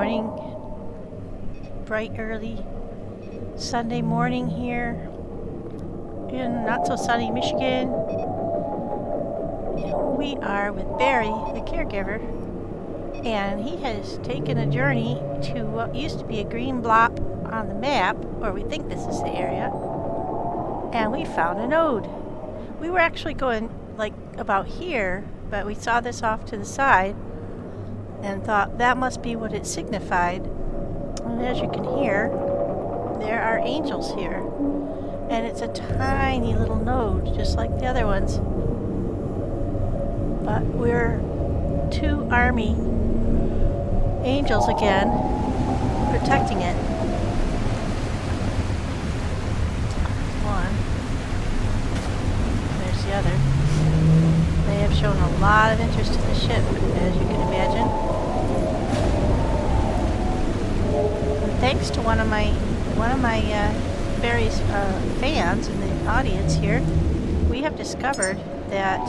morning, bright early Sunday morning here in not so sunny Michigan. We are with Barry, the caregiver, and he has taken a journey to what used to be a green blop on the map, or we think this is the area, and we found a node. We were actually going like about here, but we saw this off to the side and thought that must be what it signified. And as you can hear, there are angels here, and it's a tiny little node just like the other ones, but we're two army angels again protecting it. One, there's the other. They have shown a lot of interest in the ship, as you can imagine. And thanks to one of my Barry's fans in the audience here, we have discovered that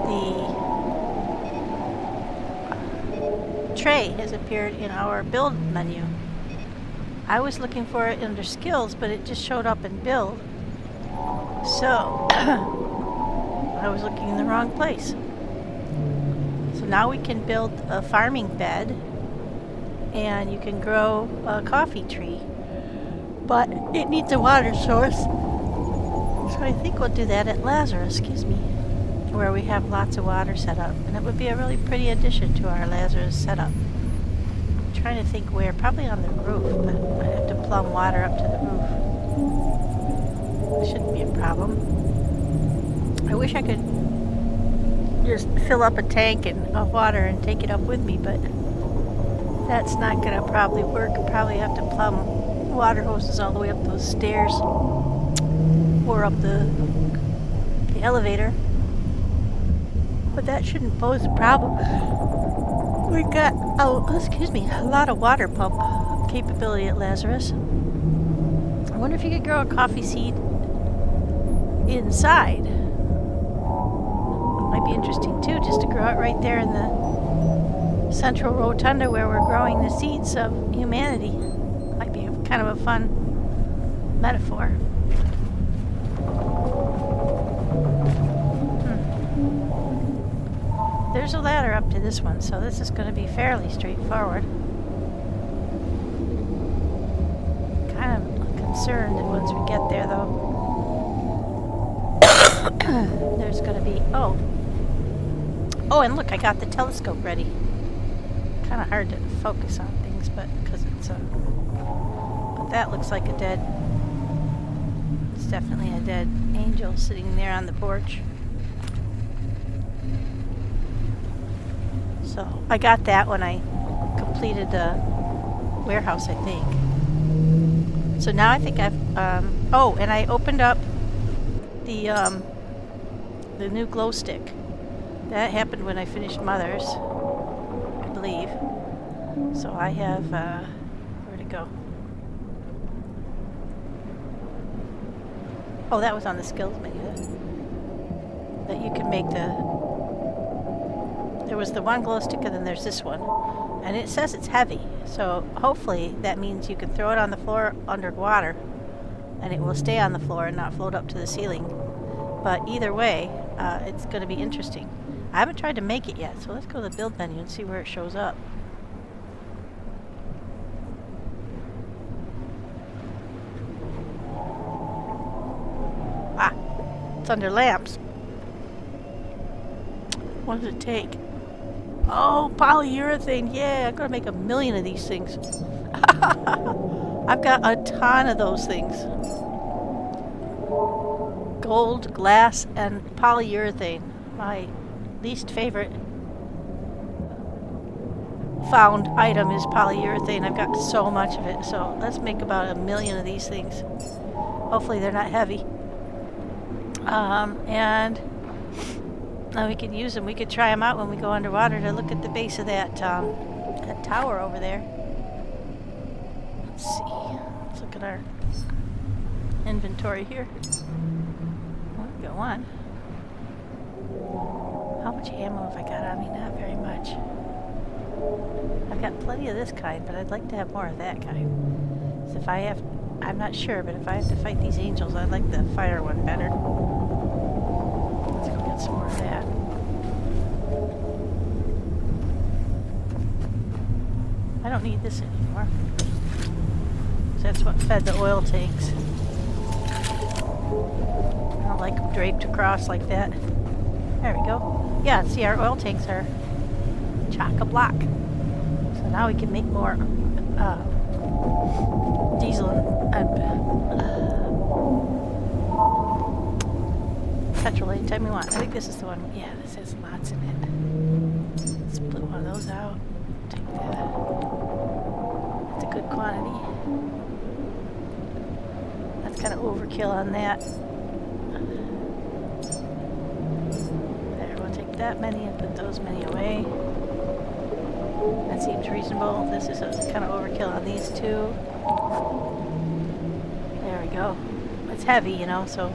the tray has appeared in our build menu. I was looking for it under skills, but it just showed up in build. So I was looking in the wrong place. So now we can build a farming bed, and you can grow a coffee tree, but it needs a water source. So I think we'll do that at Lazarus, where we have lots of water set up, and it would be a really pretty addition to our Lazarus setup. I'm trying to think where, probably on the roof, but I have to plumb water up to the roof. Shouldn't be a problem. I wish I could just fill up a tank of water and take it up with me, but that's not going to probably work. I'll probably have to plumb water hoses all the way up those stairs or up the elevator. But that shouldn't pose a problem. We've got, a lot of water pump capability at Lazarus. I wonder if you could grow a coffee seed inside. Might be interesting too, just to grow it right there in the central rotunda where we're growing the seeds of humanity. Might be kind of a fun metaphor. There's a ladder up to this one, so this is going to be fairly straightforward. Kind of concerned that once we get there, though, there's going to be... Oh, and look, I got the telescope ready. Kind of hard to focus on things, but because it's but that looks like a dead... It's definitely a dead angel sitting there on the porch. So I got that when I completed the warehouse, I think. So now I think I've... and I opened up the new glow stick. That happened when I finished Mother's, I believe. So I have... where'd it go? Oh, that was on the skills menu. That you can make the... There was the one glow stick, and then there's this one. And it says it's heavy, so hopefully that means you can throw it on the floor underwater, and it will stay on the floor and not float up to the ceiling. But either way, it's going to be interesting. I haven't tried to make it yet, so let's go to the build menu and see where it shows up. Ah, it's under lamps. What does it take? Oh, polyurethane. Yeah, I'm going to make 1 million of these things. I've got a ton of those things. Gold, glass, and polyurethane. My least favorite found item is polyurethane. I've got so much of it. So let's make about 1 million of these things. Hopefully they're not heavy. And... Now we could use them. We could try them out when we go underwater to look at the base of that tower over there. Let's see. Let's look at our inventory here. Well, we got one. How much ammo have I got on me? Not very much. I've got plenty of this kind, but I'd like to have more of that kind. So if I have, I'm not sure, but if I have to fight these angels, I'd like the fire one better. Let's go get some more of that. I don't need this anymore. So that's what fed the oil tanks. I don't like them draped across like that. There we go. Yeah, see, our oil tanks are chock-a-block. So now we can make more diesel and petrol anytime we want. I think this is the one. Yeah, this has lots in it. Split one of those out. Take that. That's a good quantity. That's kind of overkill on that. There, we'll take that many and put those many away. That seems reasonable. This is kind of overkill on these two. There we go. It's heavy, you know, so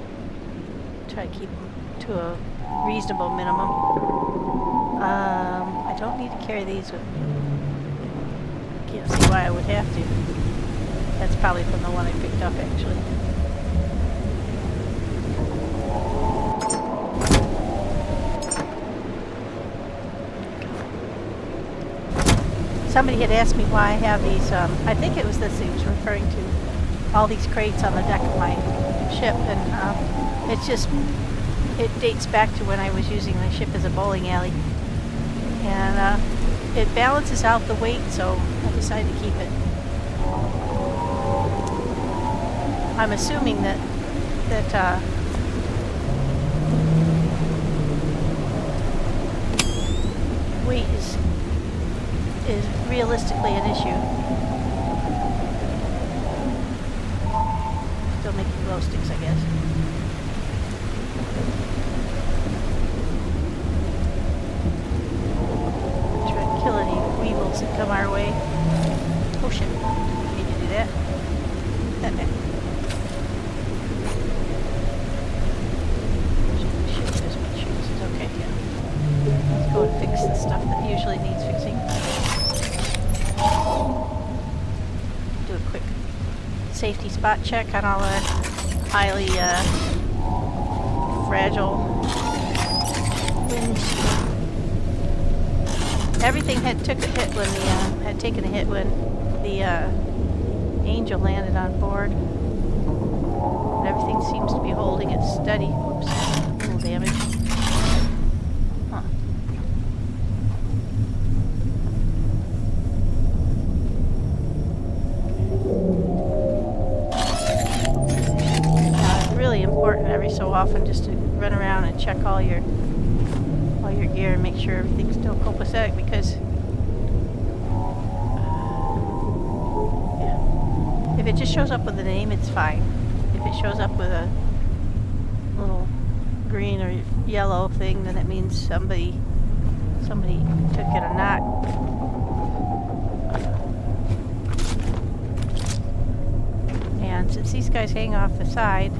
try to keep them to a reasonable minimum. I don't need to carry these with me. Can't see why I would have to. That's probably from the one I picked up, actually. Somebody had asked me why I have these, I think it was this he was referring to, all these crates on the deck of my ship, and it's just, it dates back to when I was using my ship as a bowling alley, and it balances out the weight, so I decided to keep it. I'm assuming that weight is realistically an issue. Still making glow sticks, I guess. Try to kill any weevils that come our way. Oh shit. Can you do that? That back. This is okay, yeah. Let's go and fix the stuff that usually needs fixing. Do a quick safety spot check on all the highly fragile winds. Everything had taken a hit when the Angel landed on board. But everything seems to be holding it steady. Whoops, a little damage. Huh. Important every so often just to run around and check all your gear and make sure everything's still copacetic, because yeah. If it just shows up with a name, it's fine. If it shows up with a little green or yellow thing, then it means somebody took it or not. And since these guys hang off the side,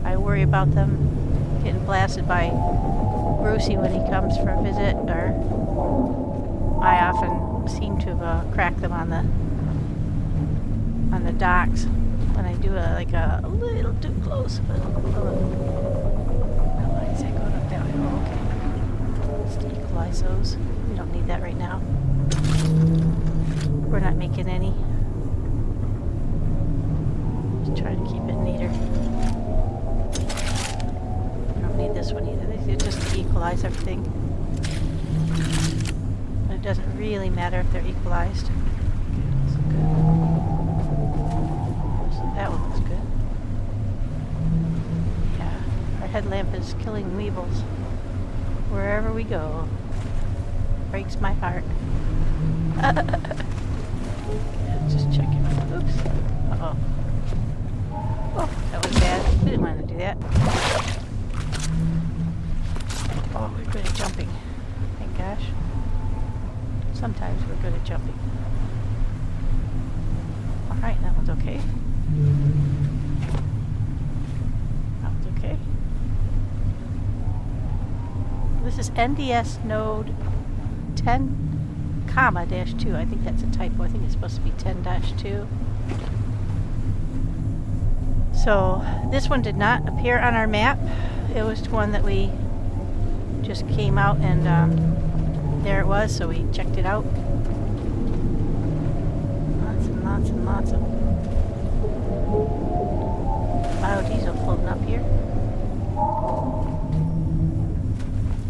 I worry about them getting blasted by Brucey when he comes for a visit, or I often seem to crack them on the docks when I do a little too close. Why is that going up that way? Oh, okay. Just to equalize those. We don't need that right now. We're not making any. Just trying to keep it neater. Need this one either. It's just to equalize everything. But it doesn't really matter if they're equalized. Okay, that's good. So that one looks good. Yeah, our headlamp is killing weevils wherever we go. Breaks my heart. Okay, just checking. Oops. Uh-oh. Oh, that was bad. We didn't want to do that. Oh, we're good at jumping. Thank gosh. Sometimes we're good at jumping. Alright, that one's okay. That one's okay. This is NDS node 10 comma -2. I think that's a typo. I think it's supposed to be 10-2. So this one did not appear on our map. It was one that we just came out and there it was, so we checked it out. Lots and lots and lots of biodiesel floating up here.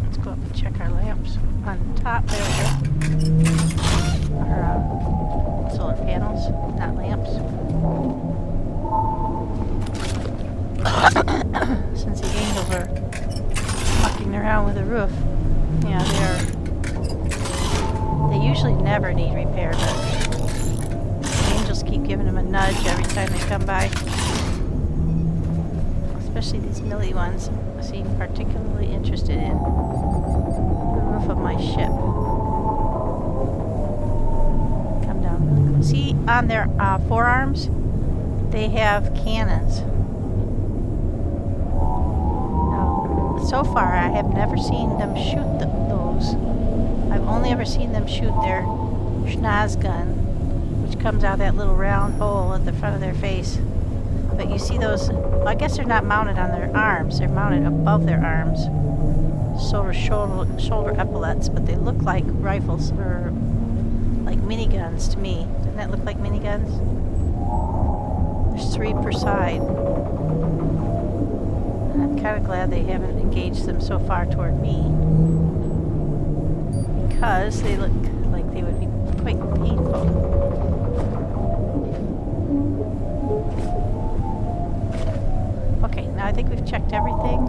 Let's go up and check our lamps on top. There we go. Our solar panels, not lamps. Since the angels are mucking around with the roof. Yeah, they usually never need repair, but the angels keep giving them a nudge every time they come by. Especially these millie ones seem particularly interested in the roof of my ship. Come down really quick. See, on their forearms, they have cannons. So far, I have never seen them shoot those. I've only ever seen them shoot their schnoz gun, which comes out that little round hole at the front of their face. But you see those, well, I guess they're not mounted on their arms. They're mounted above their arms. Sort of shoulder epaulets, but they look like rifles or like miniguns to me. Doesn't that look like miniguns? There's 3 per side. I'm kind of glad they haven't engaged them so far toward me, because they look like they would be quite painful. Okay, now I think we've checked everything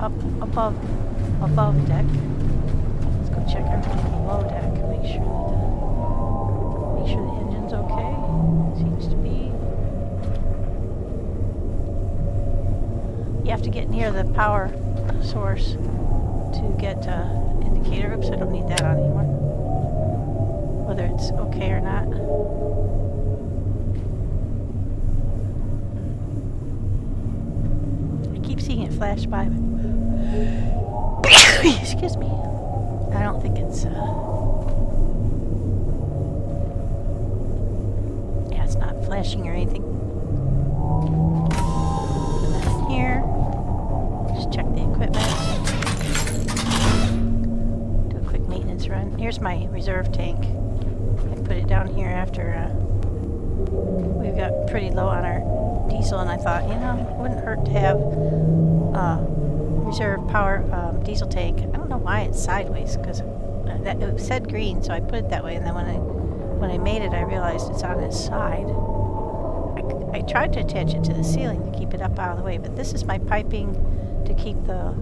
up above deck. Let's go check everything below deck. Make sure the engine's okay. Seems to be. You have to get near the power source to get indicator. Oops, I don't need that on anymore. Whether it's okay or not. I keep seeing it flash by, but excuse me. I don't think it's yeah, it's not flashing or anything. Here, just check the equipment, do a quick maintenance run. Here's my reserve tank. I put it down here after we got pretty low on our diesel, and I thought, you know, it wouldn't hurt to have reserve power diesel tank. I don't know why it's sideways, because it said green, so I put it that way, and then when I made it, I realized it's on its side. I tried to attach it to the ceiling to keep it up out of the way, but this is my piping to keep the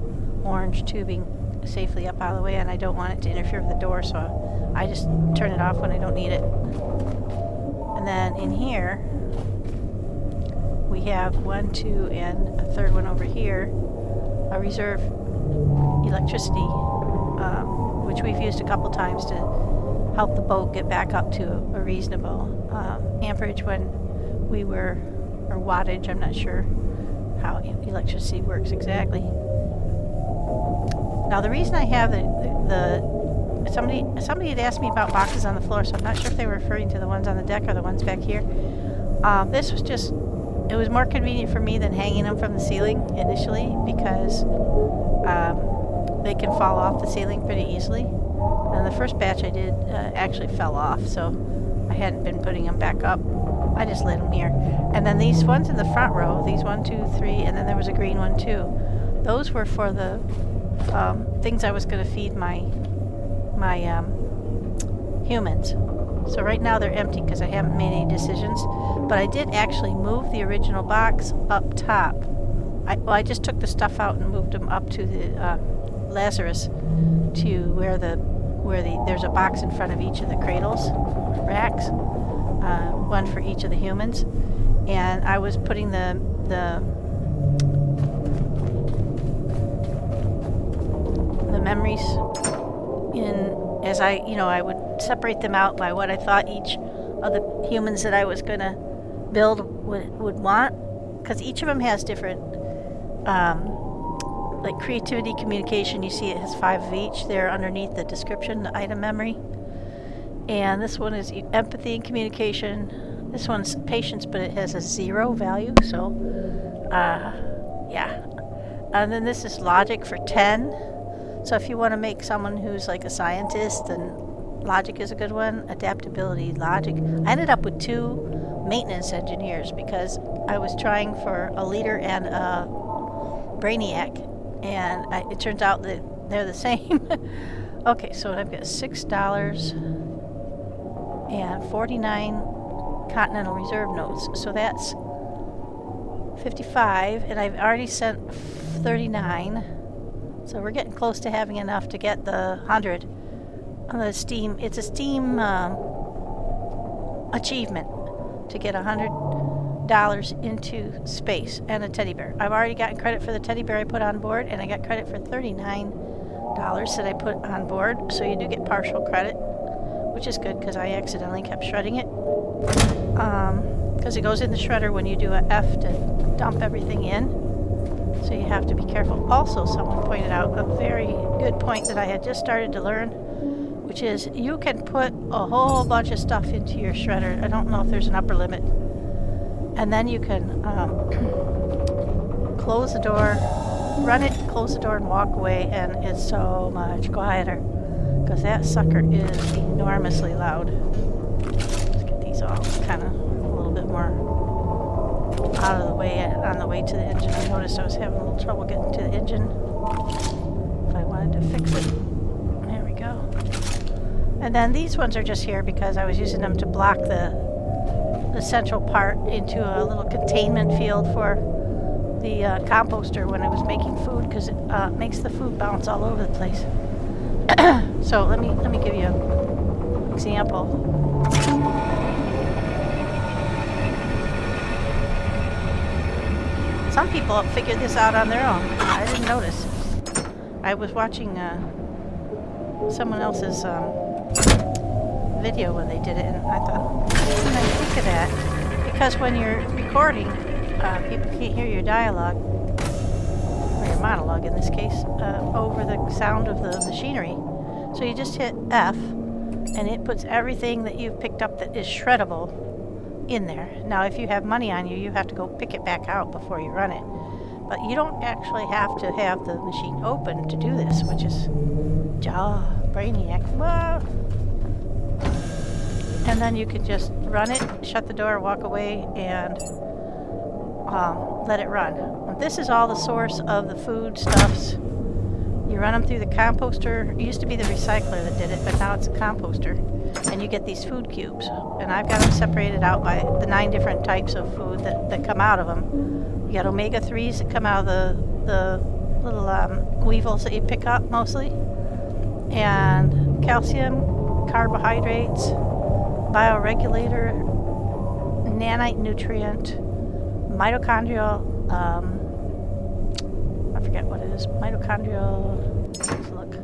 orange tubing safely up out of the way, and I don't want it to interfere with the door, so I just turn it off when I don't need it. And then in here, we have 1, 2, and a third one over here, a reserve electricity, which we've used a couple times to help the boat get back up to a reasonable amperage when we were, or wattage, I'm not sure how electricity works exactly. Now the reason I have somebody had asked me about boxes on the floor, so I'm not sure if they were referring to the ones on the deck or the ones back here. This was just, it was more convenient for me than hanging them from the ceiling initially, because they can fall off the ceiling pretty easily. And the first batch I did actually fell off, so I hadn't been putting them back up. I just lit them here. And then these ones in the front row, these 1, 2, 3, and then there was a green one too. Those were for the things I was going to feed my humans. So right now they're empty because I haven't made any decisions. But I did actually move the original box up top. I just took the stuff out and moved them up to the Lazarus, to where there's a box in front of each of the cradles, racks, one for each of the humans, and I was putting the memories in as I would separate them out by what I thought each of the humans that I was going to build would want, because each of them has different like creativity, communication. You see it has 5 of each there underneath the description, the item memory. And this one is empathy and communication. This one's patience, but it has a 0 value, so yeah. And then this is logic for 10. So if you want to make someone who's like a scientist, then logic is a good one. Adaptability, logic. I ended up with 2 maintenance engineers because I was trying for a leader and a brainiac, and it turns out that they're the same. Okay, so I've got $6 and 49 Continental Reserve notes. So that's 55, and I've already sent 39. So we're getting close to having enough to get the 100 on the Steam. It's a Steam achievement to get $100 into space and a teddy bear. I've already gotten credit for the teddy bear I put on board, and I got credit for $39 that I put on board. So you do get partial credit, which is good because I accidentally kept shredding it. Because it goes in the shredder when you do a F to dump everything in. So you have to be careful. Also, someone pointed out a very good point that I had just started to learn, which is you can put a whole bunch of stuff into your shredder. I don't know if there's an upper limit. And then you can close the door, run it, close the door, and walk away, and it's so much quieter because that sucker is enormously loud. Let's get these all kind of a little bit more out of the way on the way to the engine. I noticed I was having a little trouble getting to the engine if I wanted to fix it. There we go. And then these ones are just here because I was using them to block the central part into a little containment field for the composter when I was making food, because it makes the food bounce all over the place. So let me give you an example. Some people figured this out on their own. I didn't notice. I was watching someone else's video when they did it, and I thought, why didn't I think of that? Because when you're recording, people can't hear your dialogue, or your monologue in this case, over the sound of the machinery. So you just hit F, and it puts everything that you've picked up that is shreddable in there. Now, if you have money on you, you have to go pick it back out before you run it. But you don't actually have to have the machine open to do this, which is brainiac. Whoa. And then you can just run it, shut the door, walk away, and let it run. This is all the source of the foodstuffs. You run them through the composter. It used to be the recycler that did it, but now it's a composter. And you get these food cubes. And I've got them separated out by the 9 different types of food that come out of them. You got omega-3s that come out of the little weevils that you pick up mostly. And calcium, carbohydrates, bioregulator, nanite nutrient, mitochondrial, I forget what it is, mitochondrial, let's look,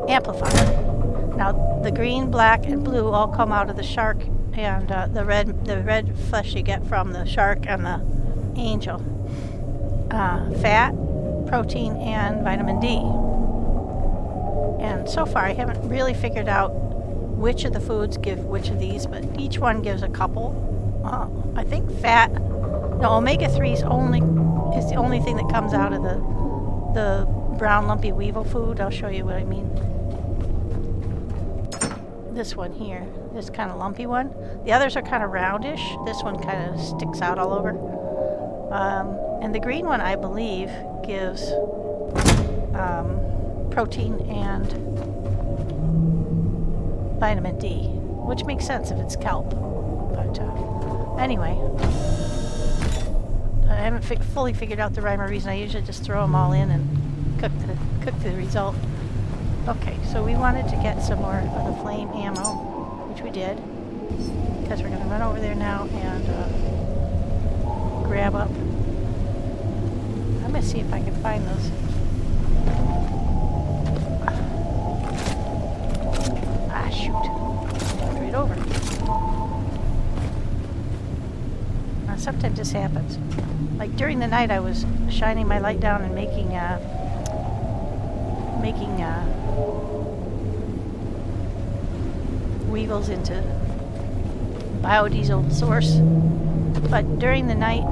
amplifier. Now, the green, black, and blue all come out of the shark, and the red flesh you get from the shark and the angel. Fat, protein, and vitamin D. And so far, I haven't really figured out which of the foods give which of these, but each one gives a couple. I think fat, no, omega-3 is the only thing that comes out of the brown lumpy weevil food. I'll show you what I mean. This one here, this kind of lumpy one. The others are kind of roundish. This one kind of sticks out all over. And the green one, I believe, gives protein and vitamin D, which makes sense if it's kelp. But anyway, I haven't fully figured out the rhyme or reason. I usually just throw them all in and cook the result. Okay, so we wanted to get some more of the flame ammo, which we did, because we're going to run over there now and grab up. I'm going to see if I can find those. Shoot. Right over. Now, sometimes this happens. Like during the night, I was shining my light down and making weevils into biodiesel source. But during the night,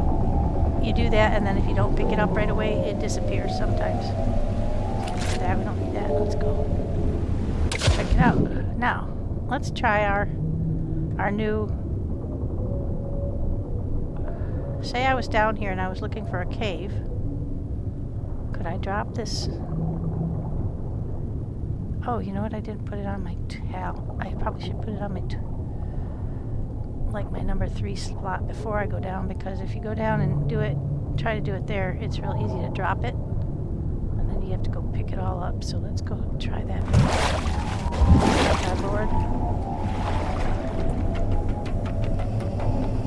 you do that, and then if you don't pick it up right away, it disappears sometimes. Get that. We don't need that. Let's go. Check it out. Now, let's try our new... Say I was down here and I was looking for a cave. Could I drop this? Oh, you know what? I didn't put it on my towel. I probably should put it on my like my number 3 slot before I go down, because if you go down and do it, try to do it there, it's real easy to drop it. And then you have to go pick it all up. So let's go try that. My lord.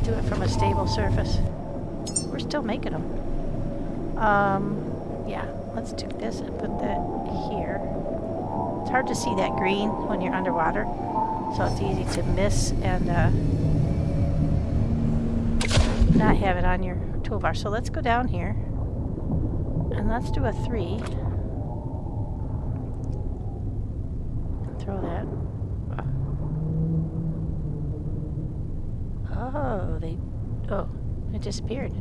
Do it from a stable surface. We're still making them. Yeah, let's do this and put that here. It's hard to see that green when you're underwater, so it's easy to miss and not have it on your toolbar. So let's go down here and let's do a 3. Throw that. Oh, it disappeared.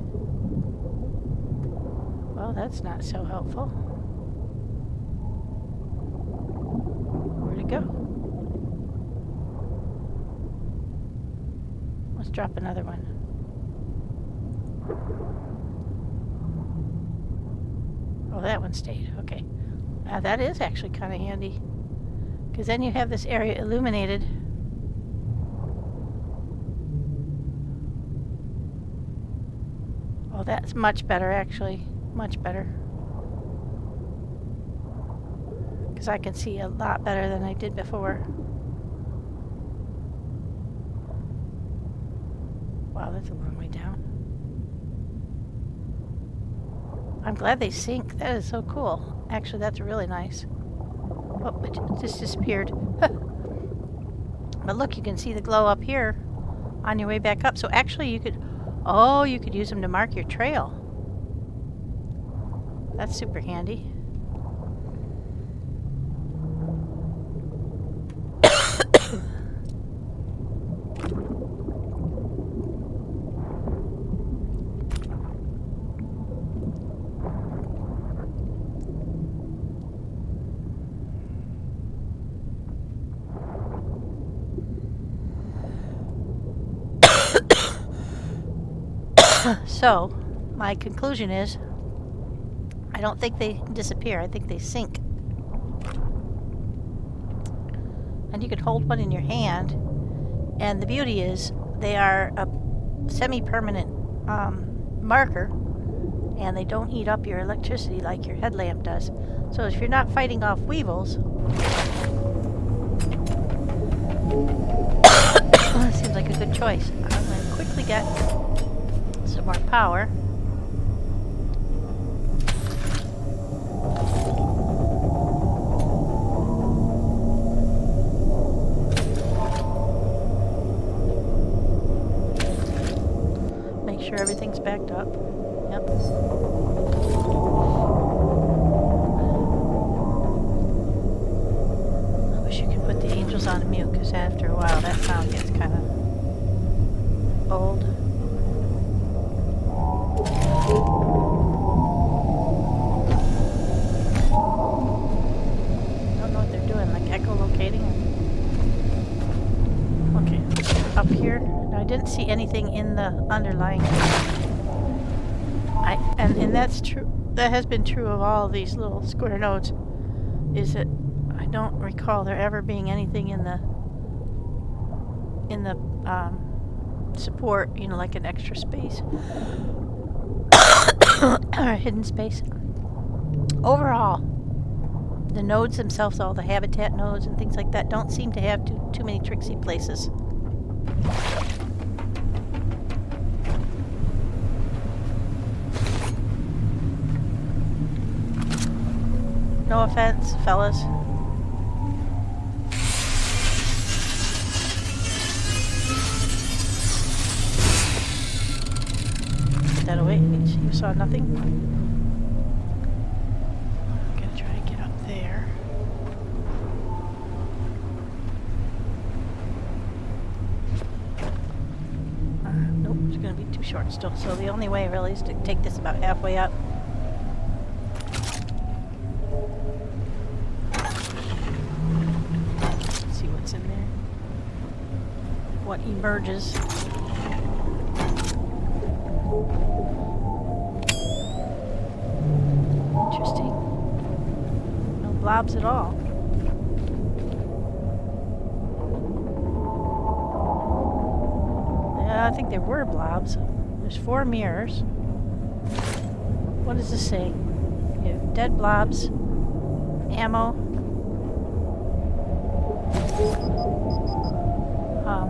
Well, that's not so helpful. Where'd it go? Let's drop another one. Oh, that one stayed. Okay. Now that is actually kind of handy, because then you have this area illuminated. Oh, that's much better, actually. Much better. Because I can see a lot better than I did before. Wow, that's a long way down. I'm glad they sink. That is so cool. Actually, that's really nice. Oh, it just disappeared. But look, you can see the glow up here on your way back up. So actually you could... Oh, you could use them to mark your trail. That's super handy. So, my conclusion is, I don't think they disappear. I think they sink. And you can hold one in your hand. And the beauty is, they are a semi-permanent marker, and they don't eat up your electricity like your headlamp does. So if you're not fighting off weevils, that seems like a good choice. I'm going to quickly get some more power. Make sure everything's backed up. Yep. I wish you could put the angels on mute, because after a while that sound gets kind of old. Don't know what they're doing, like echolocating. Okay, up here. Now I didn't see anything in the underlying. And that's true. That has been true of all of these little square nodes. Is that I don't recall there ever being anything in the support, you know, like an extra space or a hidden space. Overall, the nodes themselves, all the habitat nodes and things like that, don't seem to have too many tricksy places. No offense, fellas. Put that away. You saw nothing? I'm gonna try to get up there. short still, so the only way really is to take this about halfway up. Let's see what's in there. What emerges. Interesting. No blobs at all. I think there were blobs. There's 4 mirrors. What does this say? You have dead blobs, ammo.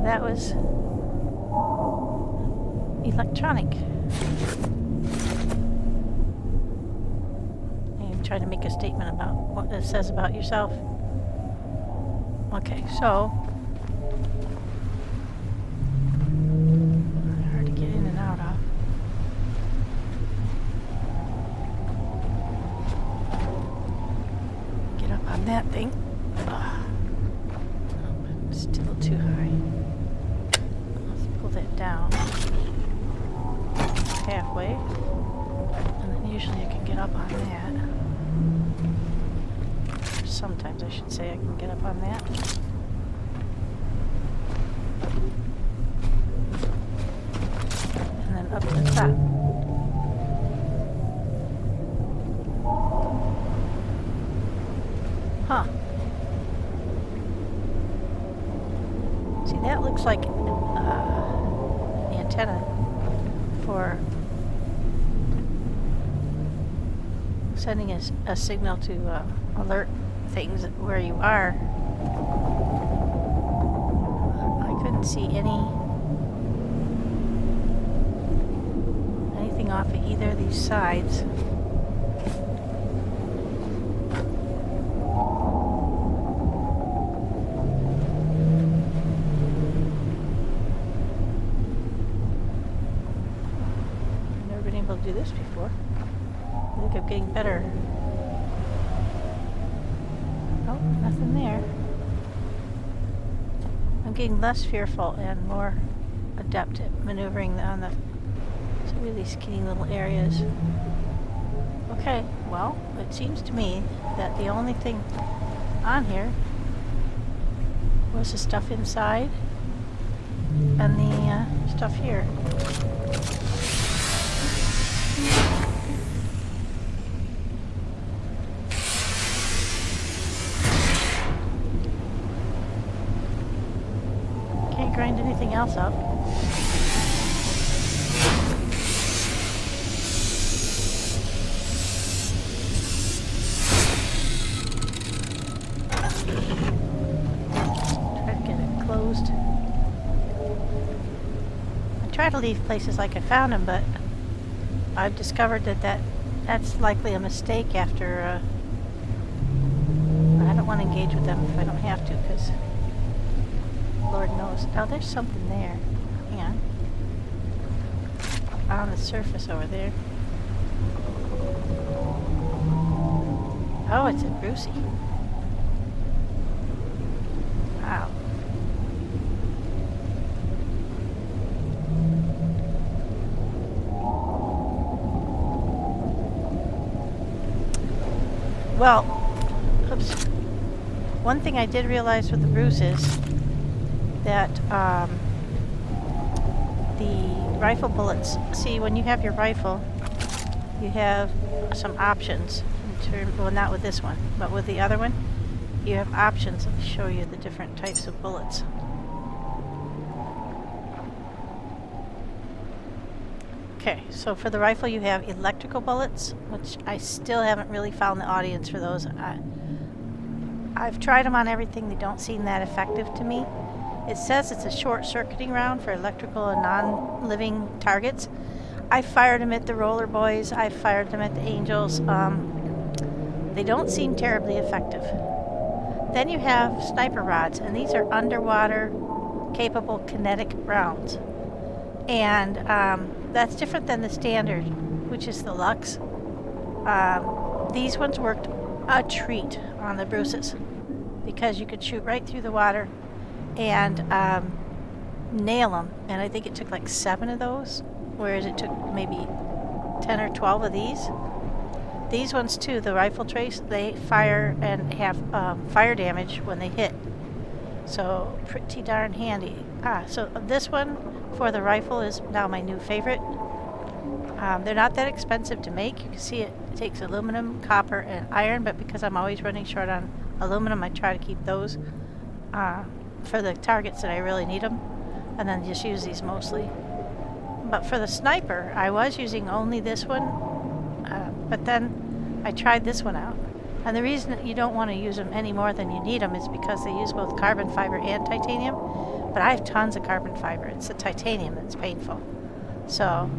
That was electronic. I'm trying to make a statement about what it says about yourself. Okay, so that thing. Still too high. Let's pull that down halfway, and then usually I can get up on that. Sometimes I should say I can get up on that. And then up to the top. Huh. See, that looks like the antenna for sending a signal to alert things where you are. I couldn't see anything off of either of these sides. Do this before. I think I'm getting better. Oh, nothing there. I'm getting less fearful and more adept at maneuvering on the really skinny little areas. Okay, well, it seems to me that the only thing on here was the stuff inside and the stuff here. Grind anything else up. Try to get it closed. I try to leave places like I found them, but I've discovered that's likely a mistake after I don't want to engage with them if I don't have to, because Lord knows. Oh, there's something there. Hang on. On the surface over there. Oh, it's a Brucey. Wow. Well, oops. One thing I did realize with the bruises that the rifle bullets, see, when you have your rifle, you have some options in terms, well, not with this one, but with the other one, you have options that show you the different types of bullets. Okay, so for the rifle you have electrical bullets, which I still haven't really found the audience for those. I've tried them on everything, they don't seem that effective to me. It says it's a short-circuiting round for electrical and non-living targets. I fired them at the Roller Boys. I fired them at the Angels. They don't seem terribly effective. Then you have sniper rods, and these are underwater capable kinetic rounds. And that's different than the standard, which is the Lux. These ones worked a treat on the Bruces because you could shoot right through the water and nail them, and I think it took like 7 of those whereas it took maybe 10 or 12 of these. These ones too, the rifle trace, they fire and have fire damage when they hit. So pretty darn handy. So this one for the rifle is now my new favorite. They're not that expensive to make. You can see it takes aluminum, copper, and iron, but because I'm always running short on aluminum, I try to keep those for the targets that I really need them, and then just use these mostly. But for the sniper, I was using only this one, but then I tried this one out. And the reason that you don't want to use them any more than you need them is because they use both carbon fiber and titanium. But I have tons of carbon fiber. It's the titanium that's painful. So,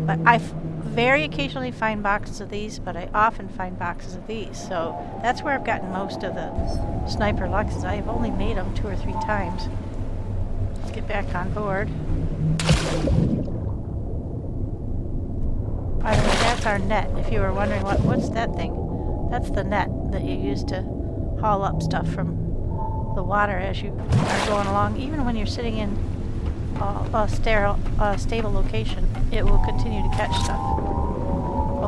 but I very occasionally find boxes of these, but I often find boxes of these. So that's where I've gotten most of the sniper Luxes. I've only made them 2 or 3 times. Let's get back on board. By the way, that's our net. If you were wondering what's that thing, that's the net that you use to haul up stuff from the water as you are going along. Even when you're sitting in a stable location, it will continue to catch stuff.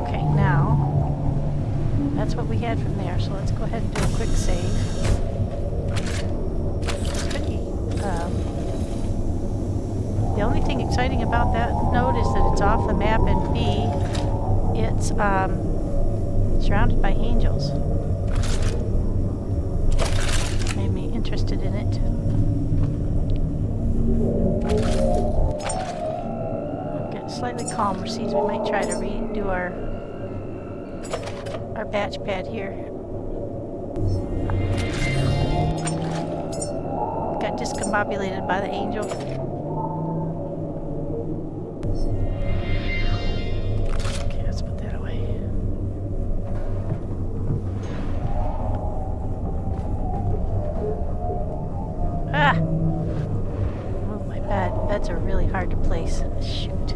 Okay, now that's what we had from there. So let's go ahead and do a quick save. It's pretty. The only thing exciting about that node is that it's off the map, and B, it's surrounded by angels. Made me interested in it. Get slightly calmer seas. We might try to redo our batch pad here. Got discombobulated by the angel. Move my bed. Beds are really hard to place. Shoot.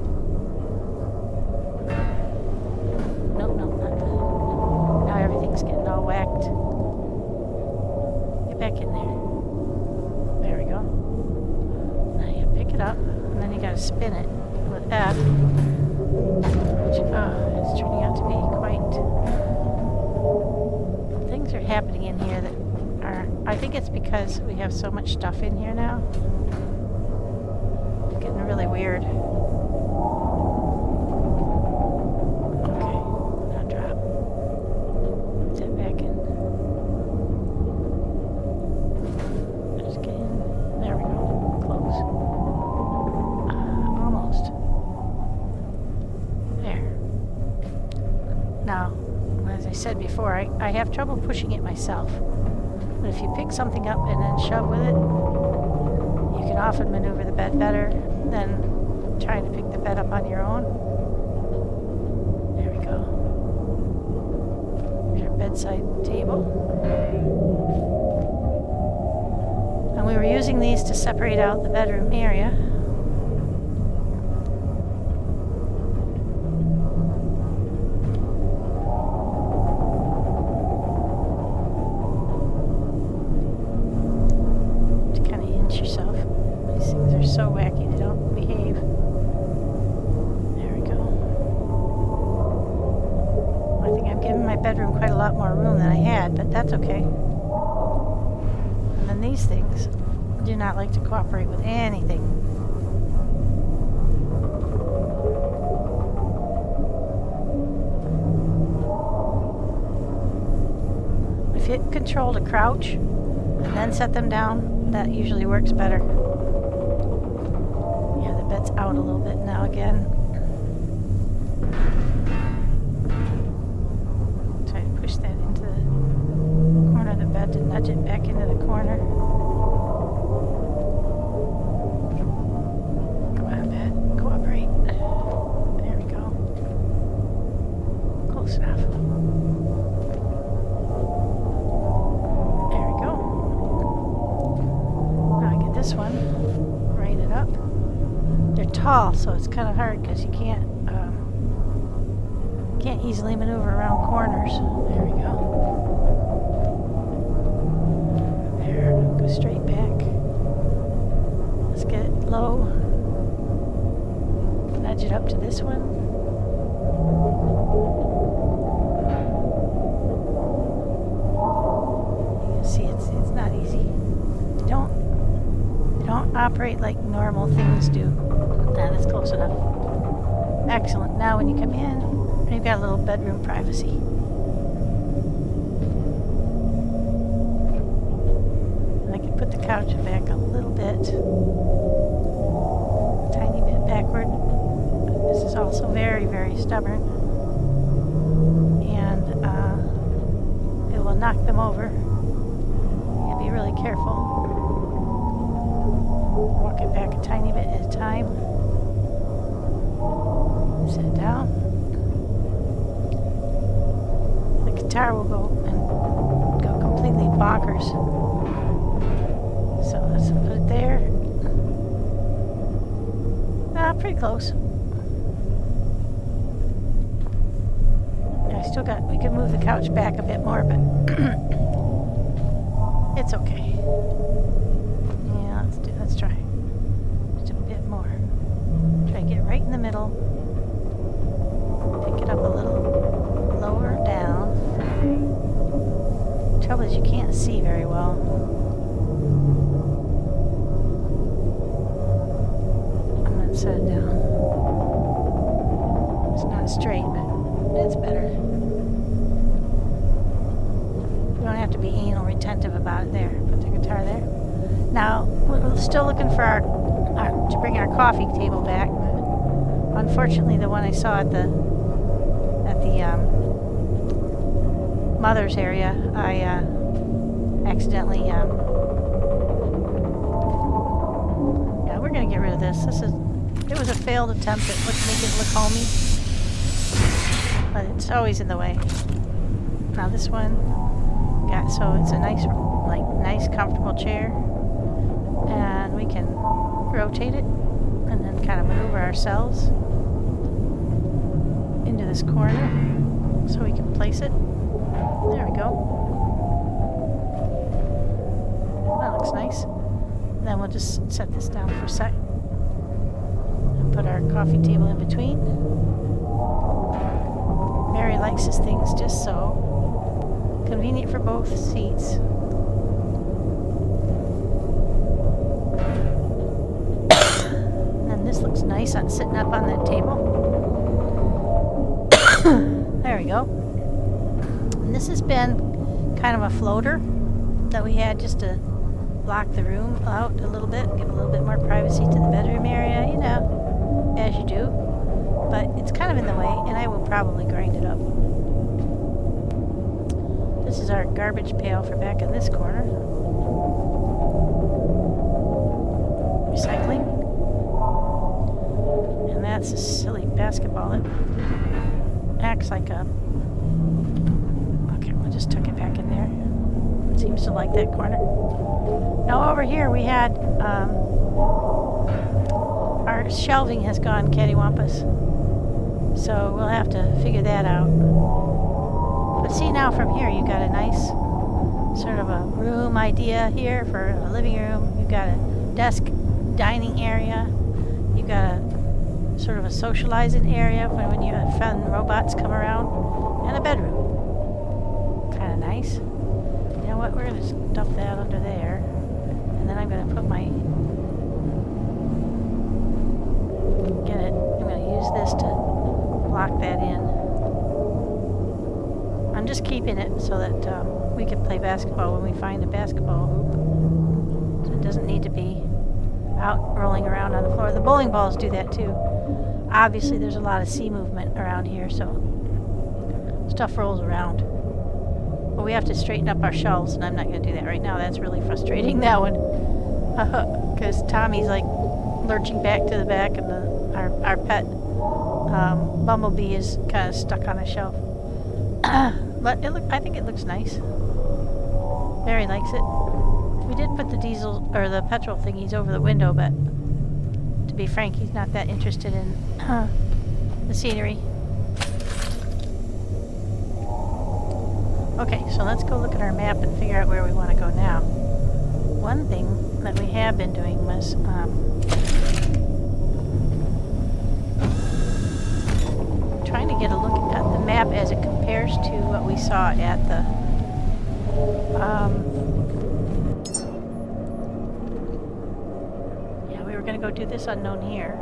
Nope, not that. Now everything's getting all whacked. Get back in there. There we go. Now you pick it up, and then you gotta spin it with F. Which, it's turning out to be quite... Things are happening in here that I think it's because we have so much stuff in here now. It's getting really weird. Okay, now drop. Set back in. Just get in. There we go. Close. Almost. There. Now, as I said before, I have trouble pushing it myself. But if you pick something up and then shove with it, you can often maneuver the bed better than trying to pick the bed up on your own. There we go. Here's our bedside table. And we were using these to separate out the bedroom area. So wacky, they don't behave. There we go. I think I've given my bedroom quite a lot more room than I had, but that's okay. And then these things do not like to cooperate with anything. If you control to crouch and then set them down, that usually works better. Bed's out a little bit now again. Try to push that into the corner of the bed to nudge it back into the corner. Come on, bed. Cooperate. There we go. Close enough. There we go. Now I get this one. Right it up. They're tall, so it's kind of hard because you can't easily maneuver around corners. There we go. There, go straight back. Let's get it low. Nudge it up up to this one. You can see it's not easy. They don't operate like normal things do. That's close enough. Excellent. Now when you come in, you've got a little bedroom privacy. And I can put the couch back a little bit. A tiny bit backward. This is also very, very stubborn. And it will knock them over. You gotta be really careful. Walk it back a tiny bit at a time. Sit down. The guitar will go completely bonkers. So let's put it there. Pretty close. We could move the couch back a bit more, but it's okay. Yeah, let's try. Just a bit more. Try to get right in the middle. Pick it up a little lower down. Trouble is you can't see very well. And then set it down. It's not straight, but it's better. You don't have to be anal retentive about it there. Put the guitar there. Now, we're still looking for to bring our coffee table back. Unfortunately, the one I saw at the mother's area, I accidentally yeah, we're gonna get rid of this. It was a failed attempt at making it look homey, but it's always in the way. Now this one, so it's a nice comfortable chair, and we can rotate it and then kind of maneuver ourselves into this corner so we can place it. There we go. That looks nice. Then we'll just set this down for a sec and put our coffee table in between. Mary likes his things just so. Convenient for both seats. And this looks nice on sitting up on that table. There we go. And this has been kind of a floater that we had just to block the room out a little bit, give a little bit more privacy to the bedroom area, you know, as you do. But it's kind of in the way, and I will probably grind it up. This is our garbage pail for back in this corner. Recycling. And that's a silly basketball that acts like a... Okay, we'll just tuck it back in there. It seems to like that corner. Now over here we had... our shelving has gone cattywampus. So we'll have to figure that out. But see, now from here you got a nice sort of a room idea here for a living room. You've got a desk dining area. You've got a sort of a socializing area when you have fun robots come around. And a bedroom. Kind of nice. You know what? We're going to stuff that under there. And then I'm going to put my... Get it? I'm going to use this to block that in. I'm just keeping it so that we can play basketball when we find a basketball hoop. So it doesn't need to be out rolling around on the floor. The bowling balls do that too. Obviously there's a lot of sea movement around here, so stuff rolls around. But we have to straighten up our shelves, and I'm not going to do that right now. That's really frustrating, that one. Because Tommy's like lurching back to the back, and our pet Bumblebee is kind of stuck on a shelf. But I think it looks nice. Mary likes it. We did put the diesel or the petrol thingies over the window, but to be frank, he's not that interested in the scenery. Okay, so let's go look at our map and figure out where we want to go now. One thing that we have been doing was trying to get a look at the map as it compares to what we saw at the yeah, we were going to go do this unknown here,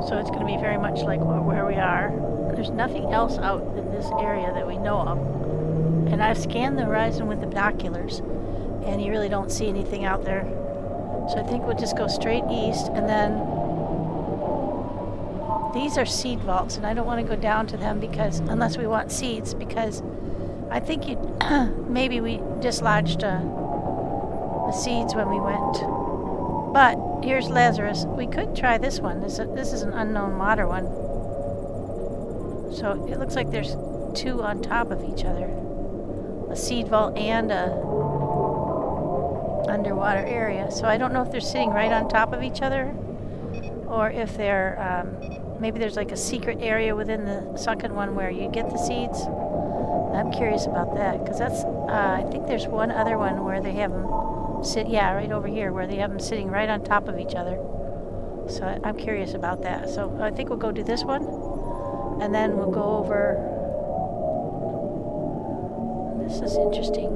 so it's going to be very much like where we are. There's nothing else out in this area that we know of, and I've scanned the horizon with the binoculars, and you really don't see anything out there. So I think we'll just go straight east, and then these are seed vaults, and I don't want to go down to them because unless we want seeds, because I think maybe we dislodged the seeds when we went. But here's Lazarus. We could try this one. This is an unknown water one. So it looks like there's two on top of each other. A seed vault and a underwater area. So I don't know if they're sitting right on top of each other, or if they're maybe there's like a secret area within the sunken one where you get the seeds. I'm curious about that, because that's I think there's one other one where they have them sit, yeah, right over here, where they have them sitting right on top of each other. So I'm curious about that. So I think we'll go do this one, and then we'll go over. This is interesting.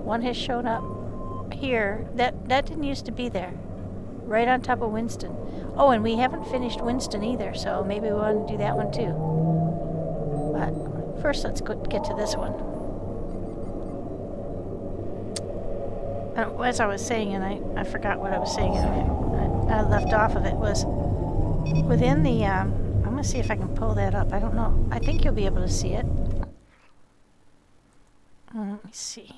One has shown up here. That didn't used to be there. Right on top of Winston. Oh, and we haven't finished Winston either, so maybe we want to do that one too. But first, let's get to this one. As I was saying, and I forgot what I was saying, I left off of it, was within the, I'm going to see if I can pull that up. I don't know. I think you'll be able to see it. Let me see.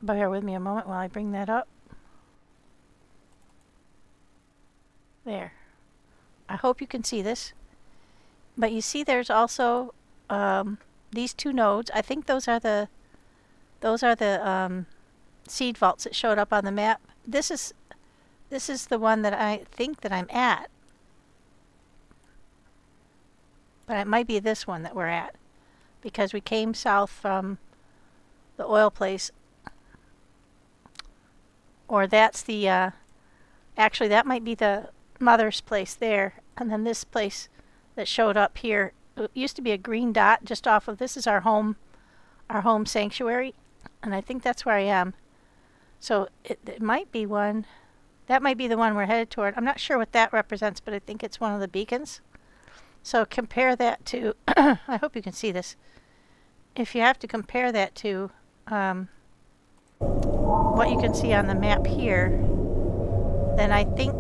Bear with me a moment while I bring that up. There. I hope you can see this. But you see there's also these two nodes. I think those are the seed vaults that showed up on the map. This is the one that I think that I'm at. But it might be this one that we're at, because we came south from the oil place. Or that's the, actually that might be the mother's place there. And then this place that showed up here, it used to be a green dot just off of, this is our home sanctuary. And I think that's where I am. So it might be one, that might be the one we're headed toward. I'm not sure what that represents, but I think it's one of the beacons. So compare that to, I hope you can see this. If you have to compare that to what you can see on the map here, then I think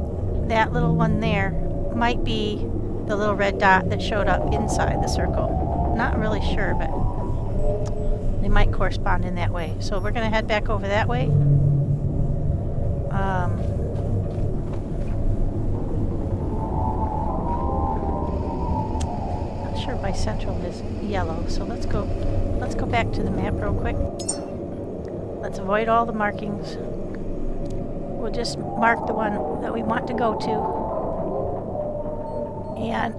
that little one there might be the little red dot that showed up inside the circle. Not really sure, but they might correspond in that way. So we're going to head back over that way. Not sure bicentral is yellow, so let's go back to the map real quick. Let's avoid all the markings. We'll just mark the one that we want to go to. And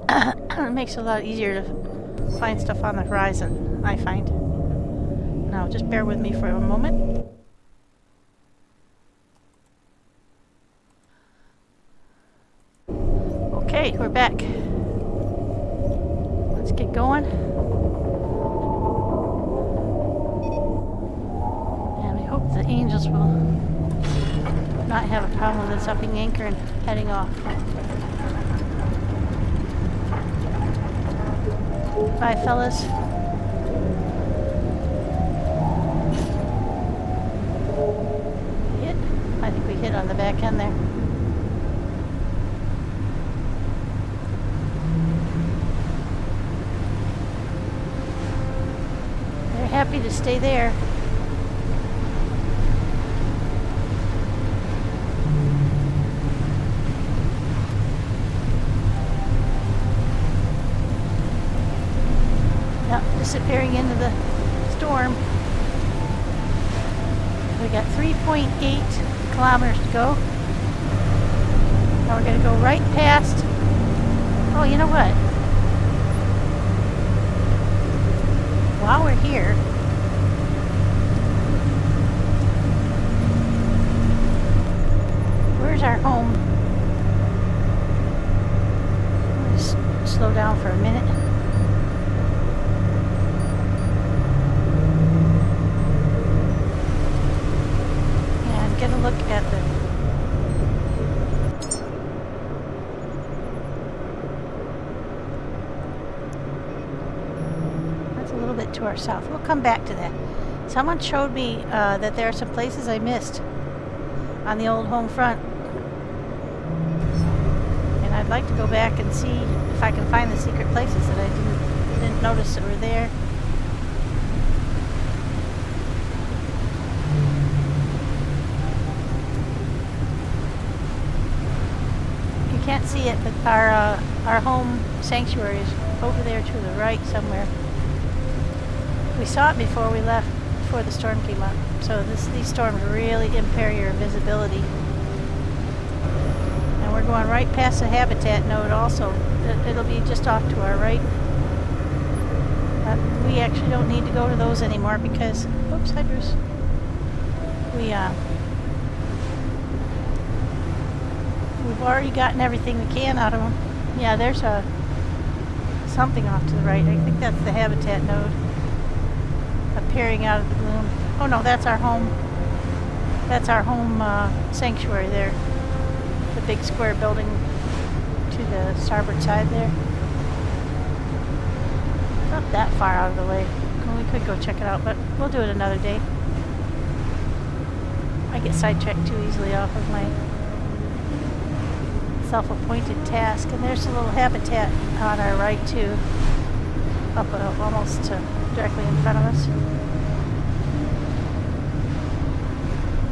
it makes it a lot easier to find stuff on the horizon, I find. Now, just bear with me for a moment. Okay, we're back. Let's get going. The Angels will not have a problem with us upping anchor and heading off. Bye, fellas. Hit? I think we hit on the back end there. They're happy to stay there. Disappearing into the storm. We got 3.8 kilometers to go. Now we're going to go right past. Oh, you know what? While we're here, Where's our home? Let's slow down for a minute. And get a look at the to our south. We'll come back to that. Someone showed me that there are some places I missed on the old home front. And I'd like to go back and see if I can find the secret places that I didn't notice that were there. You can't see it, but our home sanctuary is over there to the right somewhere. We saw it before we left, before the storm came up. So these storms really impair your visibility. And we're going right past the habitat node also. It'll be just off to our right. But we actually don't need to go to those anymore because, oops, hi Bruce. We've already gotten everything we can out of them. Yeah, there's something off to the right. I think that's the habitat node. Appearing out of the gloom. Oh no, that's our home. That's our home sanctuary there. The big square building to the starboard side there. It's not that far out of the way. We could go check it out, but we'll do it another day. I get sidetracked too easily off of my self-appointed task. And there's a little habitat on our right too. Up almost directly in front of us.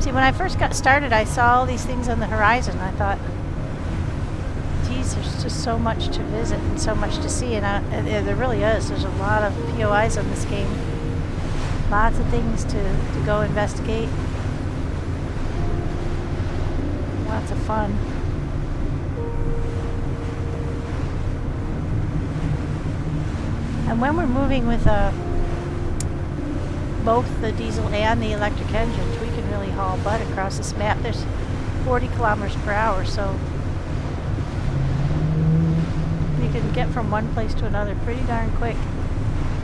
See, when I first got started, I saw all these things on the horizon. I thought, geez, there's just so much to visit and so much to see. And there really is. There's a lot of POIs on this game. Lots of things to go investigate. Lots of fun. And when we're moving with both the diesel and the electric engines, we can really haul butt across this map. There's 40 kilometers per hour, so you can get from one place to another pretty darn quick.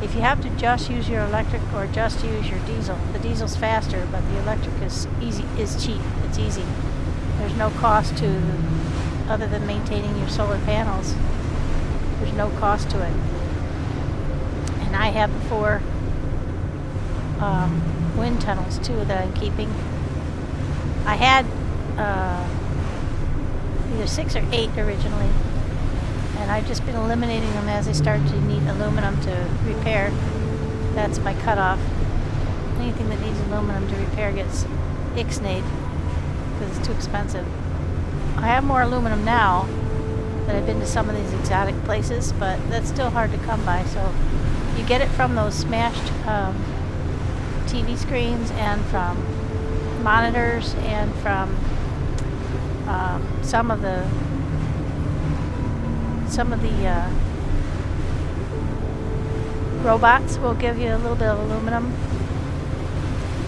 If you have to just use your electric or just use your diesel, the diesel's faster, but the electric is cheap. It's easy. There's no cost to, other than maintaining your solar panels, there's no cost to it. And I have the 4 wind tunnels too that I'm keeping. I had either 6 or 8 originally, and I've just been eliminating them as they start to need aluminum to repair. That's my cutoff. Anything that needs aluminum to repair gets ixnayed because it's too expensive. I have more aluminum now that I've been to some of these exotic places, but that's still hard to come by. So you get it from those smashed TV screens and from monitors and from some of the robots will give you a little bit of aluminum.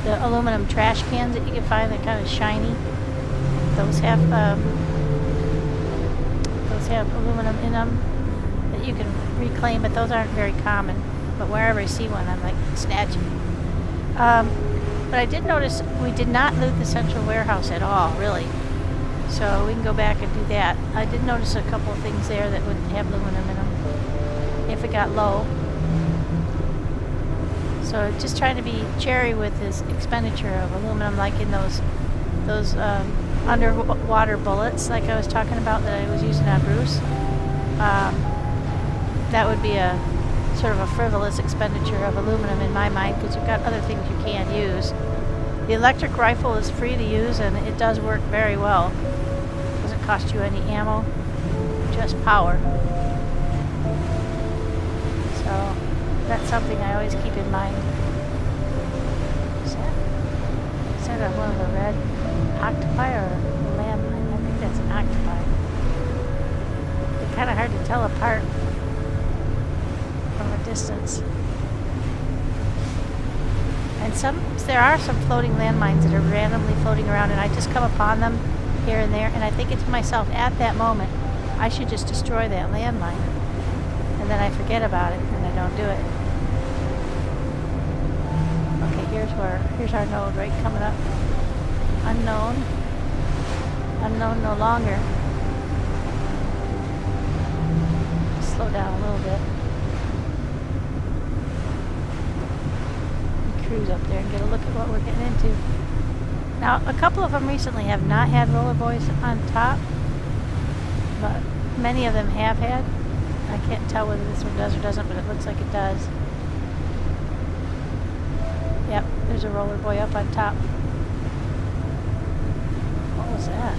The aluminum trash cans that you can find, they're kind of shiny. Those have aluminum in them that you can reclaim, but those aren't very common. But wherever I see one, I'm like snatching. But I did notice we did not loot the central warehouse at all, really. So we can go back and do that. I did notice a couple of things there that would have aluminum in them if it got low. So just trying to be cherry with this expenditure of aluminum, like in those underwater bullets, like I was talking about that I was using on Bruce. That would be a sort of a frivolous expenditure of aluminum in my mind, because you've got other things you can use. The electric rifle is free to use, and it does work very well. It doesn't cost you any ammo, just power. So that's something I always keep in mind. Is that one of the red octopi or a landmine? I think that's an octopi. They're kind of hard to tell apart from a distance. And there are some floating landmines that are randomly floating around, and I just come upon them here and there, and I think to myself at that moment, I should just destroy that landmine. And then I forget about it and I don't do it. Okay, here's our node right coming up. Unknown. Unknown no longer. Slow down a little bit. And cruise up there and get a look at what we're getting into. Now, a couple of them recently have not had roller buoys on top, but many of them have had. I can't tell whether this one does or doesn't, but it looks like it does. Yep, there's a roller buoy up on top. What was that?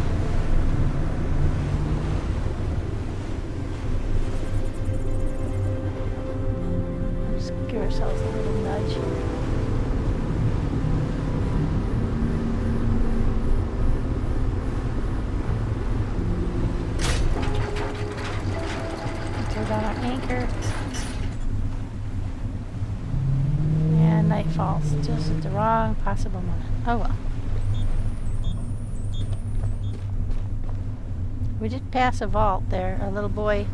Let's give ourselves a little nudge here. Throw down our anchor. And night falls just at the wrong possible moment. Oh well. We did pass a vault there, a little buoy.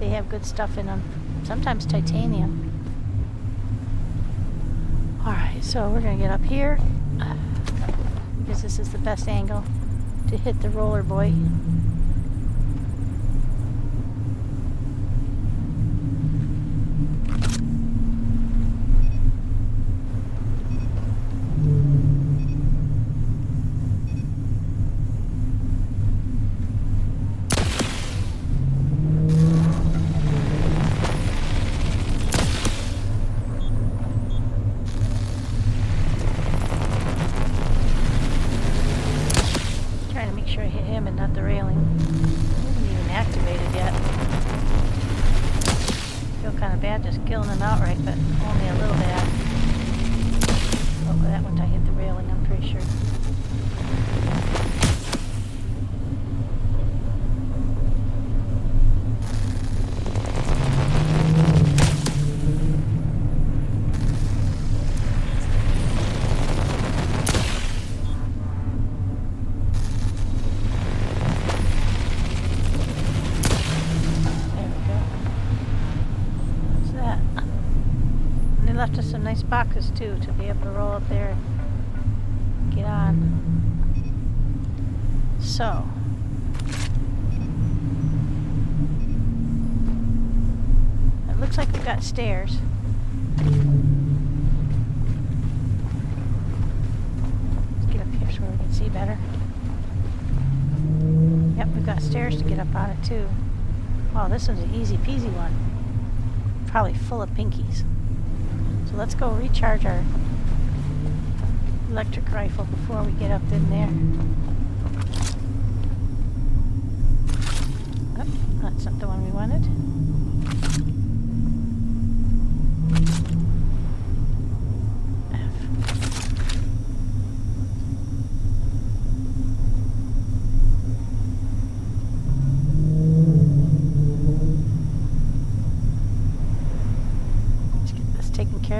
They have good stuff in them. Sometimes titanium. Alright, so we're going to get up here because this is the best angle to hit the roller buoy. Sure I hit him and not the railing. It isn't even activated yet. I feel kind of bad just killing him outright, but only a little bad. Oh, that one I hit the railing, I'm pretty sure. Left us some nice boxes too to be able to roll up there and get on. So it looks like we've got stairs. Let's get up here so we can see better. Yep, we've got stairs to get up on it too. Wow, this one's an easy peasy one. Probably full of pinkies. So let's go recharge our electric rifle before we get up in there. Oh, that's not the one we wanted.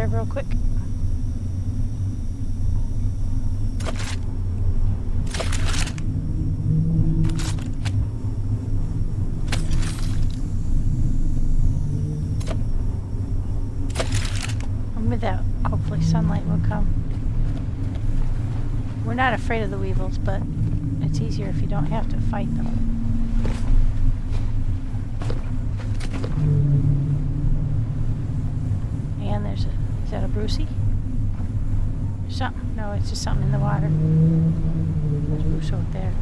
Real quick. And with that, hopefully sunlight will come. We're not afraid of the weevils, but it's easier if you don't have to fight them. And there's is that a Brucey? Something. No, it's just something in the water. There's Bruce out there.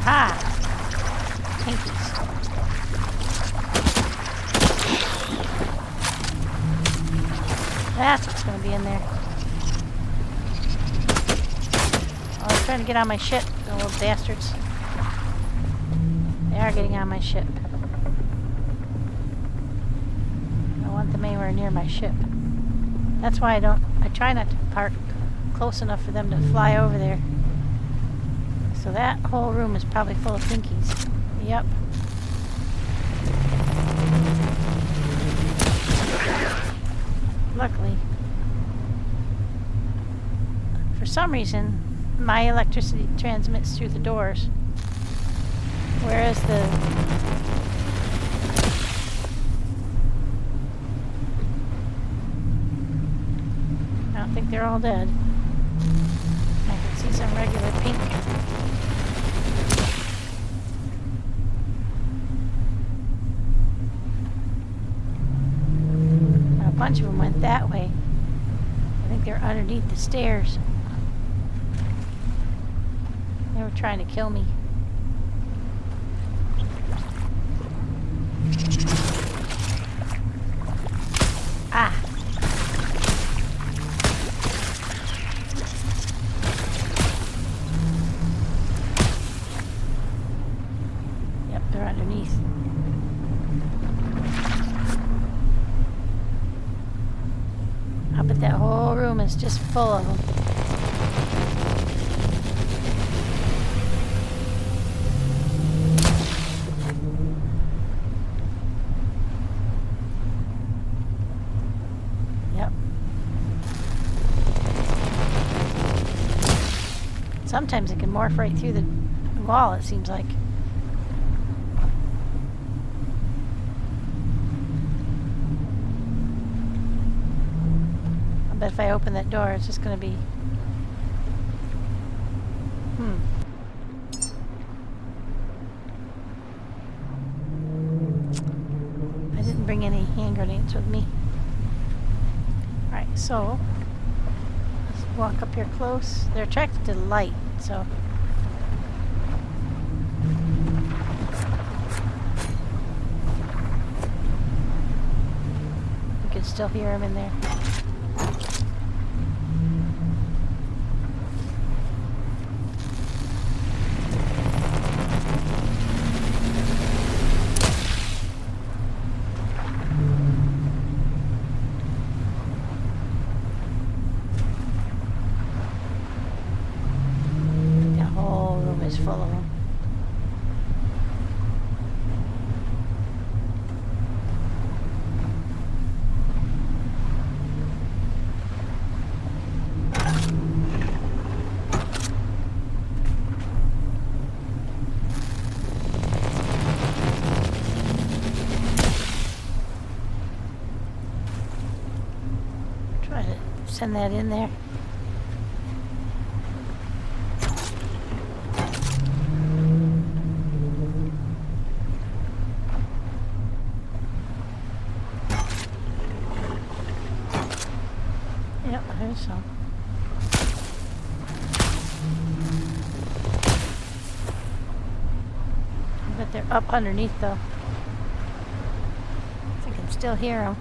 Aha! Pinkies. That's what's going to be in there. trying to get on my ship, the little bastards. They are getting on my ship. I don't want them anywhere near my ship. That's why I try not to park close enough for them to fly over there. So that whole room is probably full of pinkies. Yep. Luckily, for some reason, my electricity transmits through the doors, whereas I don't think they're all dead. I can see some regular pink. A bunch of them went that way. I think they're underneath the stairs. They were trying to kill me. Ah! Yep, they're underneath. I bet that whole room is just full of them. Sometimes it can morph right through the wall, it seems like. I bet if I open that door, it's just going to be... I didn't bring any hand grenades with me. Alright, so... let's walk up here close. They're attracted to the light, so... you can still hear them in there. Full of them. Try to send that in there. Yep, there's some. I bet they're up underneath though. I can still hear them.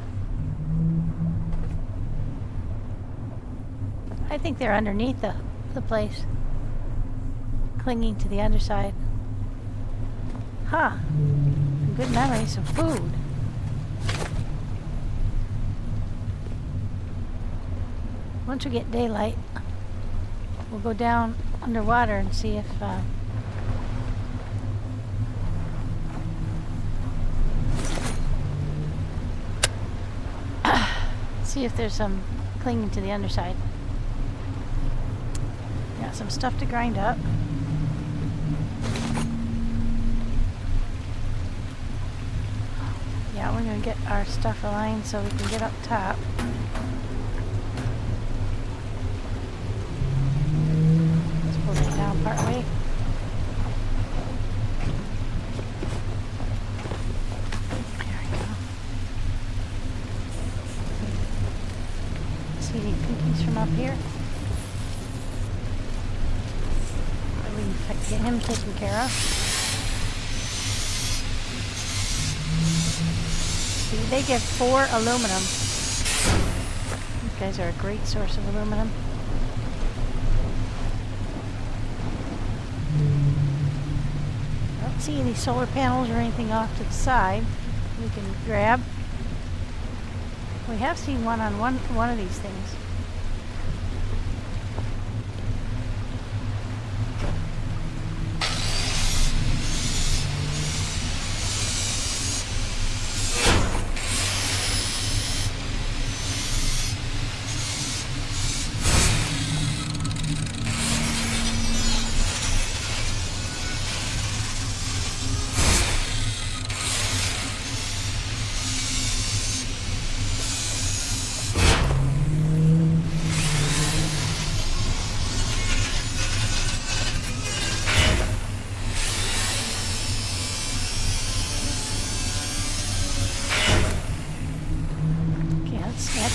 I think they're underneath the place. Clinging to the underside. Huh. Good memories of food. Once we get daylight, we'll go down underwater and see if there's some clinging to the underside. Got some stuff to grind up. Yeah, we're gonna get our stuff aligned so we can get up top. Down part way. There we go. See any pinkies from up here? We can get him taken care of. See, they give 4 aluminum. These guys are a great source of aluminum. don't see any solar panels or anything off to the side we can grab. We have seen one on one of these things.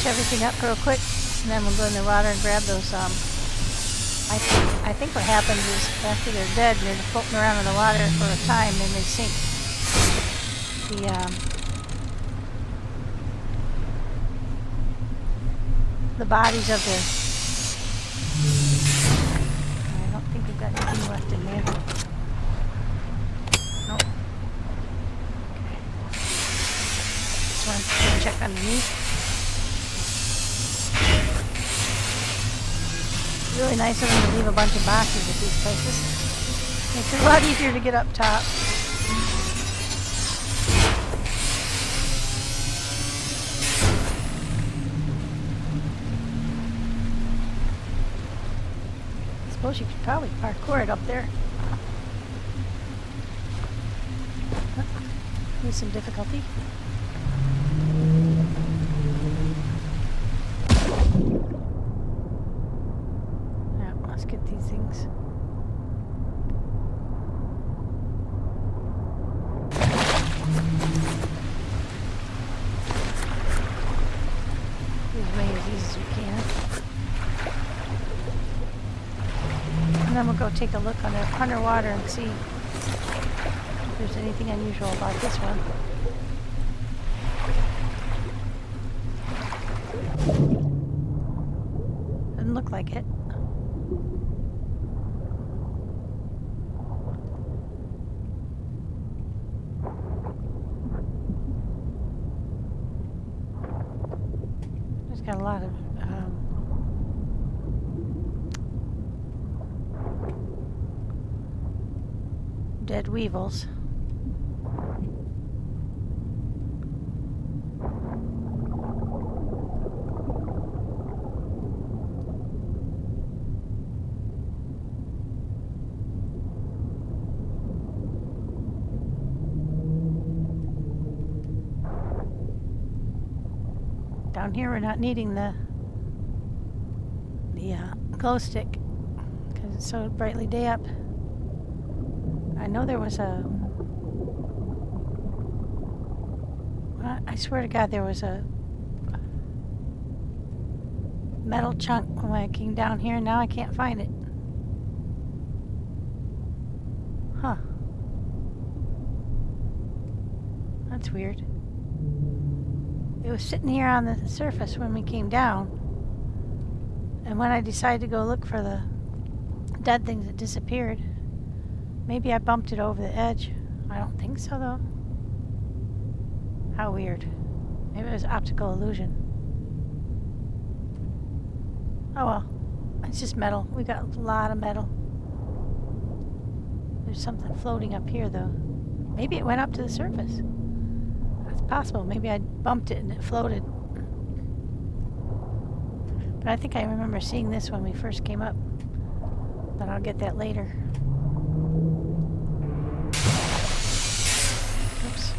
Everything up real quick, and then we'll go in the water and grab those. I think what happens is after they're dead and they're floating around in the water for a time, then they sink. The bodies of their. I don't think we've got anything left in there. Nope. Okay. Just want to check underneath. Really nice of them to leave a bunch of boxes at these places. Makes it a lot easier to get up top. I suppose you could probably parkour it up there. With some difficulty. Get these things. As many of these as we can. And then we'll go take a look underwater and see if there's anything unusual about this one. Doesn't look like it. Got a lot of dead weevils. Down here we're not needing the glow stick because it's so brightly day up. I know there was I swear to God there was a metal chunk when I came down here, and now I can't find it. Huh. That's weird. It was sitting here on the surface when we came down. And when I decided to go look for the dead things, it disappeared. Maybe I bumped it over the edge. I don't think so, though. How weird. Maybe it was optical illusion. Oh well. It's just metal. We got a lot of metal. There's something floating up here, though. Maybe it went up to the surface. It's possible. Maybe I bumped it and it floated. But I think I remember seeing this when we first came up. But I'll get that later. Oops.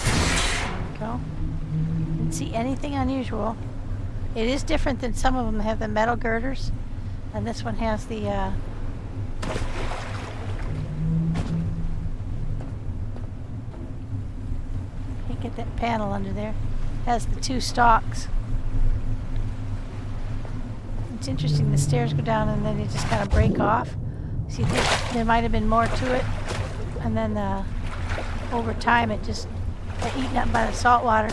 There we go. Didn't see anything unusual. It is different than some of them have the metal girders. And this one has the get that panel under there. Has the two stalks. It's interesting, the stairs go down and then they just kind of break off. See, there might have been more to it, and then over time it just got eaten up by the salt water.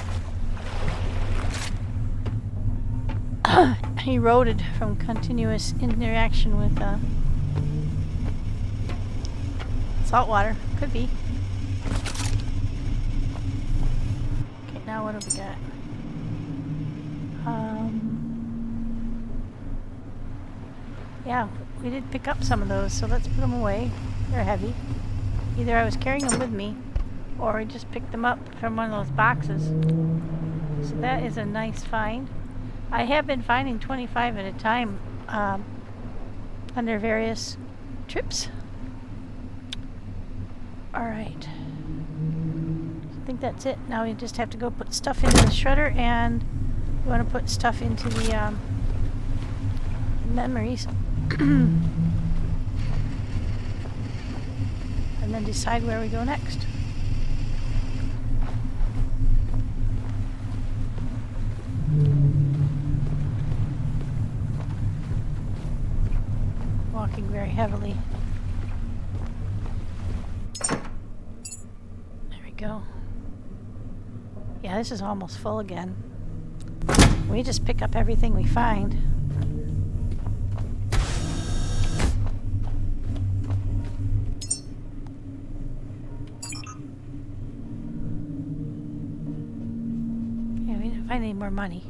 eroded from continuous interaction with salt water. Could be. Okay, now what have we got? Yeah, we did pick up some of those, so let's put them away. They're heavy. Either I was carrying them with me, or I just picked them up from one of those boxes. So that is a nice find. I have been finding 25 at a time under various trips. Alright. I think that's it. Now we just have to go put stuff into the shredder, and we want to put stuff into the memories. And then decide where we go next. Walking very heavily. There we go. Yeah, this is almost full again. We just pick up everything we find. Yeah, we didn't find any more money.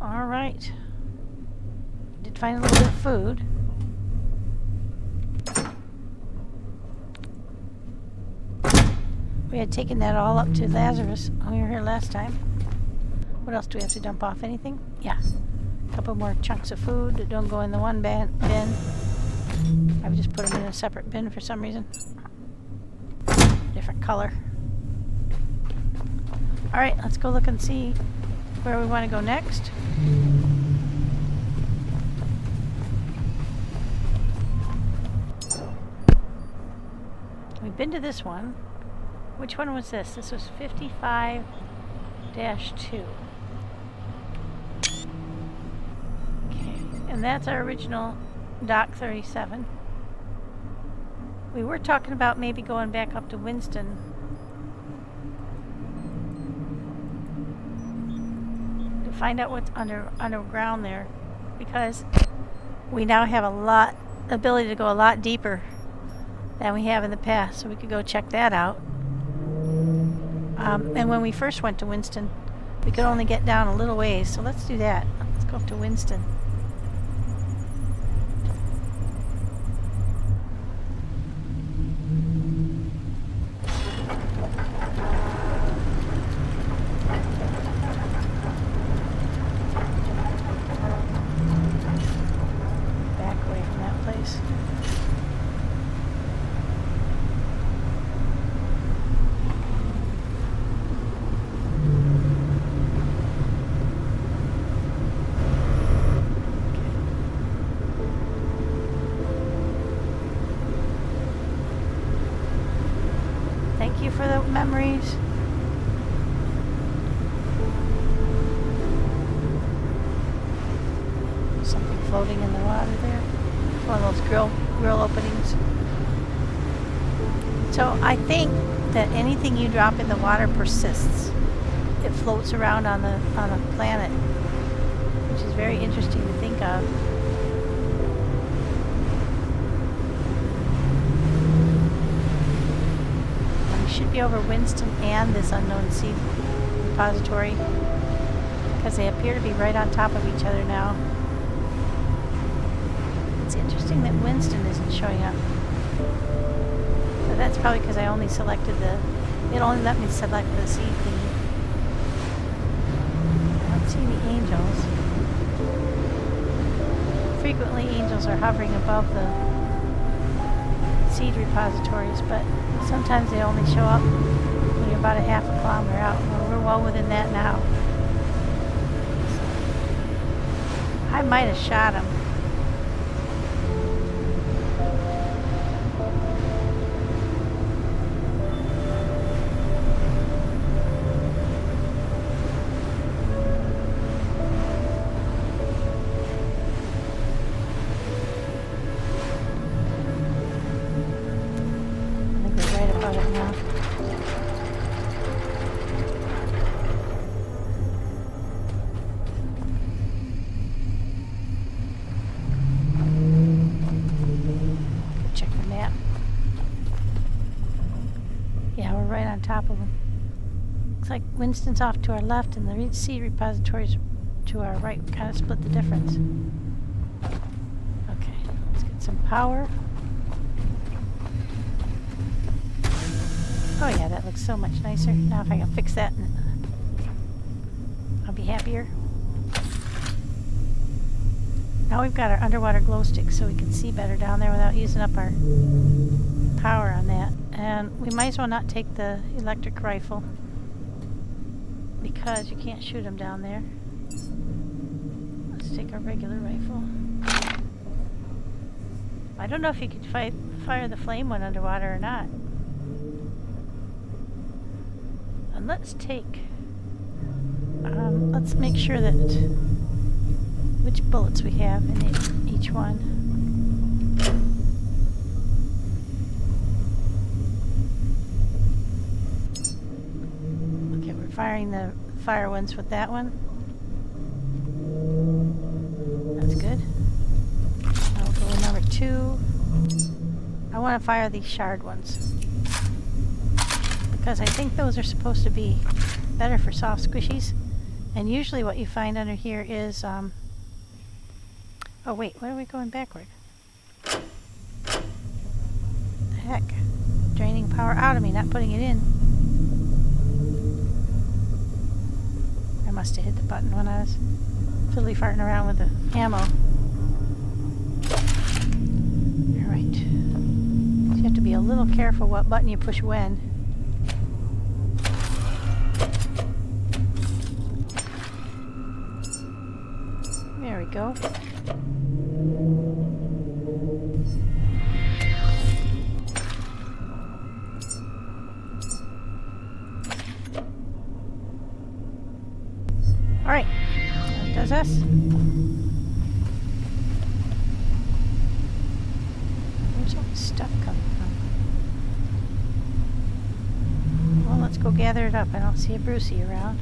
Alright. Did find a little bit of food. We had taken that all up to Lazarus when we were here last time. What else do we have to dump off? Anything? Yeah. A couple more chunks of food that don't go in the one bin. I've just put them in a separate bin for some reason. Different color. Alright, let's go look and see where we want to go next. We've been to this one. Which one was this? This was 55-2. Okay, and that's our original Dock 37. We were talking about maybe going back up to Winston. To find out what's underground there. Because we now have ability to go a lot deeper than we have in the past, so we could go check that out. And when we first went to Winston, we could only get down a little ways, so let's do that. Let's go up to Winston. Back away from that place. Thank you for the memories. Something floating in the water there. One of those grill openings. So I think that anything you drop in the water persists. It floats around on the planet, which is very interesting to think of. Should be over Winston and this unknown seed repository, because they appear to be right on top of each other now. It's interesting that Winston isn't showing up, but that's probably because I only selected it only let me select the seed thingy. I don't see the angels. Frequently angels are hovering above the seed repositories, but sometimes they only show up when you're about a half a kilometer out. Well, we're well within that now. So I might have shot him. top of them. Looks like Winston's off to our left and the seed repository's to our right. We kind of split the difference. Okay, let's get some power. Oh yeah, that looks so much nicer. Now if I can fix that, I'll be happier. Now we've got our underwater glow stick so we can see better down there without using up our power on that. And we might as well not take the electric rifle because you can't shoot them down there. Let's take our regular rifle. I don't know if you could fire the flame one underwater or not. And let's take... let's make sure that which bullets we have in each one. Okay, we're firing the fire ones with that one. That's good. Now we'll go with number 2. I want to fire these shard ones because I think those are supposed to be better for soft squishies. And usually what you find under here is oh wait, why are we going backward? The heck? Draining power out of me, not putting it in. I must have hit the button when I was fiddly farting around with the ammo. Alright. So you have to be a little careful what button you push when. There we go. Alright, that does us. Where's all this stuff coming from? Well, let's go gather it up. I don't see a Brucey around.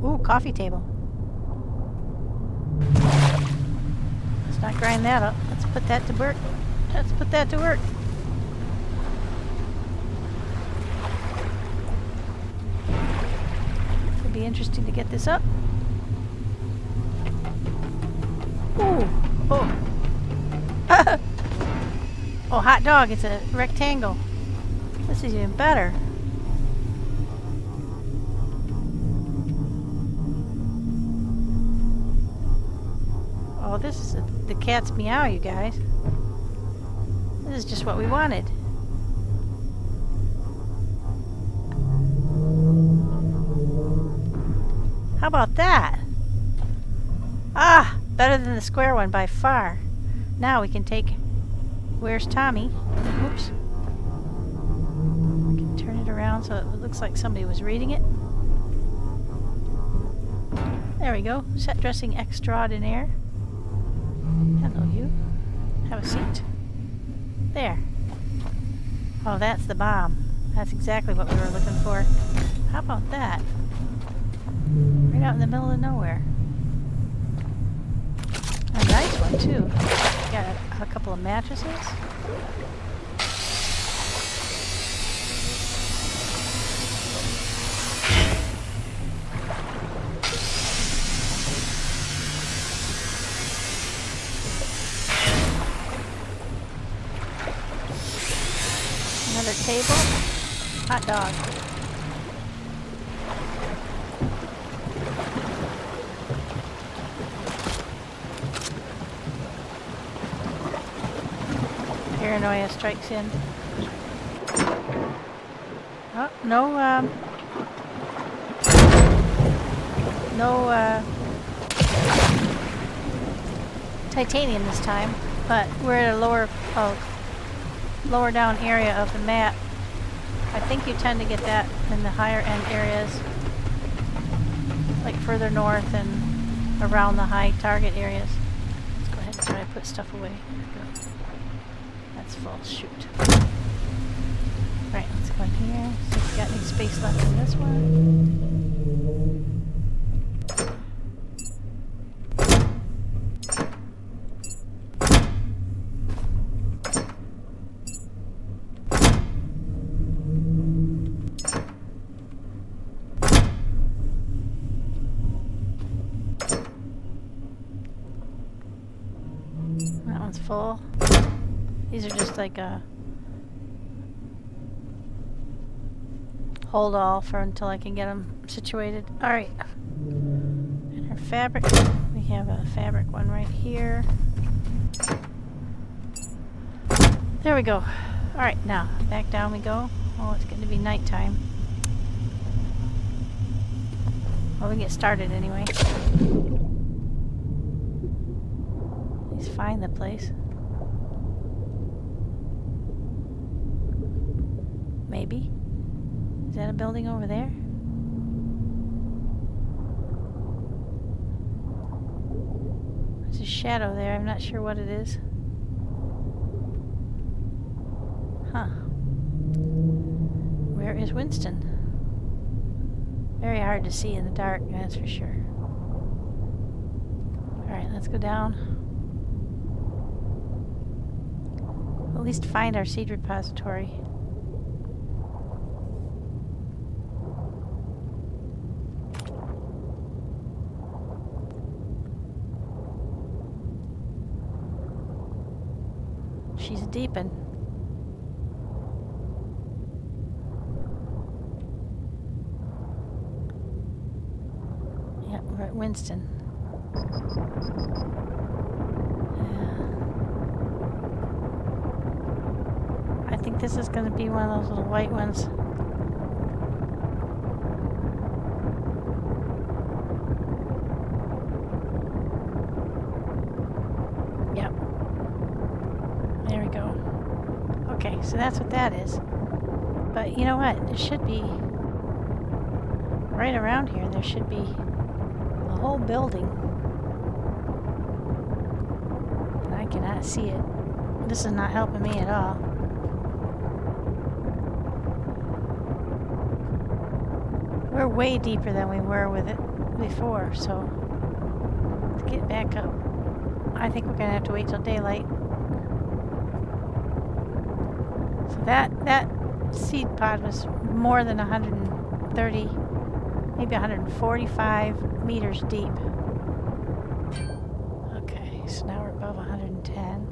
Ooh, coffee table. Let's not grind that up. Let's put that to work. Let's put that to work. Could be interesting to get this up. Ooh. Oh. Oh, hot dog. It's a rectangle. This is even better. Oh, this is the cat's meow, you guys. This is just what we wanted. How about that? Ah, better than the square one by far. Now we can take... Where's Tommy? Oops. We can turn it around so it looks like somebody was reading it. There we go. Set dressing extraordinaire. Hello, you. Have a seat. There. Oh, that's the bomb. That's exactly what we were looking for. How about that? Right out in the middle of nowhere. A nice one, too. Got a couple of mattresses. Another table. Hot dog. Paranoia strikes in. Oh, no, titanium this time, but we're at a lower down area of the map. I think you tend to get that in the higher end areas, like further north and around the high target areas. Let's go ahead and try to put stuff away. There we go. That's full. Shoot. Right, let's go in here. See if we got any space left in this one. full. These are just like a hold all for until I can get them situated. Alright. And our fabric. We have a fabric one right here. There we go. Alright, now back down we go. Oh, it's going to be nighttime. Well, we can get started anyway. Let's find the place. Maybe. Is that a building over there? There's a shadow there. I'm not sure what it is. Huh. Where is Winston? Very hard to see in the dark, that's for sure. Alright, let's go down. We'll at least find our seed repository. She's deepin'. Yeah, we're at Winston. I think this is going to be one of those little white ones. Yep. There we go. Okay, so that's what that is. But you know what? There should be, right around here, there should be a whole building. And I cannot see it. This is not helping me at all. We're way deeper than we were with it before, so let's get back up. I think we're going to have to wait till daylight. So that seed pod was more than 130, maybe 145 meters deep. Okay, so now we're above 110.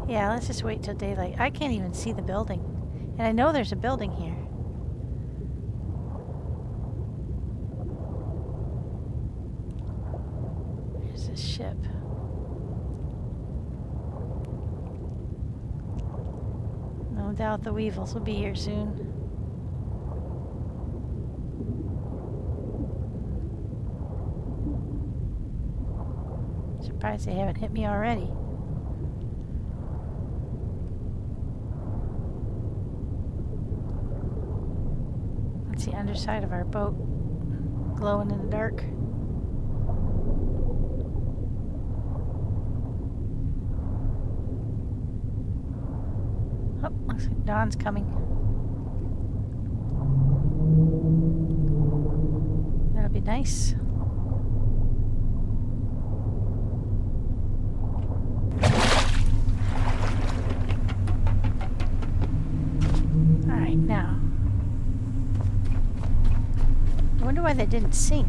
Yeah, let's just wait till daylight. I can't even see the building. And I know there's a building here. There's this ship. No doubt the weevils will be here soon. Surprised they haven't hit me already. That's the underside of our boat, glowing in the dark. Oh, looks like dawn's coming. That'll be nice. Alright, now. I wonder why they didn't sink.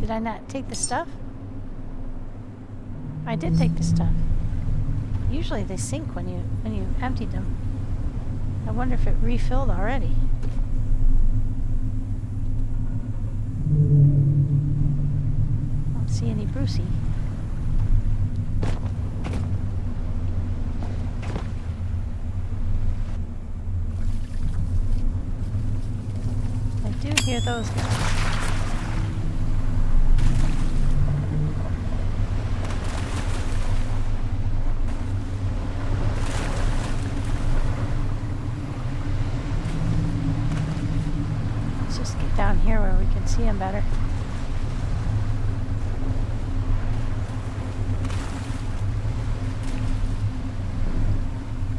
Did I not take the stuff? I did take the stuff. Usually they sink when you emptied them. I wonder if it refilled already. I don't see any Brucey. I do hear those guys. Down here where we can see them better.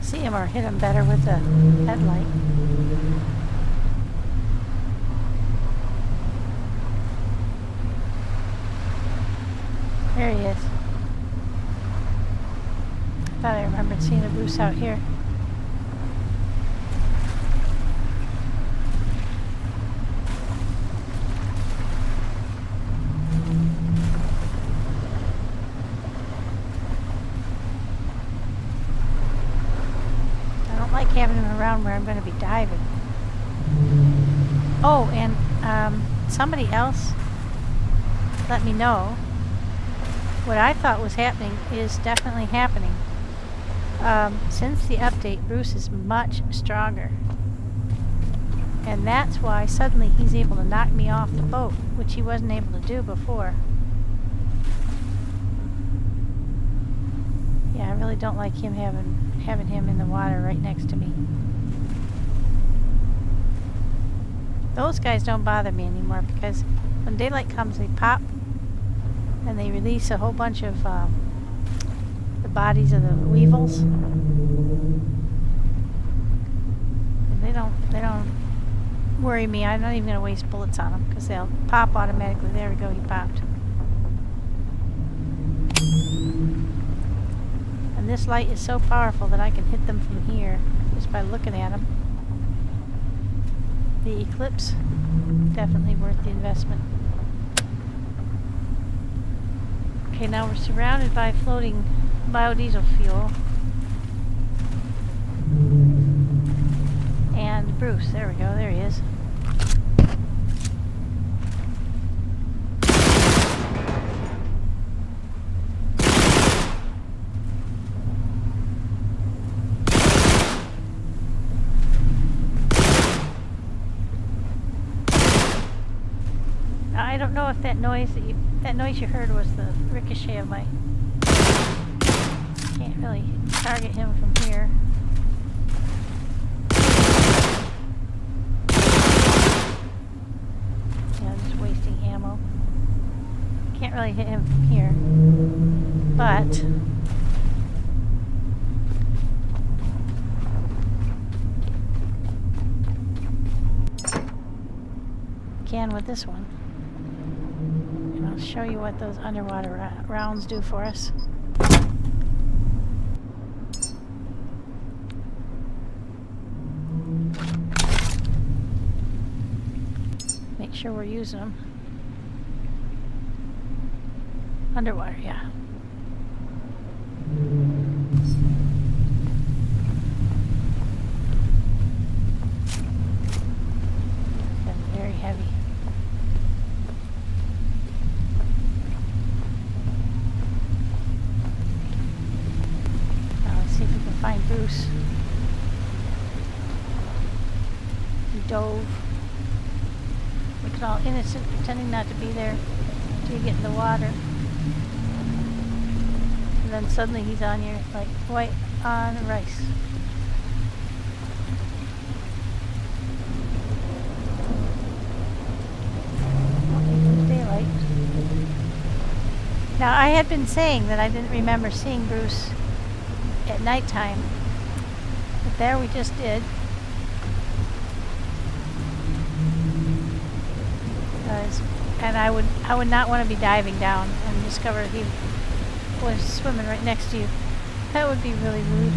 See him or hit him better with the headlight. There he is. I thought I remembered seeing a Bruce out here. having him around where I'm going to be diving. Oh, and somebody else let me know what I thought was happening is definitely happening. Since the update, Bruce is much stronger. And that's why suddenly he's able to knock me off the boat, which he wasn't able to do before. Yeah, I really don't like him having him in the water right next to me. Those guys don't bother me anymore because when daylight comes, they pop and they release a whole bunch of the bodies of the weevils. And they don't worry me. I'm not even going to waste bullets on them because they'll pop automatically. There we go, he popped. And this light is so powerful that I can hit them from here just by looking at them. The eclipse, definitely worth the investment. Okay, now we're surrounded by floating biodiesel fuel. And Bruce, there we go, there he is. I don't know if that noise you heard was the ricochet of my... Can't really target him from here. Yeah, I'm just wasting ammo. Can't really hit him from here. But... can with this one. And I'll show you what those underwater rounds do for us. Make sure we're using them. Underwater, yeah. Been very heavy. Find Bruce. He dove. Looking all innocent, pretending not to be there until you get in the water. And then suddenly he's on your, like, white on rice. Daylight. Now, I had been saying that I didn't remember seeing Bruce at nighttime, but there we just did. And I would not want to be diving down and discover he was swimming right next to you. That would be really rude.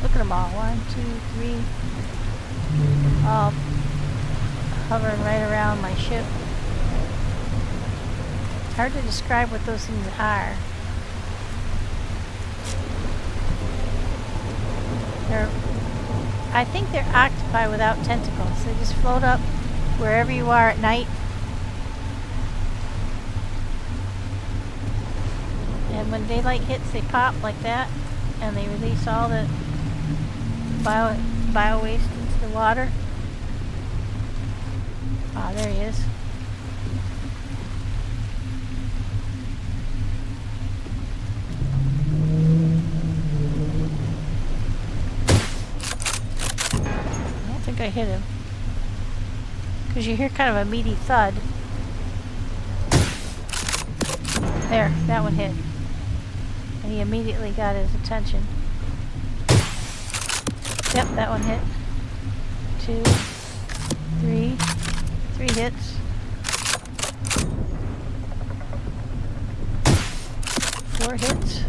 Look at them all. 1, 2, 3. All hovering right around my ship. Hard to describe what those things are. I think they're octopi without tentacles. They just float up wherever you are at night. And when daylight hits, they pop like that, and they release all the bio waste into the water. Ah, there he is. I hit him because you hear kind of a meaty thud. There, that one hit, and he immediately got his attention. Yep, that one hit. 2, 3, 3 hits. 4 hits.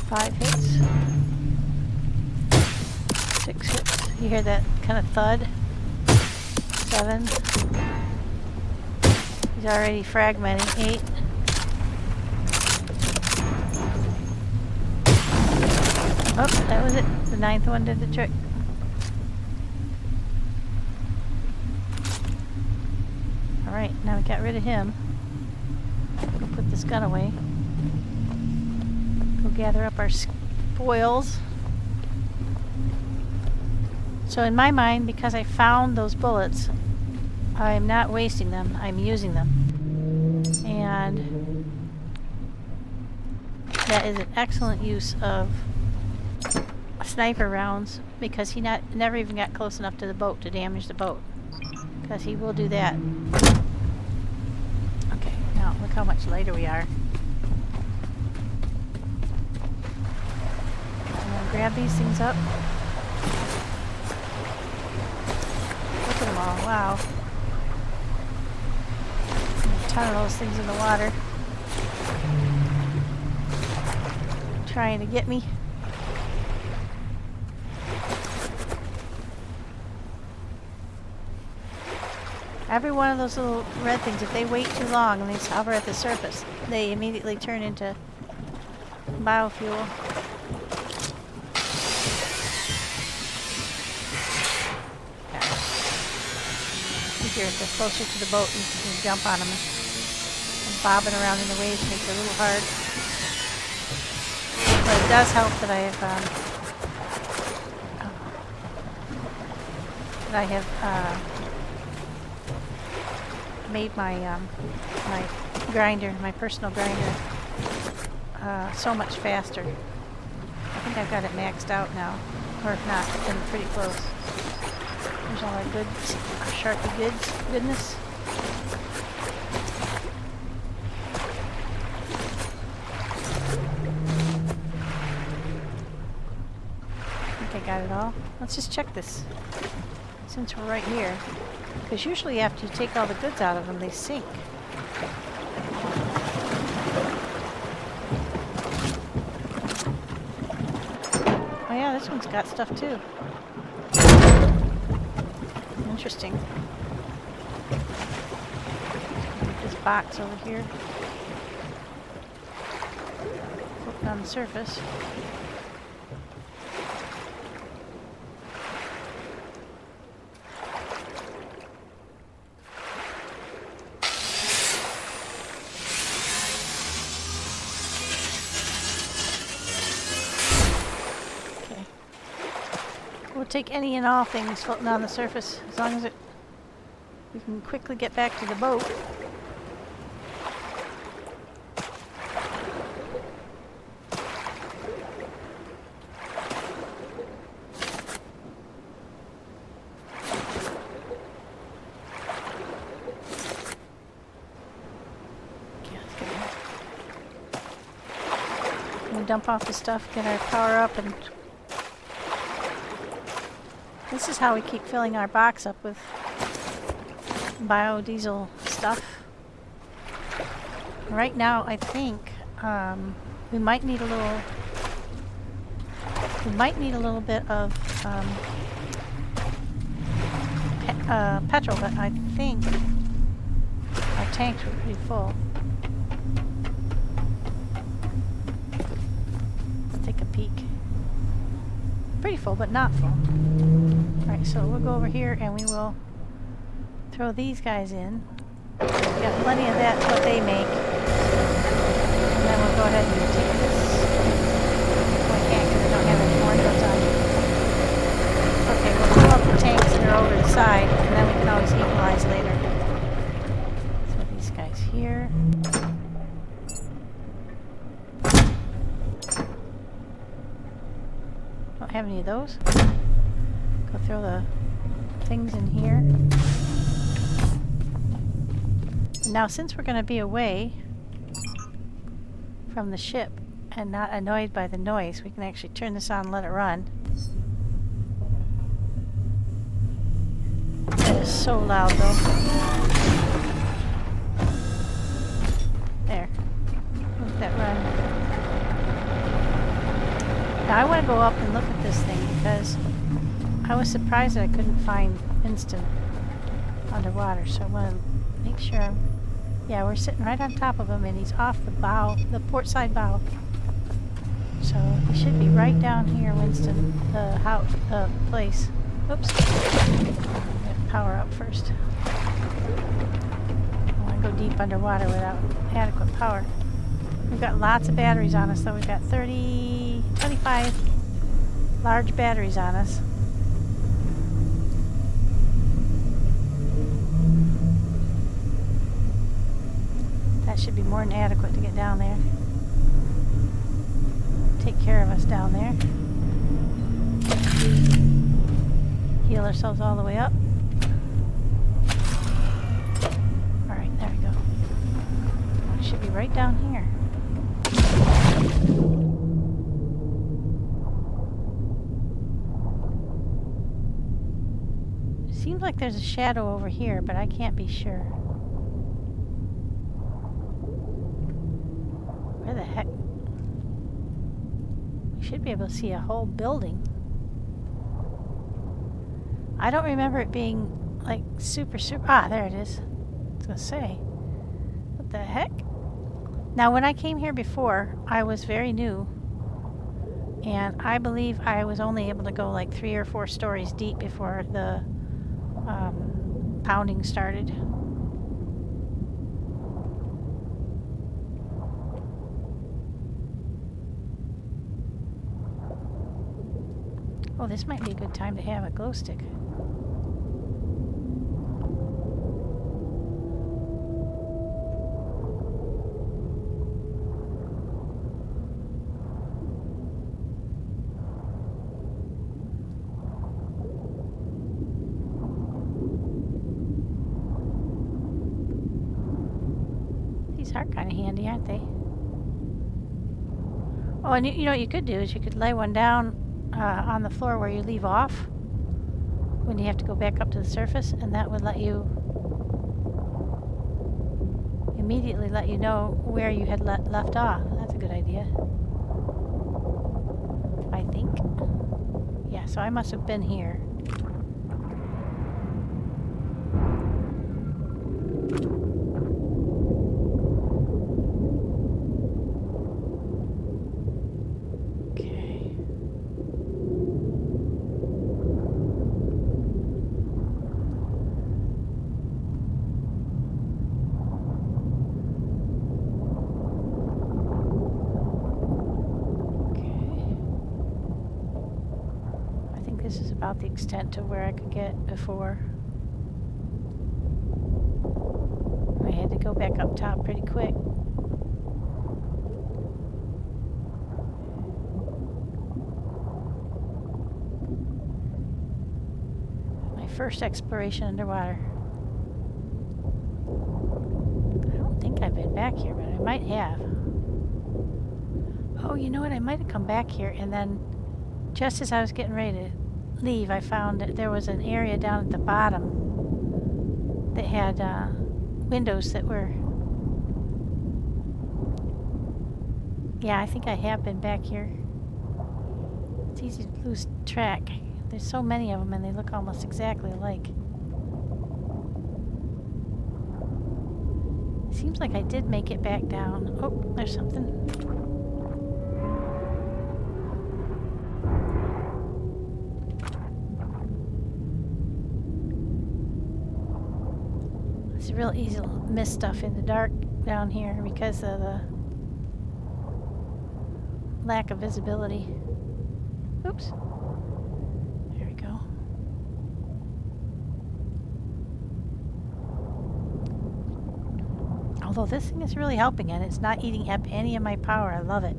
5 hits. 6 hits. You hear that kind of thud? 7. He's already fragmenting 8. Oh, that was it. The 9th one did the trick. Alright, now we got rid of him. Go put this gun away. Go gather up our spoils. So in my mind, because I found those bullets, I'm not wasting them, I'm using them. And that is an excellent use of sniper rounds, because he never even got close enough to the boat to damage the boat. Because he will do that. Okay, now look how much lighter we are. I'm gonna grab these things up. Look at them all, wow. A ton of those things in the water. Trying to get me. Every one of those little red things, if they wait too long and they hover at the surface, they immediately turn into biofuel. Easier if they're closer to the boat and you can jump on them and bobbing around in the waves makes it a little hard. But it does help that I have made my my grinder, my personal grinder, so much faster. I think I've got it maxed out now, or if not, then pretty close. There's all our goods, our Sharpie goodness. I think I got it all. Let's just check this, since we're right here. Because usually after you take all the goods out of them, they sink. Oh yeah, this one's got stuff too. Interesting. Put this box over here. Floating on the surface. We'll take any and all things floating on the surface, as long as we can quickly get back to the boat. Okay, let's get that. We'll dump off the stuff, get our power up, and this is how we keep filling our box up with biodiesel stuff. Right now, I think we might need a little. We might need a little bit of petrol, but I think our tanks were pretty full. Let's take a peek. Pretty full, but not full. Alright, so we'll go over here and we will throw these guys in. We've got plenty of that, what they make. And then we'll go ahead and take this. Oh, I can't because I don't have any more notes on. Okay, we'll fill up the tanks that are over the side, and then we can always equalize later. Throw these guys here. Don't have any of those. Go throw the things in here. And now, since we're going to be away from the ship and not annoyed by the noise, we can actually turn this on and let it run. That is so loud though. There. Let that run. Now I want to go up and look at this thing because I was surprised that I couldn't find instant underwater, so I want to make sure I'm Yeah, we're sitting right on top of him, and he's off the bow, the port side bow. So he should be right down here, Winston, the house, the place. Oops. Get power up first. I want to go deep underwater without adequate power. We've got lots of batteries on us, though. We've got 25 large batteries on us. That should be more than adequate to get down there. Take care of us down there. Heal ourselves all the way up. Alright, there we go. It should be right down here. Seems like there's a shadow over here, but I can't be sure. Where the heck? We should be able to see a whole building. I don't remember it being like super... Ah, there it is. I was gonna say. What the heck? Now, when I came here before, I was very new. And I believe I was only able to go like 3 or 4 stories deep before the pounding started. Oh, this might be a good time to have a glow stick. These are kind of handy, aren't they? Oh, and you know what you could do is you could lay one down on the floor where you leave off when you have to go back up to the surface, and that would let you immediately let you know where you had left off. That's a good idea, I think. Yeah, so I must have been here. This is about the extent to where I could get before. I had to go back up top pretty quick. My first exploration underwater. I don't think I've been back here, but I might have. Oh, you know what? I might have come back here, and then just as I was getting ready to leave, I found that there was an area down at the bottom that had windows that were... Yeah, I think I have been back here. It's easy to lose track. There's so many of them and they look almost exactly alike. Seems like I did make it back down. Oh, there's something. It's real easy to miss stuff in the dark down here because of the lack of visibility. Oops. There we go. Although this thing is really helping and it's not eating up any of my power. I love it.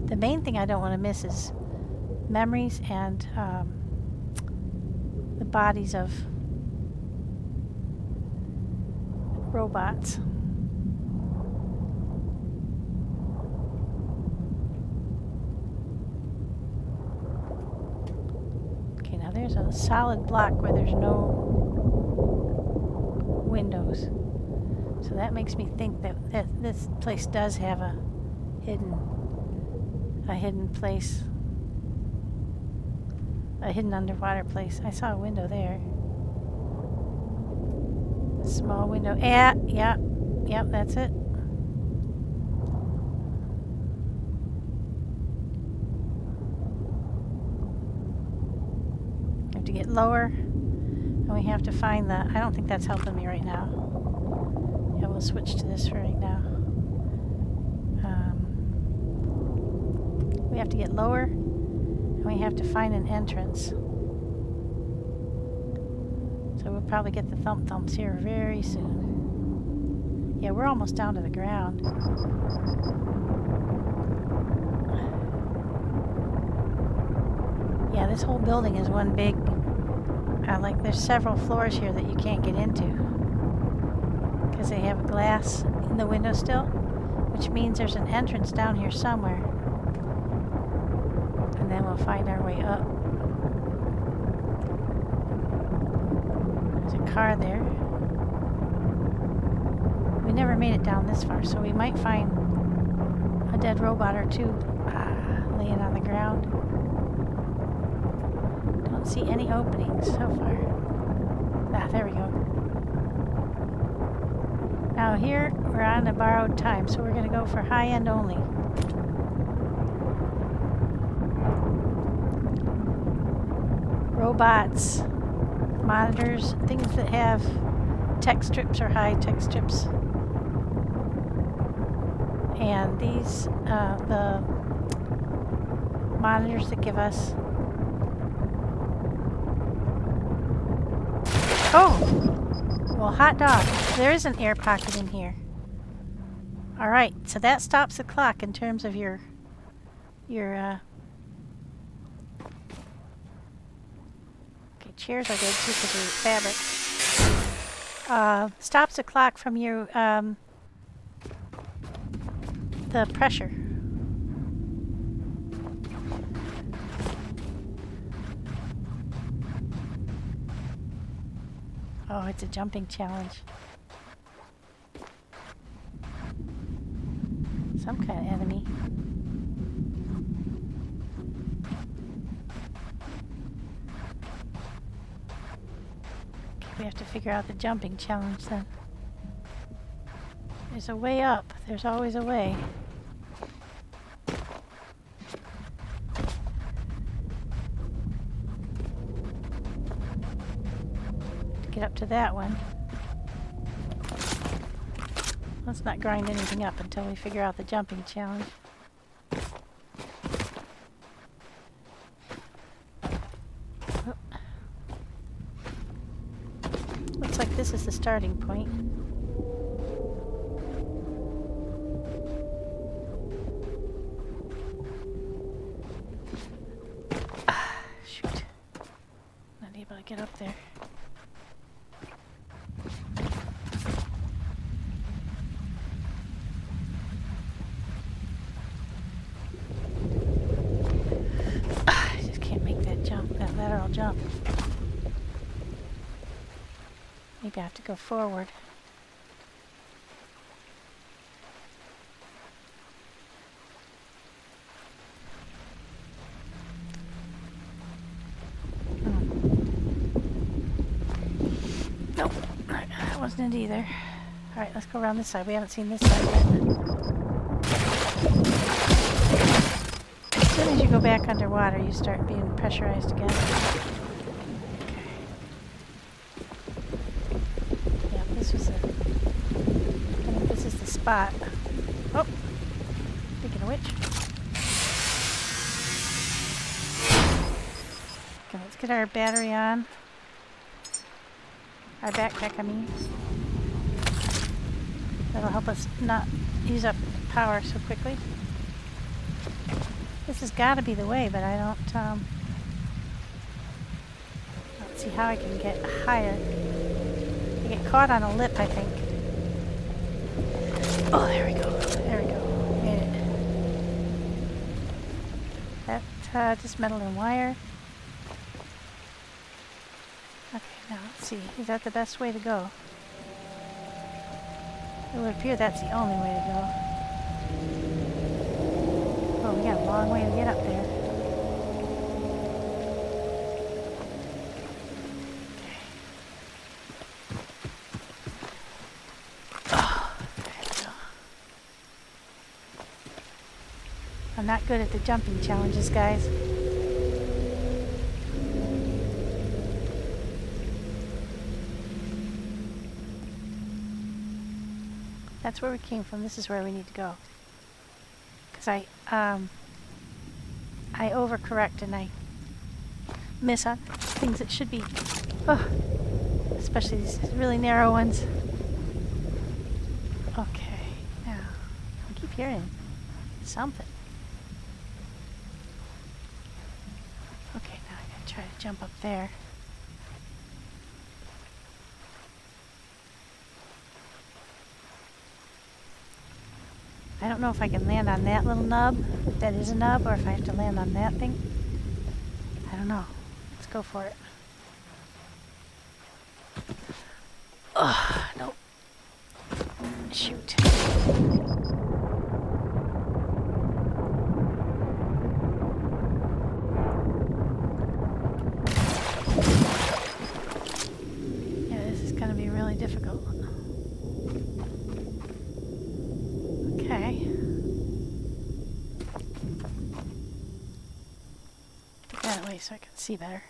The main thing I don't want to miss is memories and the bodies of robots. Okay, now there's a solid block where there's no windows. So that makes me think that this place does have a hidden place. A hidden underwater place. I saw a window there. Small window. Yeah, yep, yep, that's it. We have to get lower, and we have to find the. I don't think that's helping me right now. Yeah, we'll switch to this for right now. We have to get lower, and we have to find an entrance. So we'll probably get the thump thumps here very soon. Yeah, we're almost down to the ground. Yeah, this whole building is one big, like there's several floors here that you can't get into because they have glass in the window still, which means there's an entrance down here somewhere. And then we'll find our way up. There's a car there. We never made it down this far, so we might find a dead robot or two laying on the ground. Don't see any openings so far. Ah, there we go. Now here, we're on a borrowed time, so we're going to go for high end only. Robots, monitors, things that have text strips or high text strips. And these, the monitors that give us. Oh! Well, hot dog. There is an air pocket in here. Alright, so that stops the clock in terms of your okay, chairs are good too because they're fabric. Stops the clock from your, the pressure. Oh, it's a jumping challenge. Some kind of enemy. Okay, we have to figure out the jumping challenge then. There's a way up. There's always a way. To get up to that one. Let's not grind anything up until we figure out the jumping challenge. Oh. Looks like this is the starting point. Shoot. Not able to get up there. Lateral jump. Maybe I have to go forward. Nope, that wasn't it either. Alright, let's go around this side. We haven't seen this side yet. As soon as you go back underwater, you start being pressurized again. Okay. Yeah, this was I think this is the spot. Oh! Speaking of which. Okay, let's get our battery on. Our backpack, I mean. That'll help us not use up power so quickly. This has got to be the way, but I don't see how I can get higher. I get caught on a lip, I think. Oh, there we go. There we go. Made it. That just metal and wire. Okay, now let's see. Is that the best way to go? It would appear that's the only way to go. Oh, we got a long way to get up there. I'm not good at the jumping challenges, guys. That's where we came from. This is where we need to go. Because I overcorrect and I miss on things that should be. Oh, especially these really narrow ones. Okay, now I keep hearing something. Okay, now I gotta try to jump up there. I don't know if I can land on that little nub, if that is a nub, or if I have to land on that thing. I don't know. Let's go for it. Ugh, nope. Shoot. Yeah, this is going to be really difficult. Okay. Get that away so I can see better.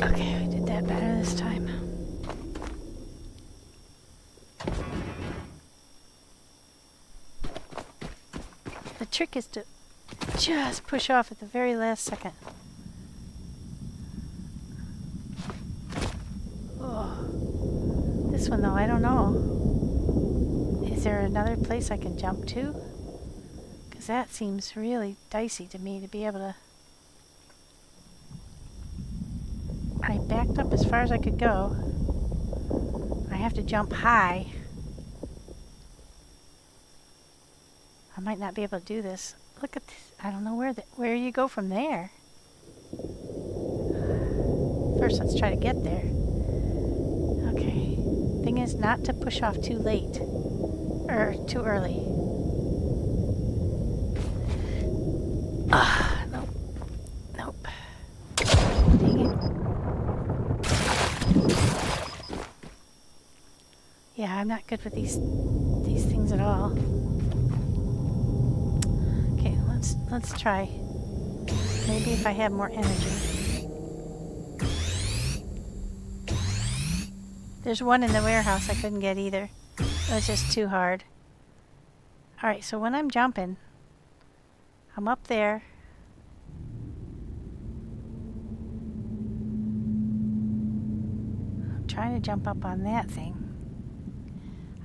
Okay, I did that better this time. The trick is to just push off at the very last second. Oh, this one though, I don't know. Is there another place I can jump to? Because that seems really dicey to me to be able to... I backed up as far as I could go. I have to jump high. I might not be able to do this. Look at this. I don't know where you go from there. First, let's try to get there. Okay. Thing is not to push off too late. Or too early. Ah, nope. Nope. Dang it. Yeah, I'm not good with these things at all. Okay, let's try. Maybe if I have more energy. There's one in the warehouse I couldn't get either. It was just too hard. Alright, so when I'm jumping, I'm up there. I'm trying to jump up on that thing.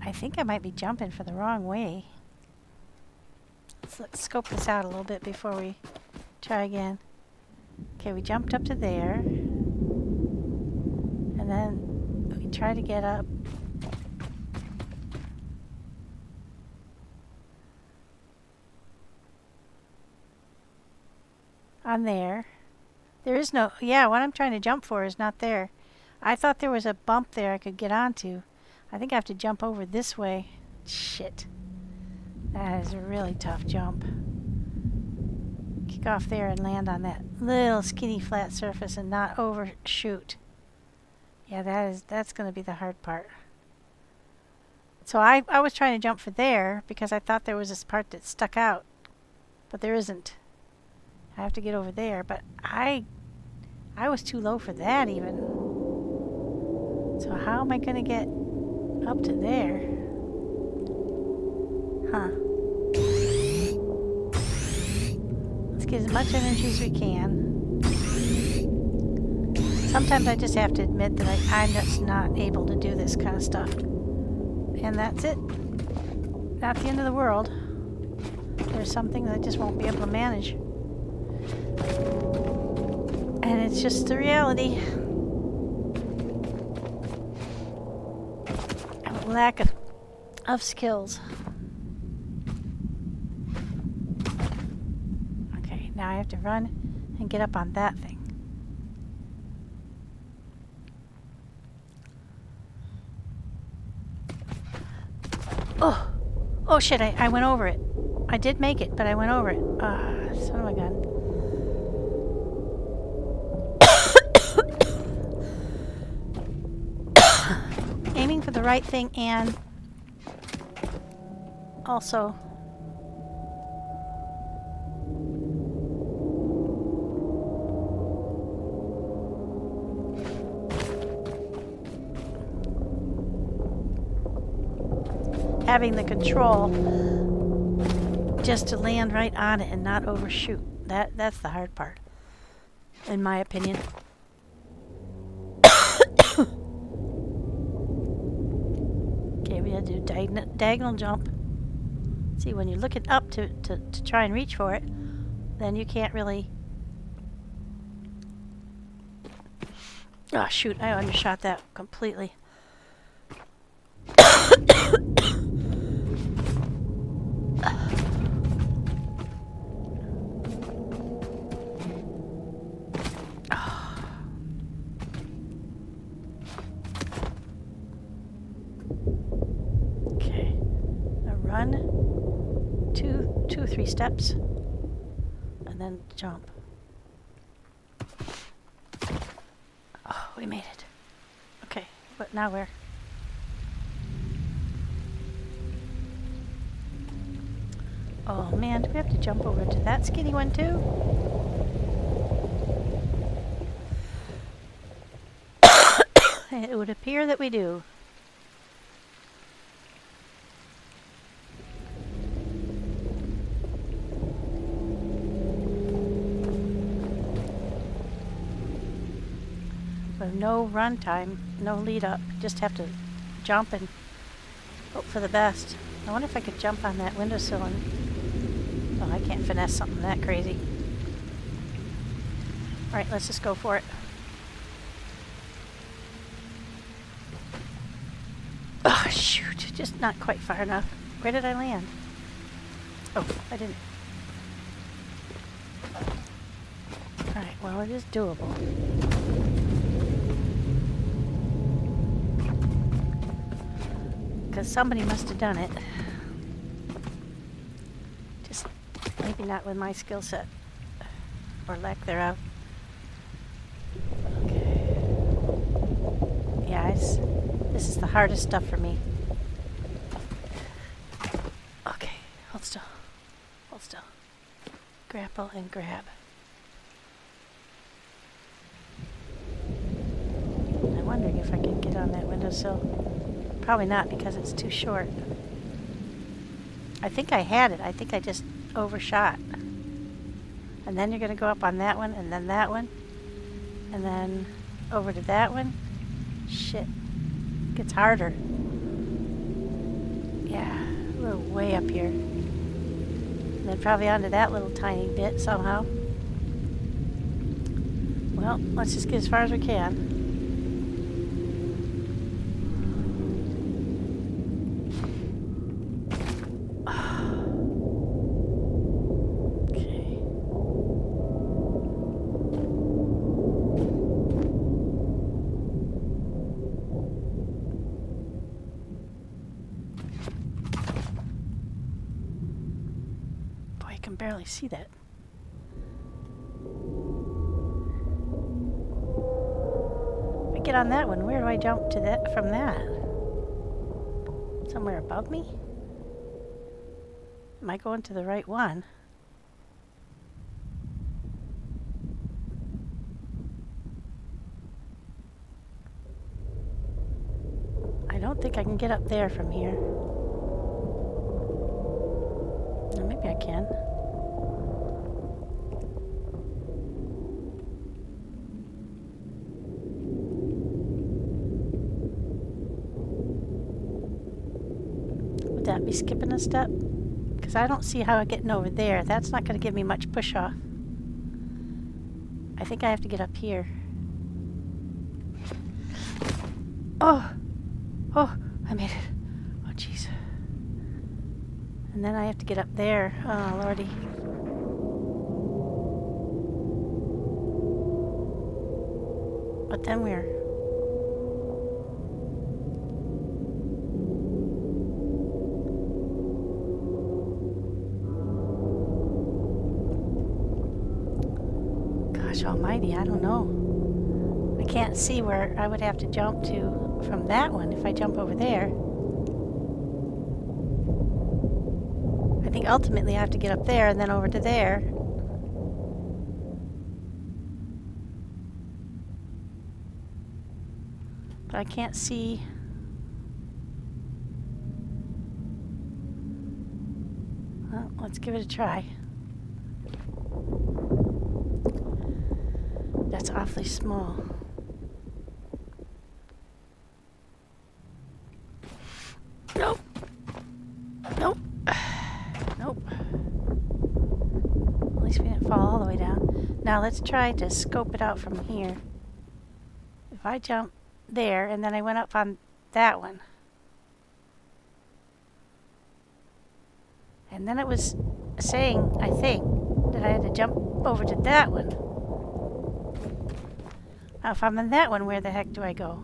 I think I might be jumping for the wrong way. Let's scope this out a little bit before we try again. Okay, we jumped up to there. And then we try to get up. On there. There is no... Yeah, what I'm trying to jump for is not there. I thought there was a bump there I could get onto. I think I have to jump over this way. Shit. That is a really tough jump. Kick off there and land on that little skinny flat surface and not overshoot. Yeah, that's going to be the hard part. So I was trying to jump for there because I thought there was this part that stuck out. But there isn't. I have to get over there, but I was too low for that even. So how am I going to get up to there? Huh. Let's get as much energy as we can. Sometimes I just have to admit that I'm just not able to do this kind of stuff. And that's it. Not the end of the world. There's some things I just won't be able to manage. And it's just the reality. Lack of skills. Okay, now I have to run and get up on that thing. Oh! Oh shit, I went over it. I did make it, but I went over it. Son of a gun. aiming for the right thing and also having the control just to land right on it and not overshoot. That's the hard part, in my opinion. Okay, we had to do diagonal jump. See, when you're looking up to try and reach for it, then you can't really... Oh, shoot, I undershot that completely. Okay, now run 2 or 3 steps and then jump. Oh, we made it. Okay, but now where? Oh man, do we have to jump over to that skinny one too? It would appear that we do. With no run time, no lead up, just have to jump and hope for the best. I wonder if I could jump on that windowsill and... Oh, I can't finesse something that crazy. Alright, let's just go for it. Oh, shoot. Just not quite far enough. Where did I land? Oh, I didn't. Alright, well, it is doable. Because somebody must have done it. Just maybe not with my skill set. Or lack thereof. Okay. Yeah, this is the hardest stuff for me. Okay, hold still. Hold still. Grapple and grab. I'm wondering if I can get on that windowsill. Probably not because it's too short. I think I had it. I think I just overshot. And then you're going to go up on that one, and then that one, and then over to that one. Shit. It gets harder. Yeah, we're way up here. And then probably onto that little tiny bit somehow. Well, let's just get as far as we can. I can barely see that. If I get on that one, where do I jump to that from that? Somewhere above me? Am I going to the right one? I don't think I can get up there from here. Or maybe I can. Would that be skipping a step? Because I don't see how I'm getting over there. That's not going to give me much push off. I think I have to get up here. Oh! Oh, I made it. Oh, jeez. And then I have to get up there. Oh, lordy. But then where? Gosh almighty, I don't know. I can't see where I would have to jump to. from that one if I jump over there. I think ultimately I have to get up there and then over to there. But I can't see. Well, let's give it a try. That's awfully small. Nope. Nope. Nope. At least we didn't fall all the way down. Now let's try to scope it out from here. If I jump there and then I went up on that one. And then it was saying, I think, that I had to jump over to that one. Now if I'm on that one, where the heck do I go?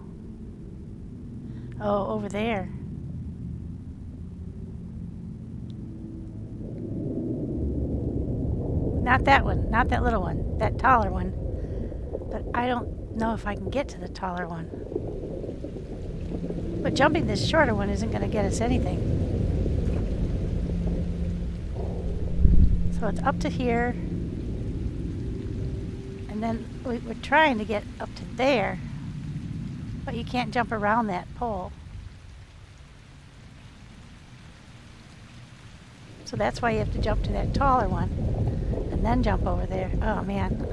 Oh, over there. Not that one, not that little one, that taller one. But I don't know if I can get to the taller one. But jumping this shorter one isn't going to get us anything. So it's up to here. And then we're trying to get up to there. But you can't jump around that pole. So that's why you have to jump to that taller one. And then jump over there. Oh man,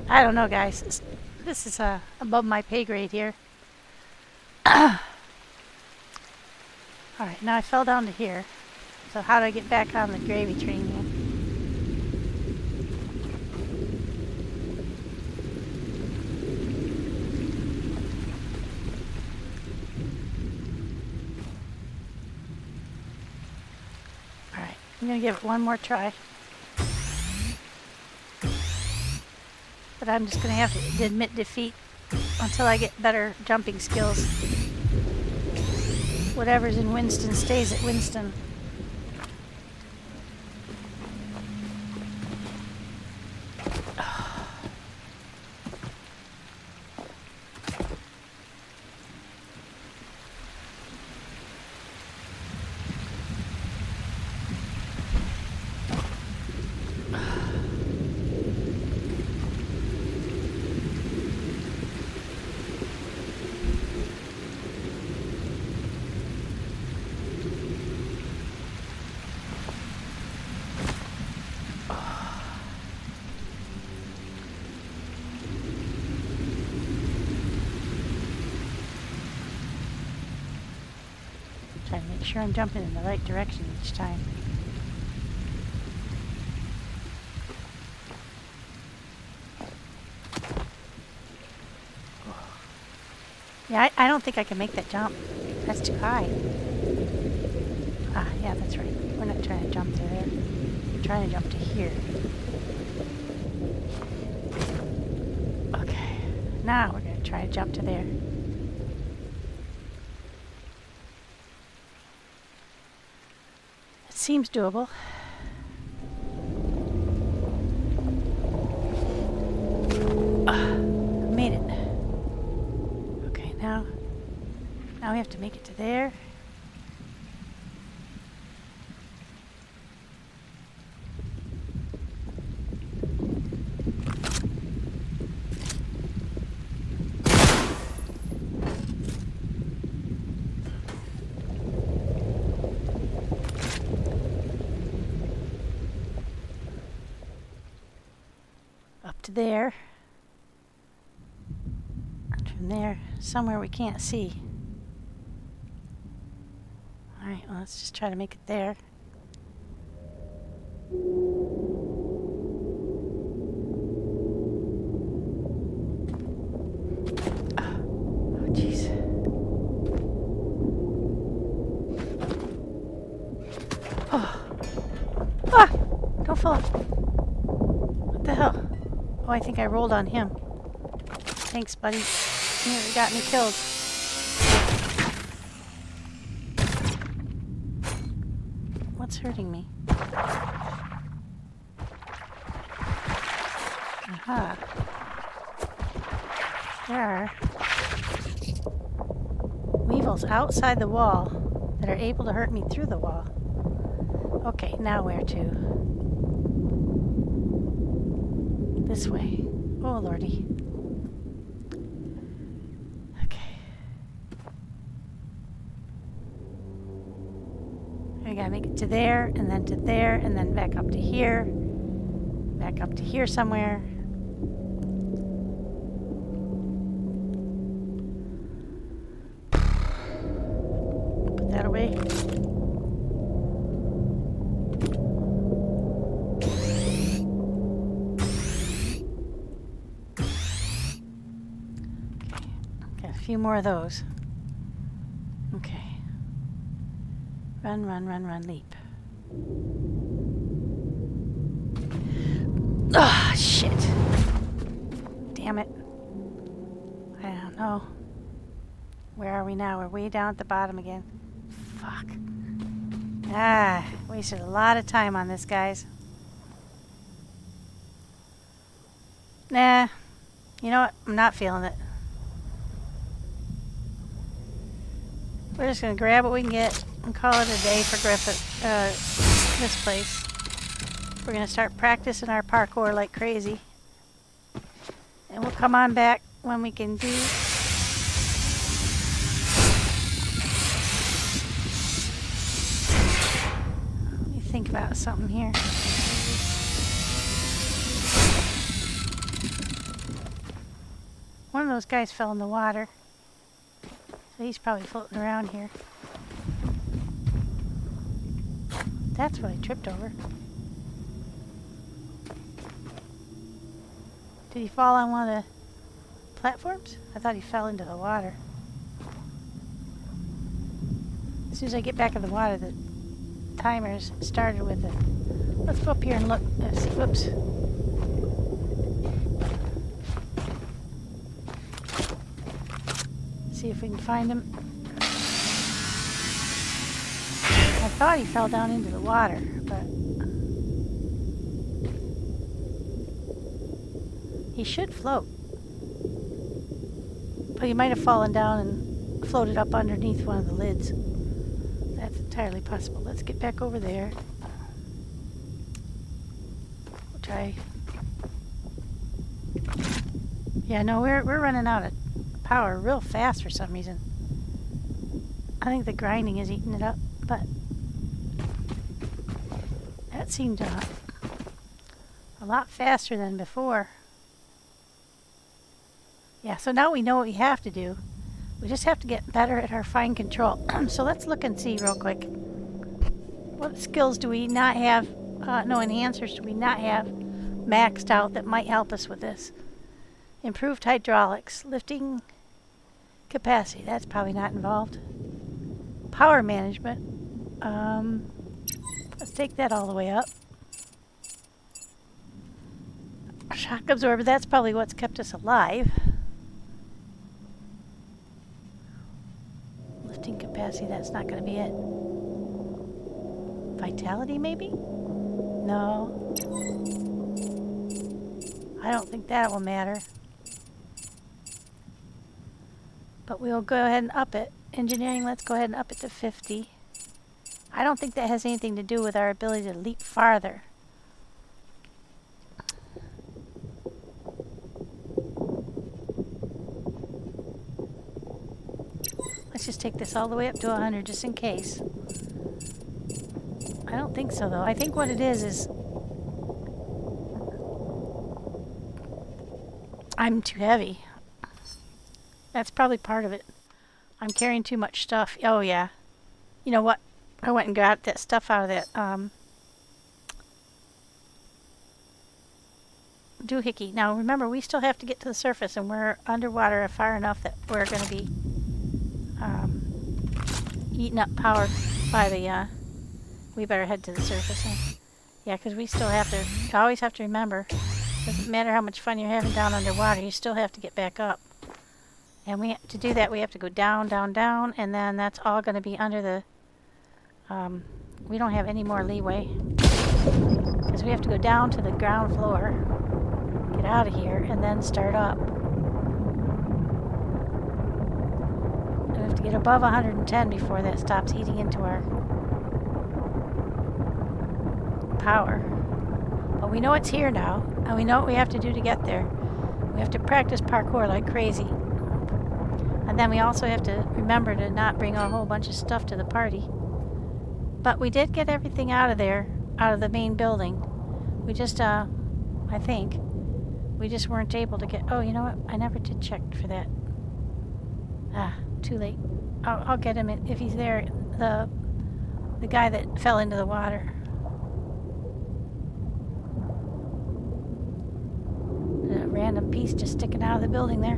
I don't know, guys. This is above my pay grade here. Alright, now I fell down to here. So how do I get back on the gravy train here? Alright, I'm going to give it one more try. But I'm just going to have to admit defeat until I get better jumping skills. Whatever's in Winston stays at Winston. Trying to make sure I'm jumping in the right direction each time. Yeah, I don't think I can make that jump. That's too high. Ah, yeah, that's right. We're not trying to jump to there. We're trying to jump to here. Okay. Now we're going to try to jump to there. Seems doable. Made it. Okay, now we have to make it to there. There, and from there somewhere we can't see. Alright, well, let's just try to make it there. Oh jeez. Oh. Ah! Don't fall off. What the hell? Oh, I think I rolled on him. Thanks, buddy. You nearly got me killed. What's hurting me? Aha. There. chemicals outside the wall that are able to hurt me through the wall. Okay, now where to? This way. Oh, lordy. Okay. I gotta make it to there, and then to there, and then back up to here. Back up to here somewhere. Put that away. Got a few more of those. Okay. Run, run, run, run, leap. Ah, shit. Damn it. I don't know. Where are we now? We're way down at the bottom again. Fuck. Ah, wasted a lot of time on this, guys. Nah. You know what? I'm not feeling it. We're just gonna grab what we can get and call it a day for Griffith, this place. We're gonna start practicing our parkour like crazy. And we'll come on back when we can do. Let me think about something here. One of those guys fell in the water. So he's probably floating around here. That's what I tripped over. Did he fall on one of the platforms? I thought he fell into the water. As soon as I get back in the water, the timers started with the... Let's go up here and look. Let's see. Whoops. See if we can find him. I thought he fell down into the water, but he should float. But he might have fallen down and floated up underneath one of the lids. That's entirely possible. Let's get back over there. We'll try. Yeah, no, we're running out of power real fast for some reason. I think the grinding is eating it up, but that seemed a lot faster than before. Yeah, so now we know what we have to do. We just have to get better at our fine control. So let's look and see real quick. What skills do we not have, no enhancers do we not have maxed out that might help us with this? Improved hydraulics, lifting capacity, that's probably not involved. Power management, let's take that all the way up. Shock absorber, that's probably what's kept us alive. Lifting capacity, that's not going to be it. Vitality, maybe? No. I don't think that will matter. But we'll go ahead and up it. Engineering, let's go ahead and up it to 50. I don't think that has anything to do with our ability to leap farther. Let's just take this all the way up to 100 just in case. I don't think so though. I think what it is I'm too heavy. That's probably part of it. I'm carrying too much stuff. Oh yeah. You know what? I went and got that stuff out of that doohickey. Now remember, we still have to get to the surface, and we're underwater far enough that we're going to be eating up power by the... we better head to the surface. Huh? Yeah, because we still have to... You always have to remember, doesn't matter how much fun you're having down underwater, you still have to get back up. And to do that, we have to go down, down, down, and then that's all going to be under the... we don't have any more leeway. Because we have to go down to the ground floor, get out of here, and then start up. Gonna have to get above 110 before that stops eating into our power. But we know it's here now, and we know what we have to do to get there. We have to practice parkour like crazy. And then we also have to remember to not bring a whole bunch of stuff to the party. But we did get everything out of there, out of the main building. We just, I think, we just weren't able to get... Oh, you know what? I never did check for that. Ah, too late. I'll get him if he's there. The guy that fell into the water. A random piece just sticking out of the building there.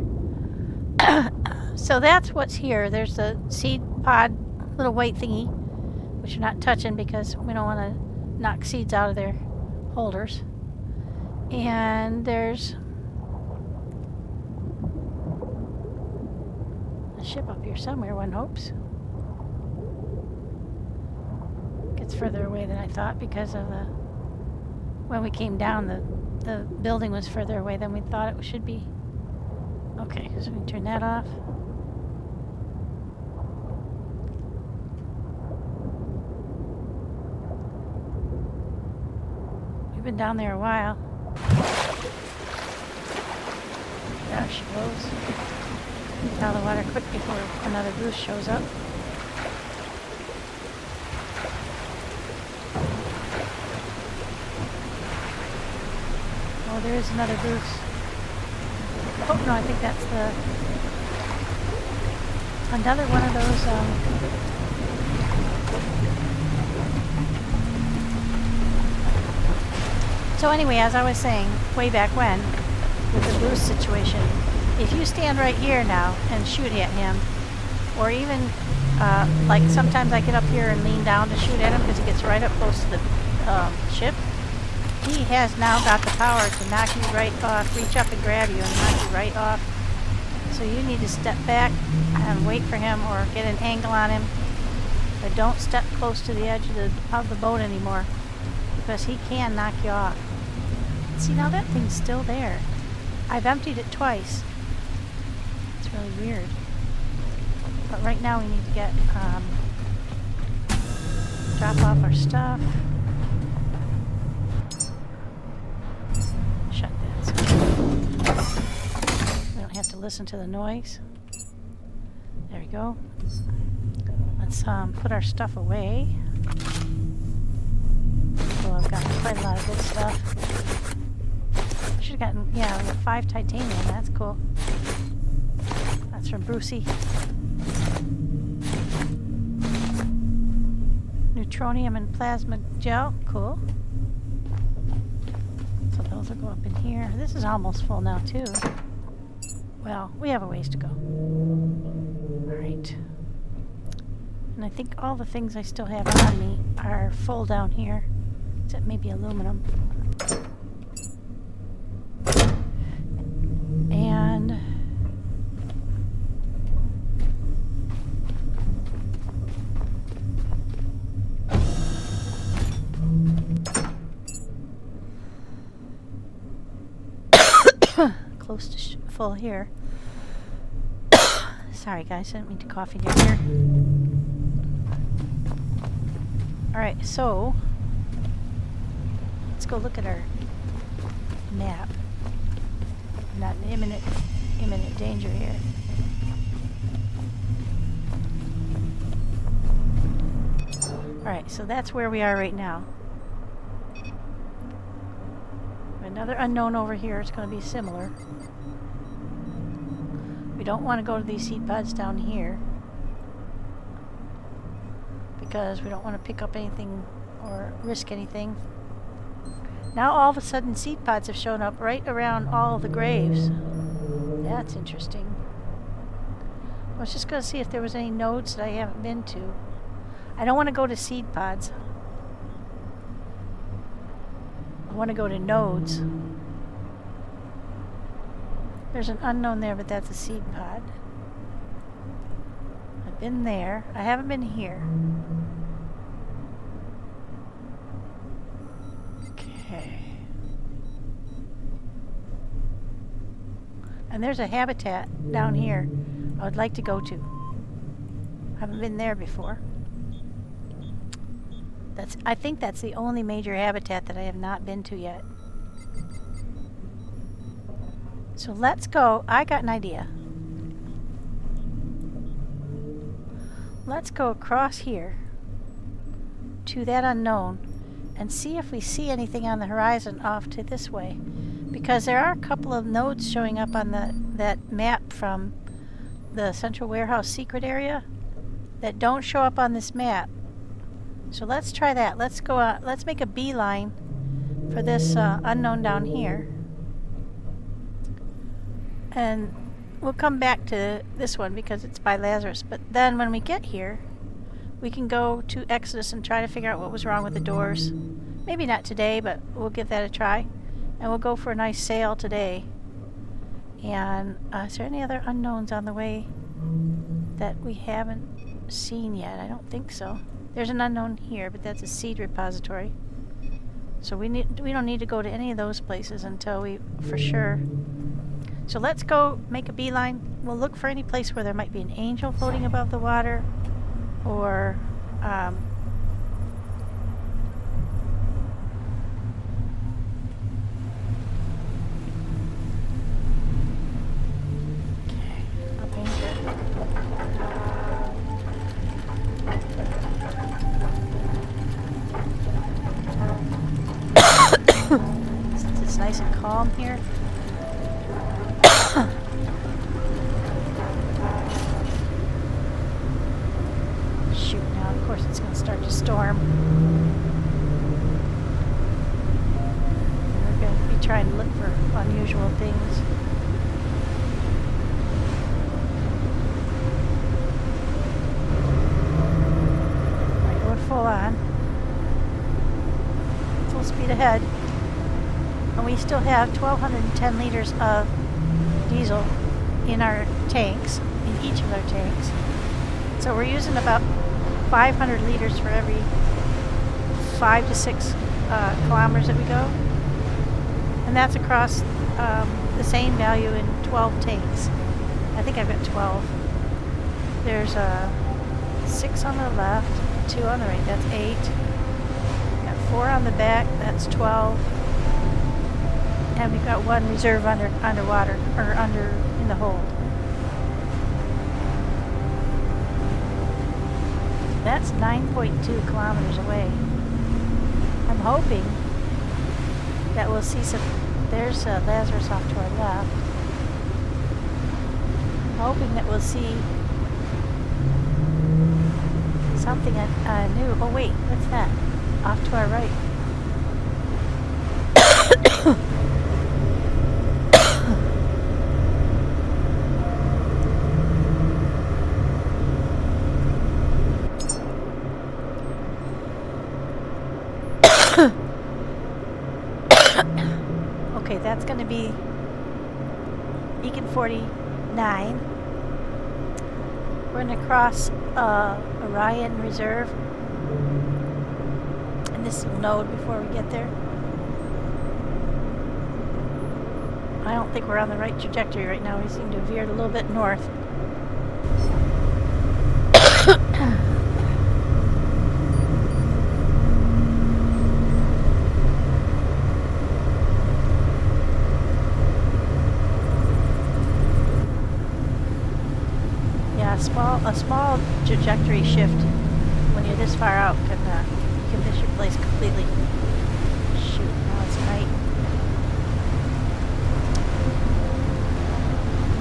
So that's what's here. There's the seed pod, little white thingy, which you're not touching because we don't want to knock seeds out of their holders. And there's a ship up here somewhere, one hopes. Gets further away than I thought because of the... When we came down, the building was further away than we thought it should be. Okay, so we can turn that off. We've been down there a while. There she goes. Get out of the water quick before another goose shows up. Oh, there is another goose. Oh, no, I think that's another one of those, So anyway, as I was saying, way back when, with the goose situation, if you stand right here now and shoot at him, or even, like sometimes I get up here and lean down to shoot at him because he gets right up close to the ship, he has now got the power to knock you right off, reach up and grab you and knock you right off. So you need to step back and wait for him or get an angle on him. But don't step close to the edge of the boat anymore because he can knock you off. See, now that thing's still there. I've emptied it twice. It's really weird. But right now we need to get, drop off our stuff. Shut that so we don't have to listen to the noise. There we go. Let's put our stuff away. Oh, I've got quite a lot of good stuff. Should have gotten, yeah, we got 5 titanium. That's cool. That's from Brucey. Neutronium and plasma gel. Cool. So those will go up in here. This is almost full now, too. Well, we have a ways to go. Alright. And I think all the things I still have on me are full down here. Except maybe aluminum. And close to full here. Sorry guys, I didn't mean to cough in your ear. Alright, so let's go look at our map. Not in imminent danger here. Alright, so that's where we are right now. Another unknown over here. It's going to be similar. We don't want to go to these seed pods down here because we don't want to pick up anything or risk anything. Now all of a sudden seed pods have shown up right around all of the graves. That's interesting. I was just going to see if there was any nodes that I haven't been to. I don't want to go to seed pods. I want to go to nodes. There's an unknown there, but that's a seed pod. I've been there. I haven't been here. Okay. And there's a habitat down here I would like to go to. Haven't been there before. I think that's the only major habitat that I have not been to yet. So let's go. I got an idea. Let's go across here to that unknown and see if we see anything on the horizon off to this way. Because there are a couple of nodes showing up on that map from the Central Warehouse secret area that don't show up on this map. So let's try that. Let's go out. Let's make a beeline for this unknown down here. And we'll come back to this one because it's by Lazarus. But then when we get here, we can go to Exodus and try to figure out what was wrong with the doors. Maybe not today, but we'll give that a try. And we'll go for a nice sail today. And is there any other unknowns on the way that we haven't seen yet? I don't think so. There's an unknown here, but that's a seed repository. So we don't need to go to any of those places until we for sure. So let's go make a beeline. We'll look for any place where there might be an angel floating above the water, or okay, up anchor. Since it's nice and calm here. Shoot, now of course it's going to start to storm. And we're going to be trying to look for unusual things. Alright, going full on. Full speed ahead. And we still have 1,210 liters of diesel in our tanks, in each of our tanks. So we're using about 500 liters for every 5 to 6 kilometers that we go. And that's across the same value in 12 tanks. I think I've got 12. There's 6 on the left, 2 on the right, that's 8. Got 4 on the back, that's 12. And we've got 1 reserve underwater, or under in the hold. That's 9.2 kilometers away. I'm hoping that we'll see some. There's Lazarus off to our left. I'm hoping that we'll see something new. Oh wait, what's that? Off to our right. Okay, that's going to be Beacon 49. We're going to cross Orion Reserve and this node before we get there. I don't think we're on the right trajectory right now. We seem to have veered a little bit north. A small trajectory shift when you're this far out can you can miss your place completely. Shoot, now it's night.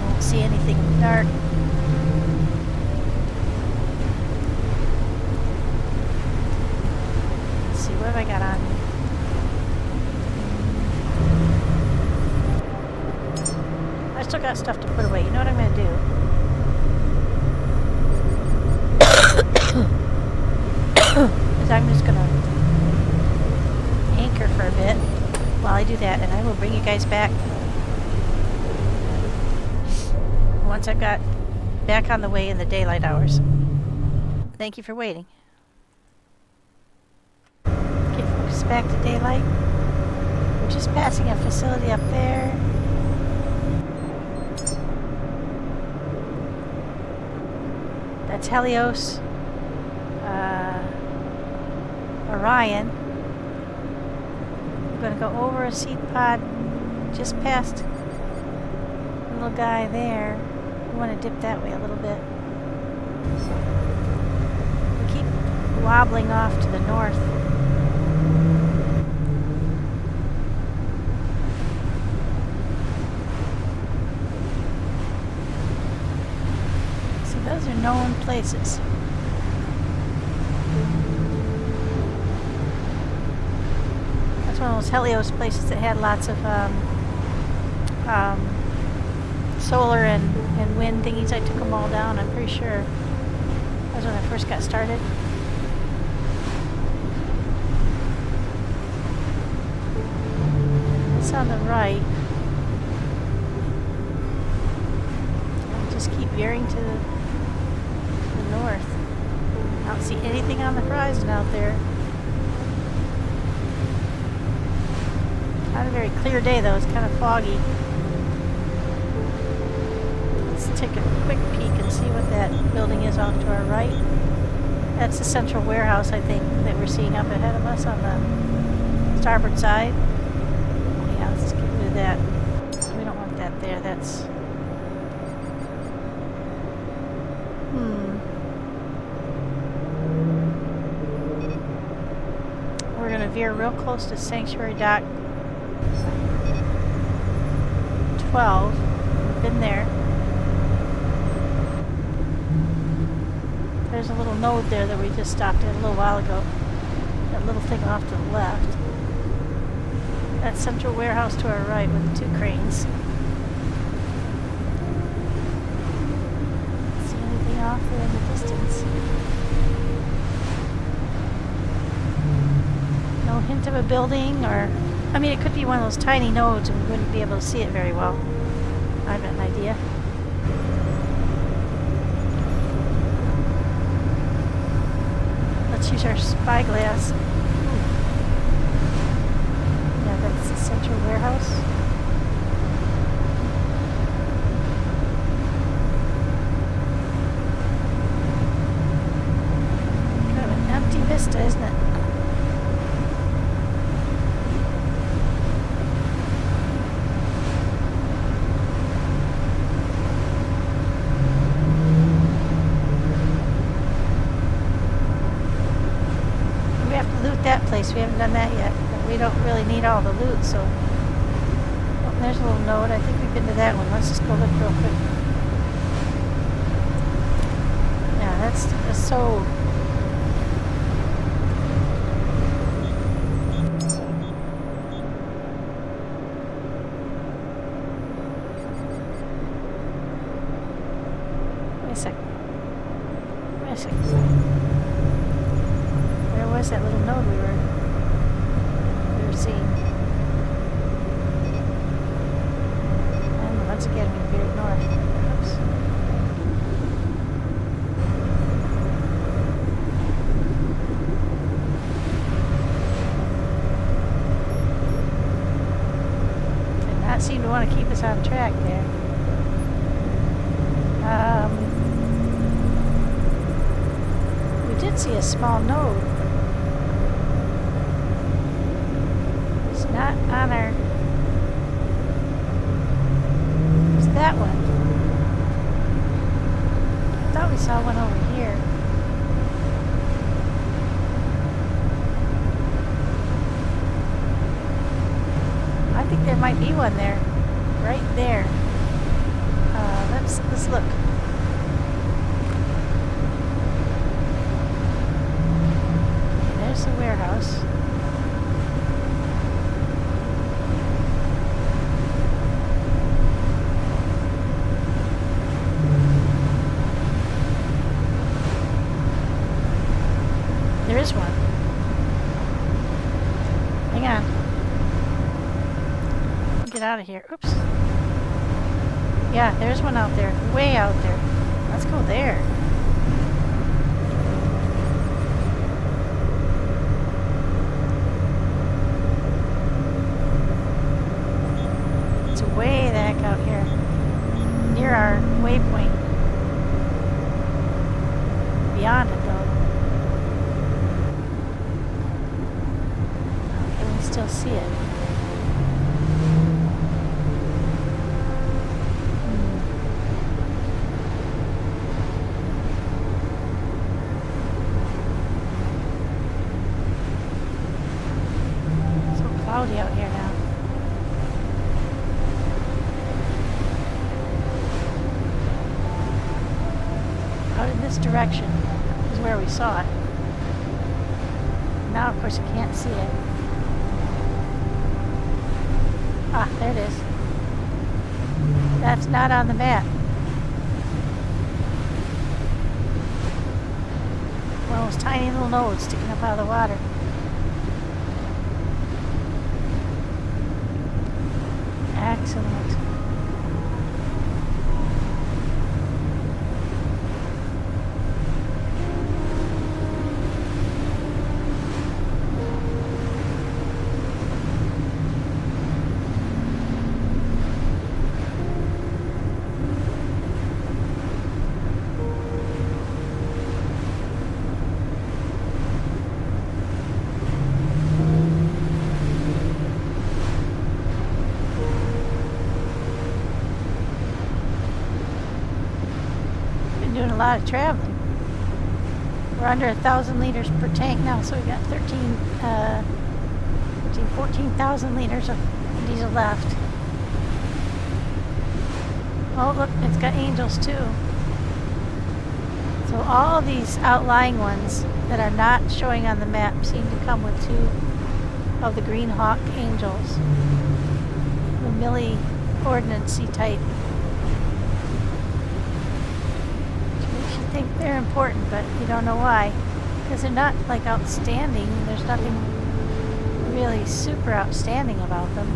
Won't see anything in the dark. Let's see, what have I got on me? I still got stuff to put away. You know what I'm going to do? Is I'm just gonna anchor for a bit while I do that, and I will bring you guys back once I've got back on the way in the daylight hours. Thank you for waiting. Okay, folks, back to daylight. We're just passing a facility up there. That's Helios, Orion. We're going to go over a seed pod just past the little guy there. We want to dip that way a little bit. We keep wobbling off to the north. So those are known places. That's one of those Helios places that had lots of solar and wind thingies. I took them all down, I'm pretty sure. That was when I first got started. It's on the right. I'll just keep veering to the north. I don't see anything on the horizon out there. Not a very clear day though, it's kind of foggy. Let's take a quick peek and see what that building is off to our right. That's the central warehouse, I think, that we're seeing up ahead of us on the starboard side. Yeah, let's get rid of that. We don't want that there, that's... We're going to veer real close to Sanctuary Dock 12. We've been there. There's a little node there that we just stopped at a little while ago. That little thing off to the left. That central warehouse to our right with the two cranes. See anything off there in the distance? No hint of a building, or... I mean, it could be one of those tiny nodes and we wouldn't be able to see it very well. I have an idea. Let's use our spyglass. Yeah, that's the central warehouse. Kind of an empty vista, isn't it? That place, we haven't done that yet, but we don't really need all the loot, so... Oh, there's a little node. I think we've been to that one. Let's just go look real quick. Yeah, that's so... Wait a second. Wait a second. Where was that little node we were seeing? And once again we veered north. Oops. Did not seem to want to keep us on track there. We did see a small node. Not on our... It's that one. I thought we saw one over here. I think there might be one there. Right there. Let's look. There's the warehouse. There is one. Hang on. Get out of here. Oops. Yeah, there's one out there. Way out there. Let's go there. It's way the heck out here. Near our waypoint. see it. So cloudy out here now. Out in this direction is where we saw it. Now, of course, you can't see it. Ah, there it is. That's not on the map. One of those tiny little nodes sticking up out of the water. Excellent. Doing a lot of traveling. We're under 1,000 liters per tank now, so we got 14,000 liters of diesel left. Oh, look, it's got angels too. So all these outlying ones that are not showing on the map seem to come with 2 of the Green Hawk angels. The Millie Ordnance-y type. Think they're important, but you don't know why, because they're not like outstanding. There's nothing really super outstanding about them.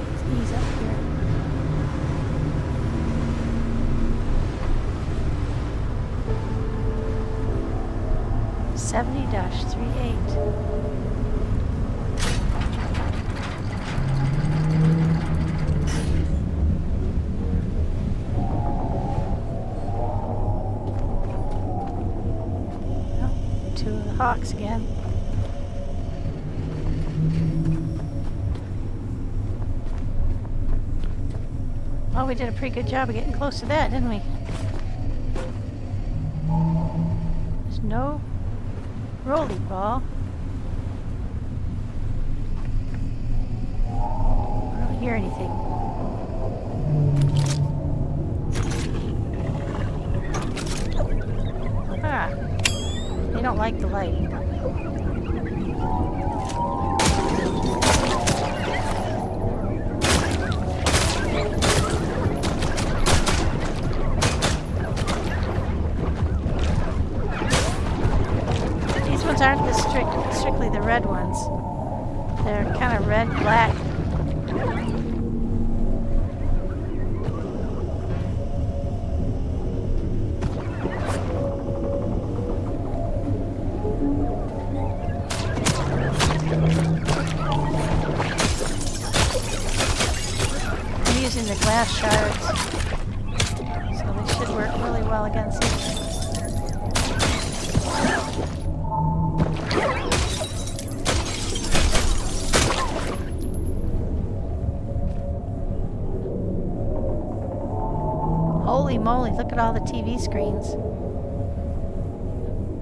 Let's ease up here. (70-38). Hawks again. Well, we did a pretty good job of getting close to that, didn't we? There's no rolly ball. I don't hear anything. Ah. They don't like the light. These ones aren't strictly the red ones. They're kind of red-black. The glass shards, so they should work really well against it. Holy moly, look at all the TV screens.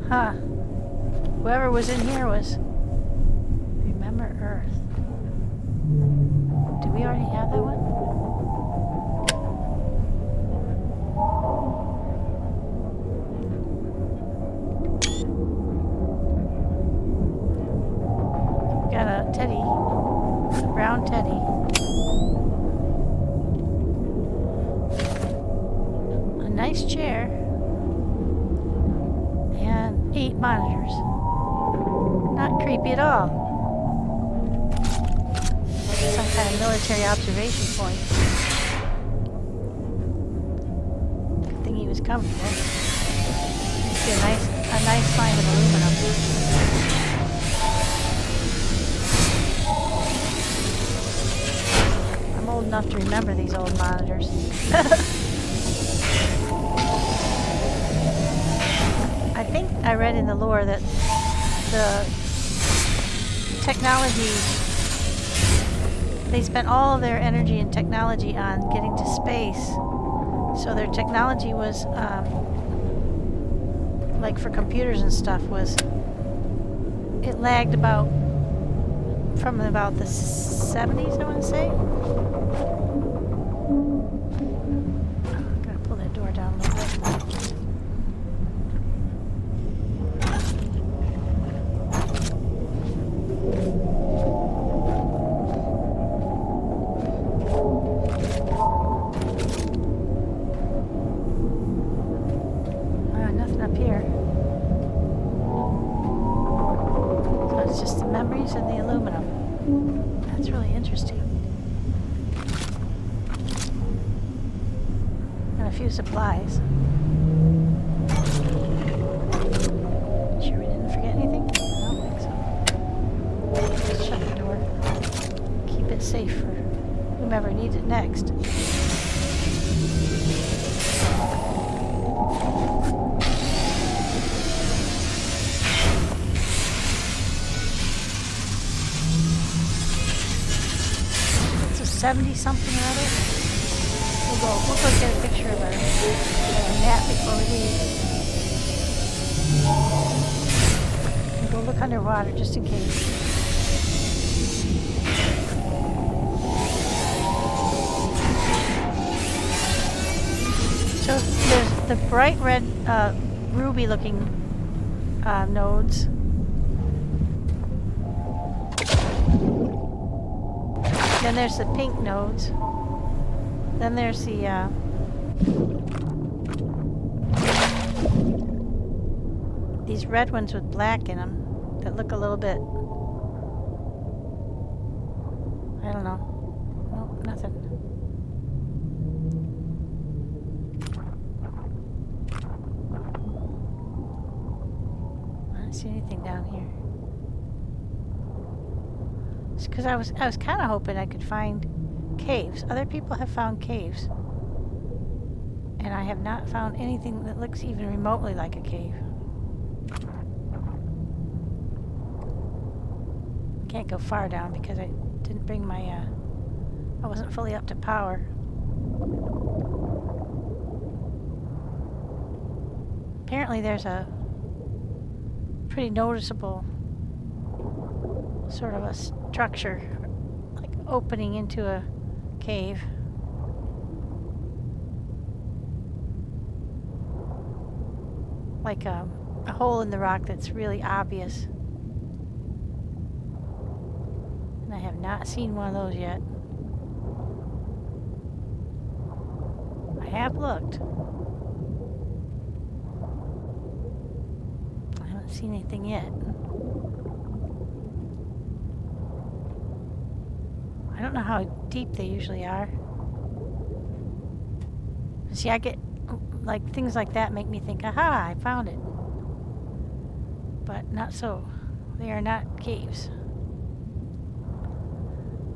Huh. Whoever was in here was Remember Earth. Do we already have that one? Teddy, a brown teddy. A nice chair. And 8 monitors. Not creepy at all. Some kind of military observation point. Good thing he was comfortable. See a nice line of aluminum. I'm old enough to remember these old monitors. think I read in the lore that the technology, they spent all of their energy and technology on getting to space. So their technology was, like for computers and stuff, it lagged from about the 70s, I want to say. Gotta pull that door down a little bit. Nothing up here. So it's just the memories and the aluminum. That's really interesting. And a few supplies. Sure we didn't forget anything? I don't think so. Just shut the door. Keep it safe for whomever needs it next. It's a 70-something or other. We'll go get a picture of our map before we leave. We'll go look underwater just in case. So there's the bright red, ruby-looking nodes. Then there's the pink nodes. Then there's the these red ones with black in them that look a little bit, I don't know. Nope, nothing. I don't see anything down here. It's because I was kind of hoping I could find caves. Other people have found caves, and I have not found anything that looks even remotely like a cave. Can't go far down because I didn't bring my, I wasn't fully up to power. Apparently there's a pretty noticeable sort of a structure, like opening into a cave. Like a hole in the rock that's really obvious. And I have not seen one of those yet. I have looked. I haven't seen anything yet. I don't know how deep they usually are. See, I get, like, things like that make me think, aha, I found it. But not so. They are not caves.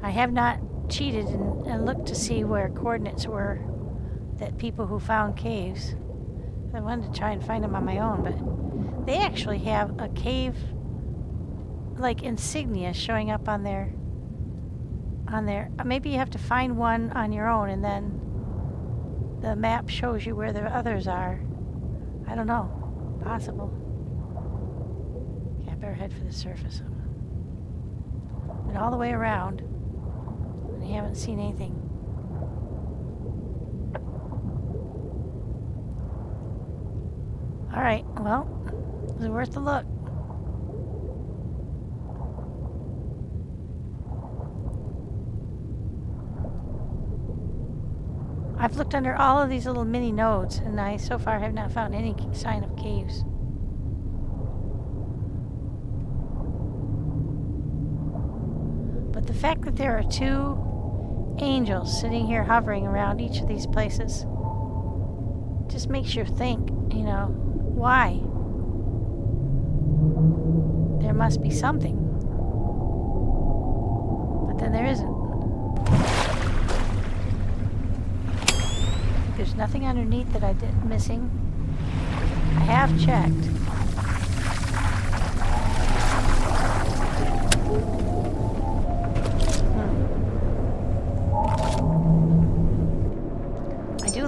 I have not cheated and looked to see where coordinates were that people who found caves. I wanted to try and find them on my own, but they actually have a cave, like, insignia showing up on their, maybe you have to find one on your own and then the map shows you where the others are. I don't know. Possible. Okay, I better head for the surface. Went all the way around and I haven't seen anything. Alright, well, it was worth a look. I've looked under all of these little mini nodes, and I so far have not found any sign of caves. But the fact that there are two angels sitting here hovering around each of these places just makes you think, you know, why? There must be something. But then there isn't. There's nothing underneath that I did missing. I have checked.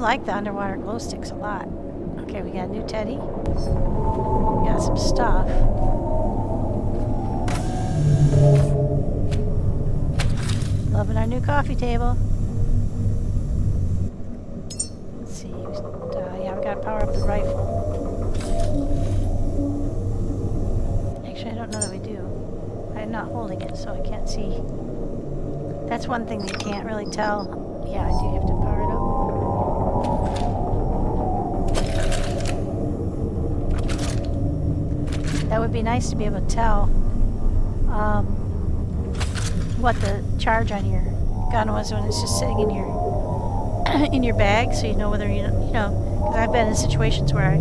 like the underwater glow sticks a lot. Okay, we got a new teddy. We got some stuff. Loving our new coffee table. Let's see. Yeah, we gotta power up the rifle. Actually, I don't know that we do. I'm not holding it, so I can't see. That's one thing you can't really tell. Yeah, I do have to power it up. That would be nice to be able to tell what the charge on your gun was when it's just sitting in your in your bag, so you know whether you know. Because I've been in situations where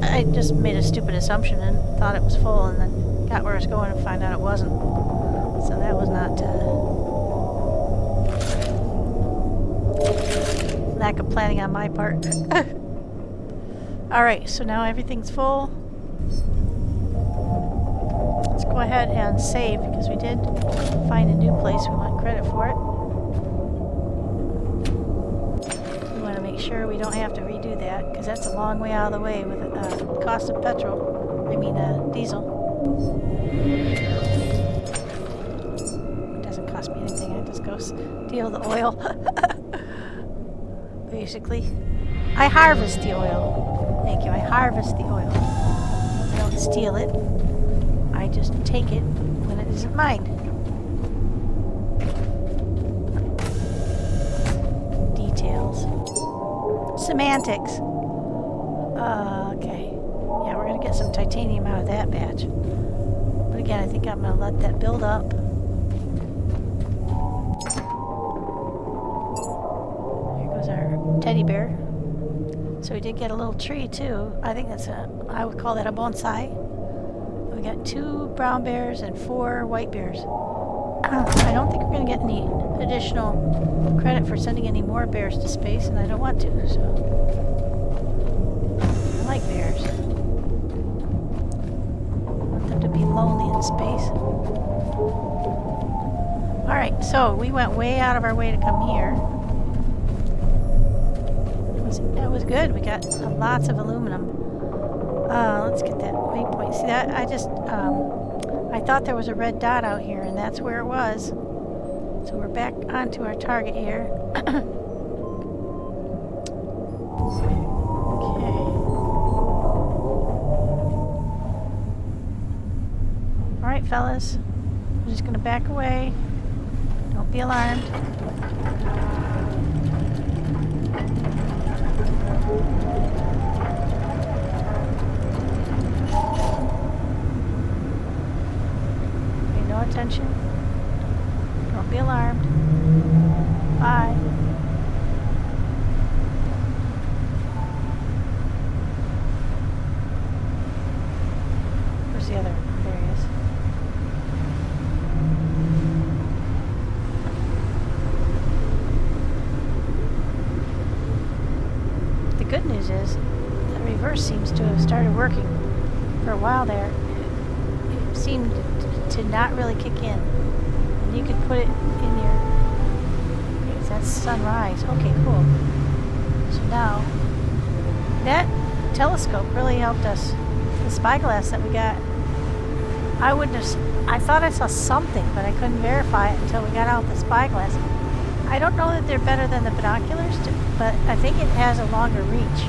I just made a stupid assumption and thought it was full, and then got where I was going and found out it wasn't. So that was not lack of planning on my part. All right, so now everything's full. Let's go ahead and save because we did find a new place. We want credit for it. We want to make sure we don't have to redo that because that's a long way out of the way with the cost of petrol. I mean diesel. It doesn't cost me anything. I just go steal the oil. Basically, I harvest the oil. Thank you. I harvest the oil. I don't steal it. I just take it when it isn't mine. Details. Semantics. Okay. Yeah, we're going to get some titanium out of that batch. But again, I think I'm going to let that build up. Here goes our teddy bear. So we did get a little tree too. I think that's I would call that a bonsai. We got 2 brown bears and 4 white bears. I don't think we're going to get any additional credit for sending any more bears to space, and I don't want to, so. I like bears. I want them to be lonely in space. Alright, so we went way out of our way to come here. That was good. We got lots of aluminum. Let's get that waypoint. See that? I thought there was a red dot out here, and that's where it was. So we're back onto our target here. Okay. Alright, fellas. We're just going to back away. Don't be alarmed. Attention. Don't be alarmed. Bye. Where's the other? There he is. The good news is the reverse seems to have started working for a while there. It seemed to not really kick in. And you could put it in your... Okay, that's sunrise. Okay, cool. So now, that telescope really helped us. The spyglass that we got, I thought I saw something, but I couldn't verify it until we got out the spyglass. I don't know that they're better than the binoculars, but I think it has a longer reach.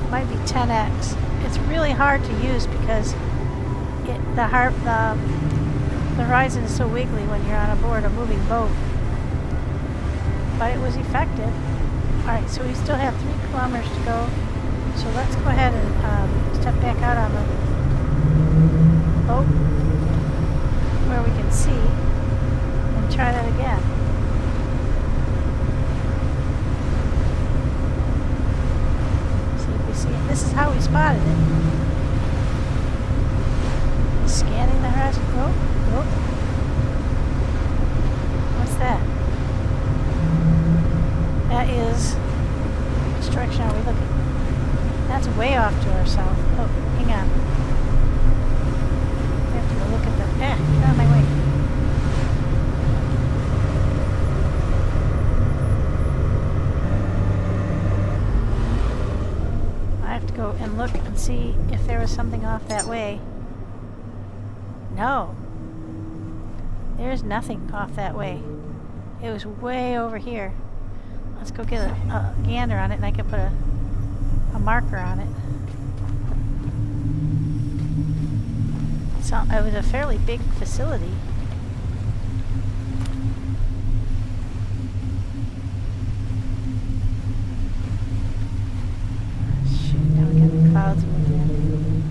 It might be 10x. It's really hard to use because the horizon is so wiggly when you're on board a moving boat. But it was effective. Alright, so we still have 3 kilometers to go. So let's go ahead and step back out on the boat where we can see and try that again. This is how we spotted it. Scanning the horizon. Oh. What's that? That is... Which direction are we looking? That's way off to our south. Oh, hang on. We have to go look at the... get out of my way. and see if there was something off that way. No. There's nothing off that way. It was way over here. Let's go get a gander on it, and I can put a marker on it. So it was a fairly big facility. Shoot, now we got the clouds moving in.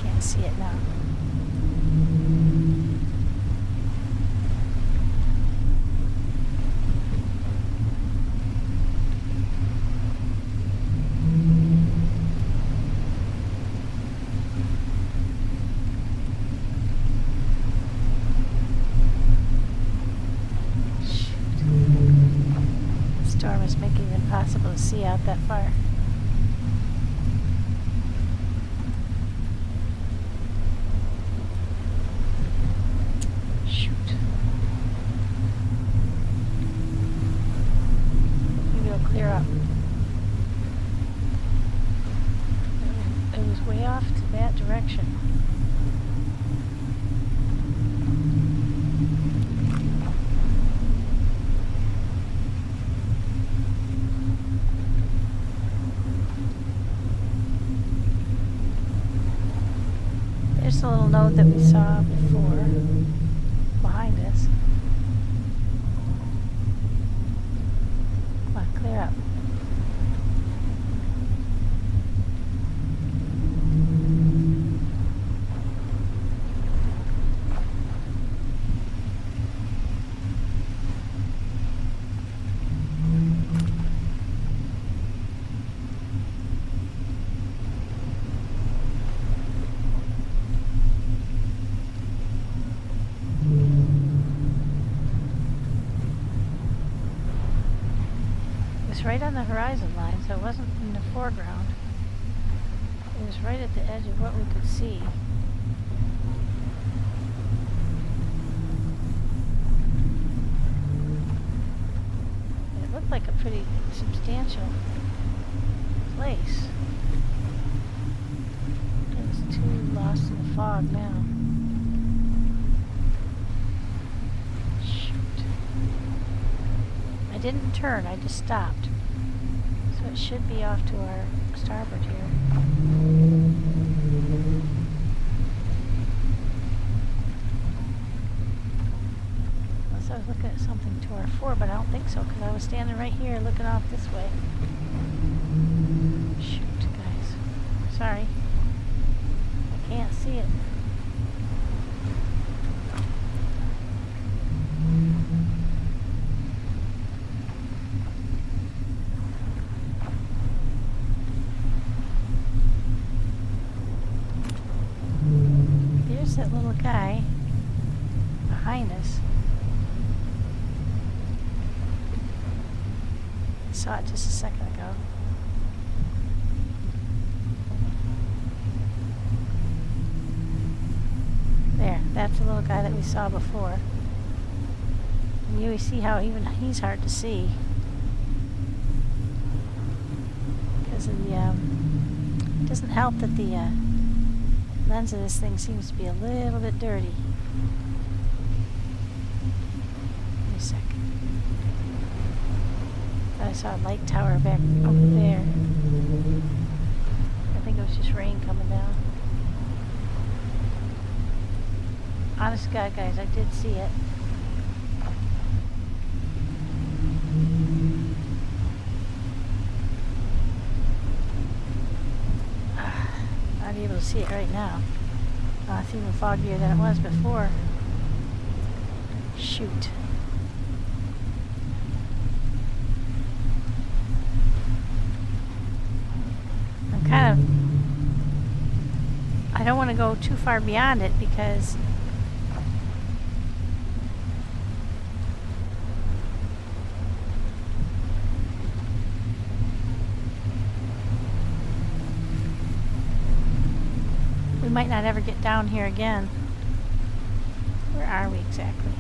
Can't see it now. Storm is making it impossible to see out that far. Shoot. Maybe it'll clear up. It was way off to that direction. There's a little node that we saw before behind us. Come on, clear up. Right on the horizon line, so it wasn't in the foreground. It was right at the edge of what we could see. It looked like a pretty substantial place. It was too lost in the fog now. Shoot. I didn't turn, I just stopped. So it should be off to our starboard here. Unless I was looking at something to our fore, but I don't think so, because I was standing right here looking off this way. Shoot, guys. Sorry. I can't see it. That little guy behind us. I saw it just a second ago. There, that's the little guy that we saw before. And you see how even he's hard to see because of the it doesn't help that the lens of this thing seems to be a little bit dirty. Wait a second. Thought I saw a light tower back over there. I think it was just rain coming down. Honest to God, guys, I did see it. Not able to see it right now. It's even foggier than it was before. Shoot. I don't want to go too far beyond it because we might not ever get down here again. Where are we exactly?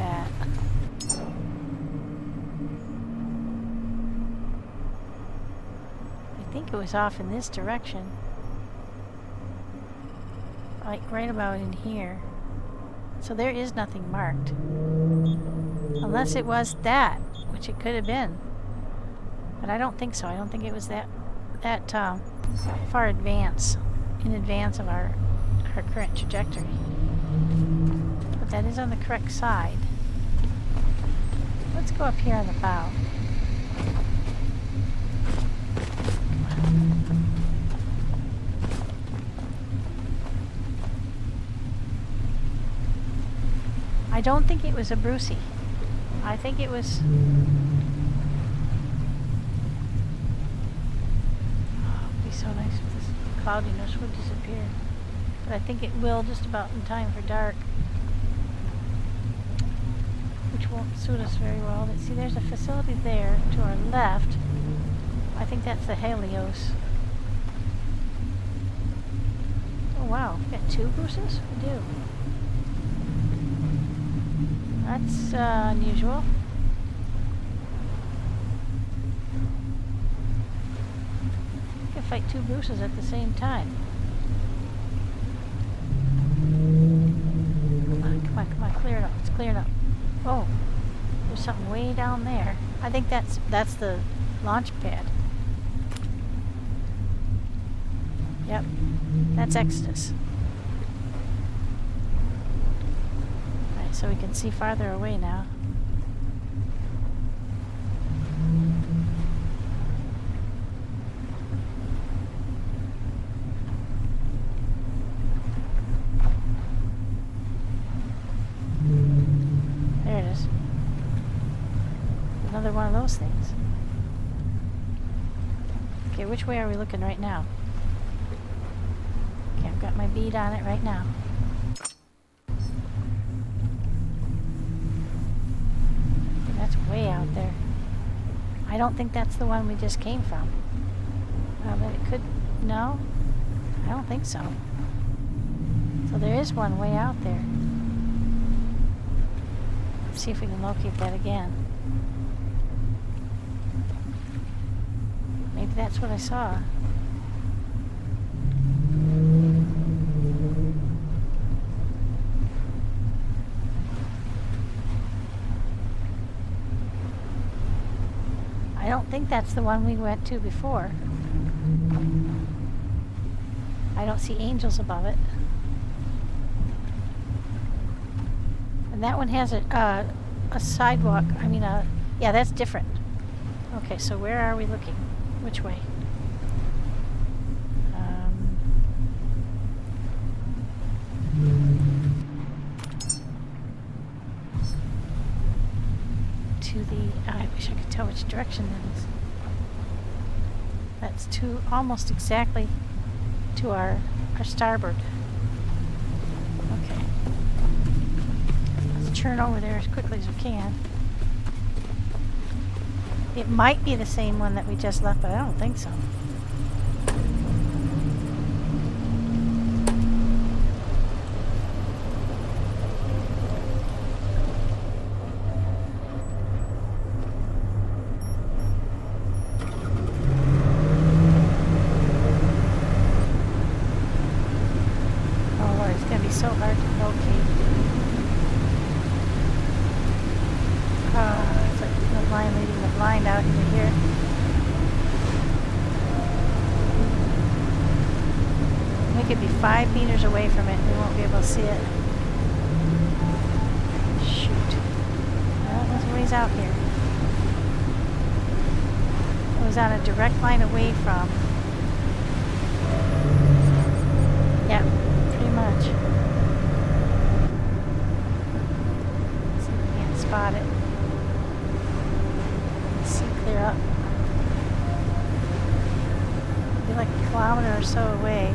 that. I think it was off in this direction. Like right about in here. So there is nothing marked. Unless it was that, which it could have been. But I don't think so. I don't think it was that far in advance of our current trajectory. But that is on the correct side. Let's go up here on the bow. I don't think it was a Brucey. I think it was... Oh, it'd be so nice if this cloudiness would disappear. But I think it will just about in time for dark. Which won't suit us very well. But see, there's a facility there to our left. I think that's the Helios. Oh wow, we've got 2 Bruces? We do. That's unusual. You can fight 2 Bruces at the same time. Come on, clear it up. It's clearing up. Oh, there's something way down there. I think that's the launch pad. Yep, that's Exodus. Alright, so we can see farther away now. There it is. Another one of those things. Okay, which way are we looking right now? Okay, I've got my bead on it right now. That's way out there. I don't think that's the one we just came from. But it could... No? I don't think so. So there is one way out there. Let's see if we can locate that again. Maybe that's what I saw. I don't think that's the one we went to before. I don't see angels above it. And that one has a sidewalk. I mean, yeah, that's different. Okay, so where are we looking? Which way? To the... I wish I could tell which direction that is. That's to almost exactly to our starboard. Okay. Let's turn over there as quickly as we can. It might be the same one that we just left, but I don't think so. Oh Lord, it's going to be so hard to locate. It's like the line leading the blind out into here. We could be 5 meters away from it and we won't be able to see it. Shoot. Well, it was a ways out here. It was on a direct line away from. Yep, pretty much. See if we can't spot it. Clear up. Be like a kilometer or so away.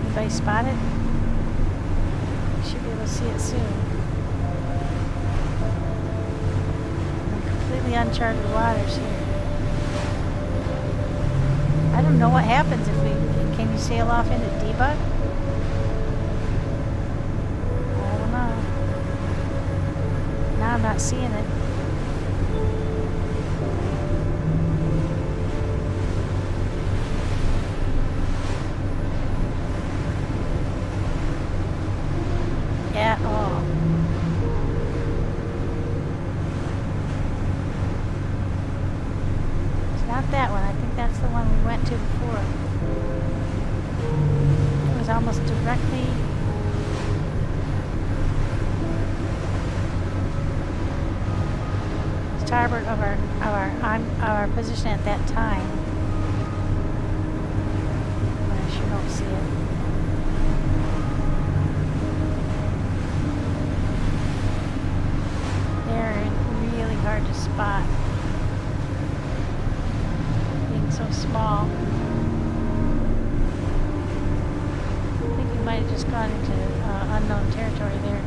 Anybody spot it? You should be able to see it soon. I'm completely completely uncharted waters here. I don't know what happens if we... Can you sail off into debug? I don't know. Now I'm not seeing it. At all. It's not that one. I think that's the one we went to before. It was almost directly starboard of our position at that time. I sure don't see it. Hard to spot, being so small. I think we might have just gone into unknown territory there.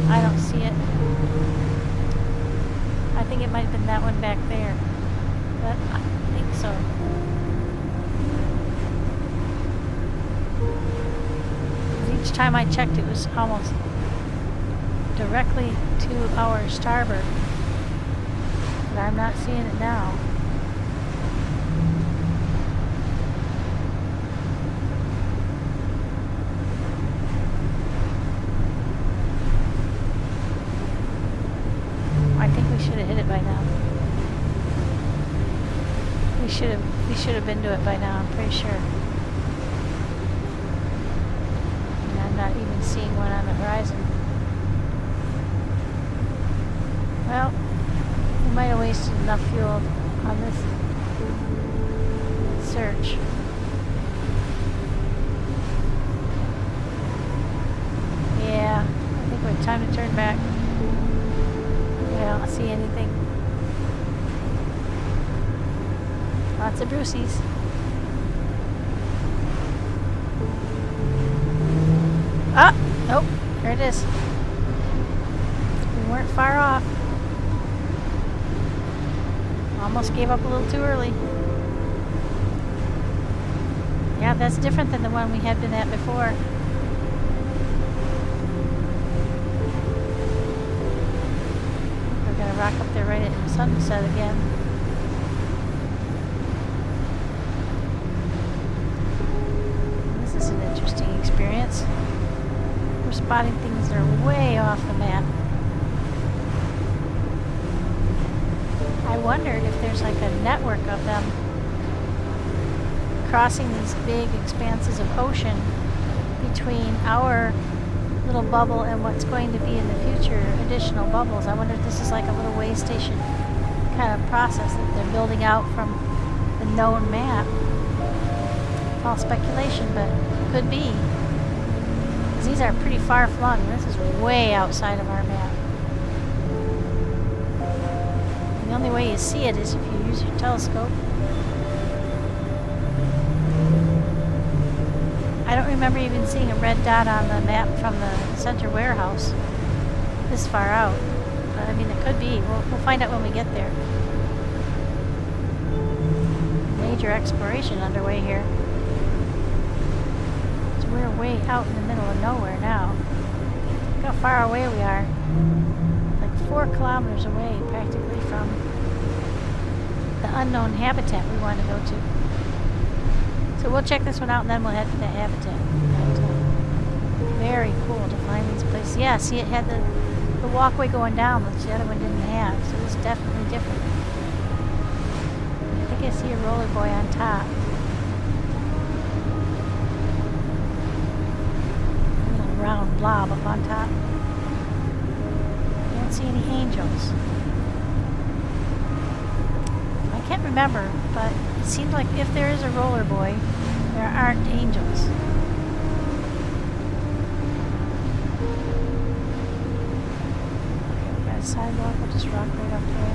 I don't see it. I think it might have been that one back there, but I think so. Each time I checked, it was almost directly to our starboard, but I'm not seeing it now. I think we should have hit it by now. We should have been to it by now, I'm pretty sure. Not even seeing one on the horizon. Well, we might have wasted enough fuel on this search. Yeah, I think we're time to turn back. I don't see anything. Lots of Bruceys. Ah! Nope. There it is. We weren't far off. Almost gave up a little too early. Yeah, that's different than the one we had been at before. We're gonna rock up there right at sunset again. This is an interesting experience. We're spotting things that are way off the map. I wondered if there's like a network of them crossing these big expanses of ocean between our little bubble and what's going to be in the future additional bubbles. I wonder if this is like a little way station kind of process that they're building out from the known map. It's all speculation, but could be. These are pretty far flung. This is way outside of our map. And the only way you see it is if you use your telescope. I don't remember even seeing a red dot on the map from the center warehouse this far out. But I mean, it could be. We'll find out when we get there. Major exploration underway here. We're way out in the middle of nowhere now. Look how far away we are. Like 4 kilometers away, practically, from the unknown habitat we want to go to. So we'll check this one out and then we'll head for that habitat. Very cool to find these places. Yeah, see, it had the walkway going down, which the other one didn't have. So it's definitely different. I think I see a roller boy on top. Round blob up on top. I don't see any angels. I can't remember, but it seems like if there is a roller boy, there aren't angels. Okay, we got a sidewalk. We'll just rock right up there.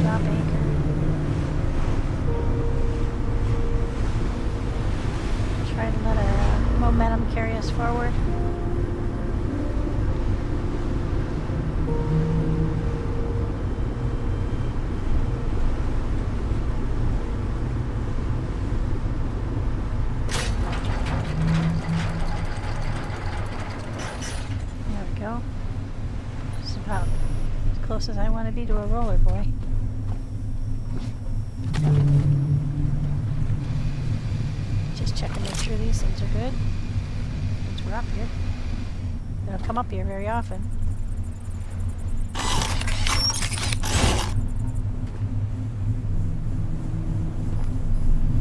Drop anchor. Try to let a momentum carry us forward. close as I want to be to a roller boy. Just check and make sure these things are good. Since we're up here. They don't come up here very often.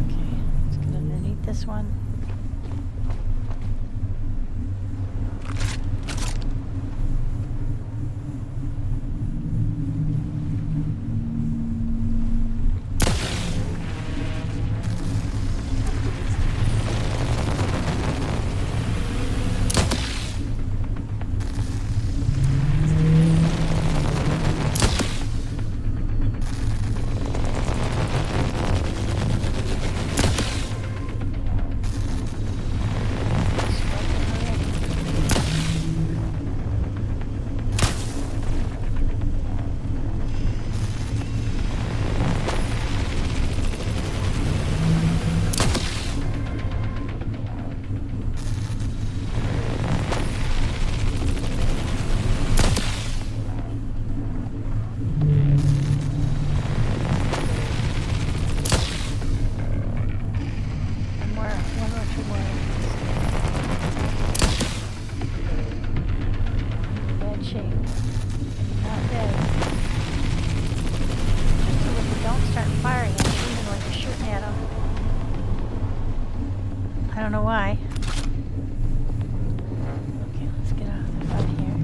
Okay, let's get underneath this one. I don't know why. Okay, let's get out of the front here.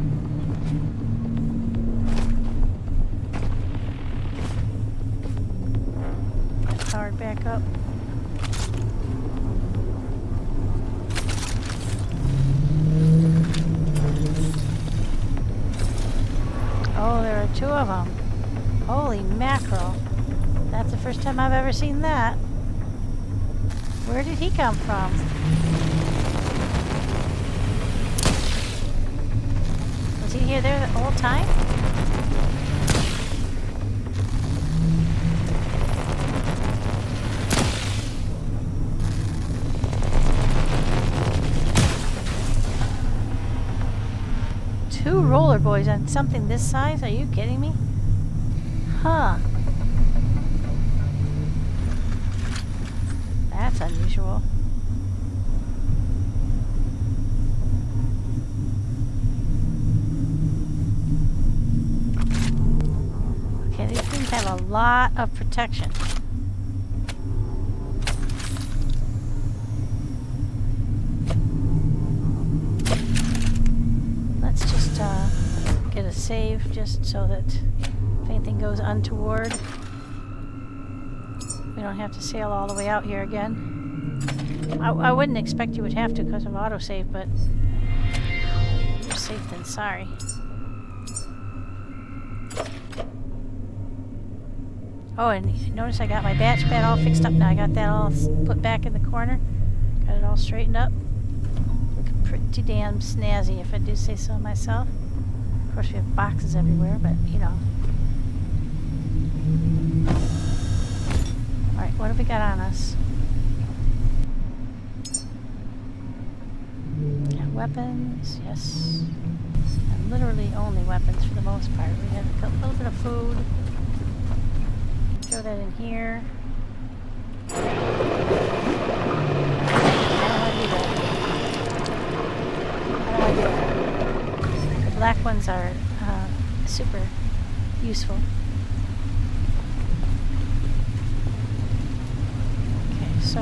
Get powered back up. Oh, there are two of them. Holy mackerel. That's the first time I've ever seen that. Where did he come from? Was he here there the whole time? Two roller boys on something this size? Are you kidding me? Huh. That's unusual. Okay, these things have a lot of protection. Let's just get a save just so that if anything goes untoward, we don't have to sail all the way out here again. I wouldn't expect you would have to because of autosave, but you're safe than sorry. Oh, and notice I got my batch pad all fixed up now. I got that all put back in the corner. Got it all straightened up. Looking pretty damn snazzy, if I do say so myself. Of course, we have boxes everywhere, but you know. Alright, what have we got on us? Got weapons, yes. And literally only weapons for the most part. We have a little bit of food. Throw that in here. I don't want to do that. The black ones are super useful. Okay, so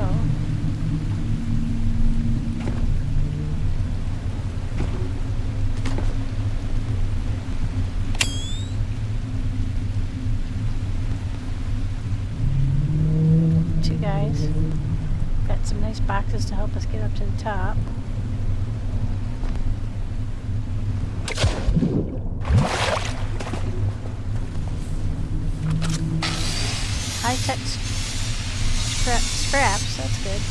two guys. Got some nice boxes to help us get up to the top. High-tech scraps, that's good.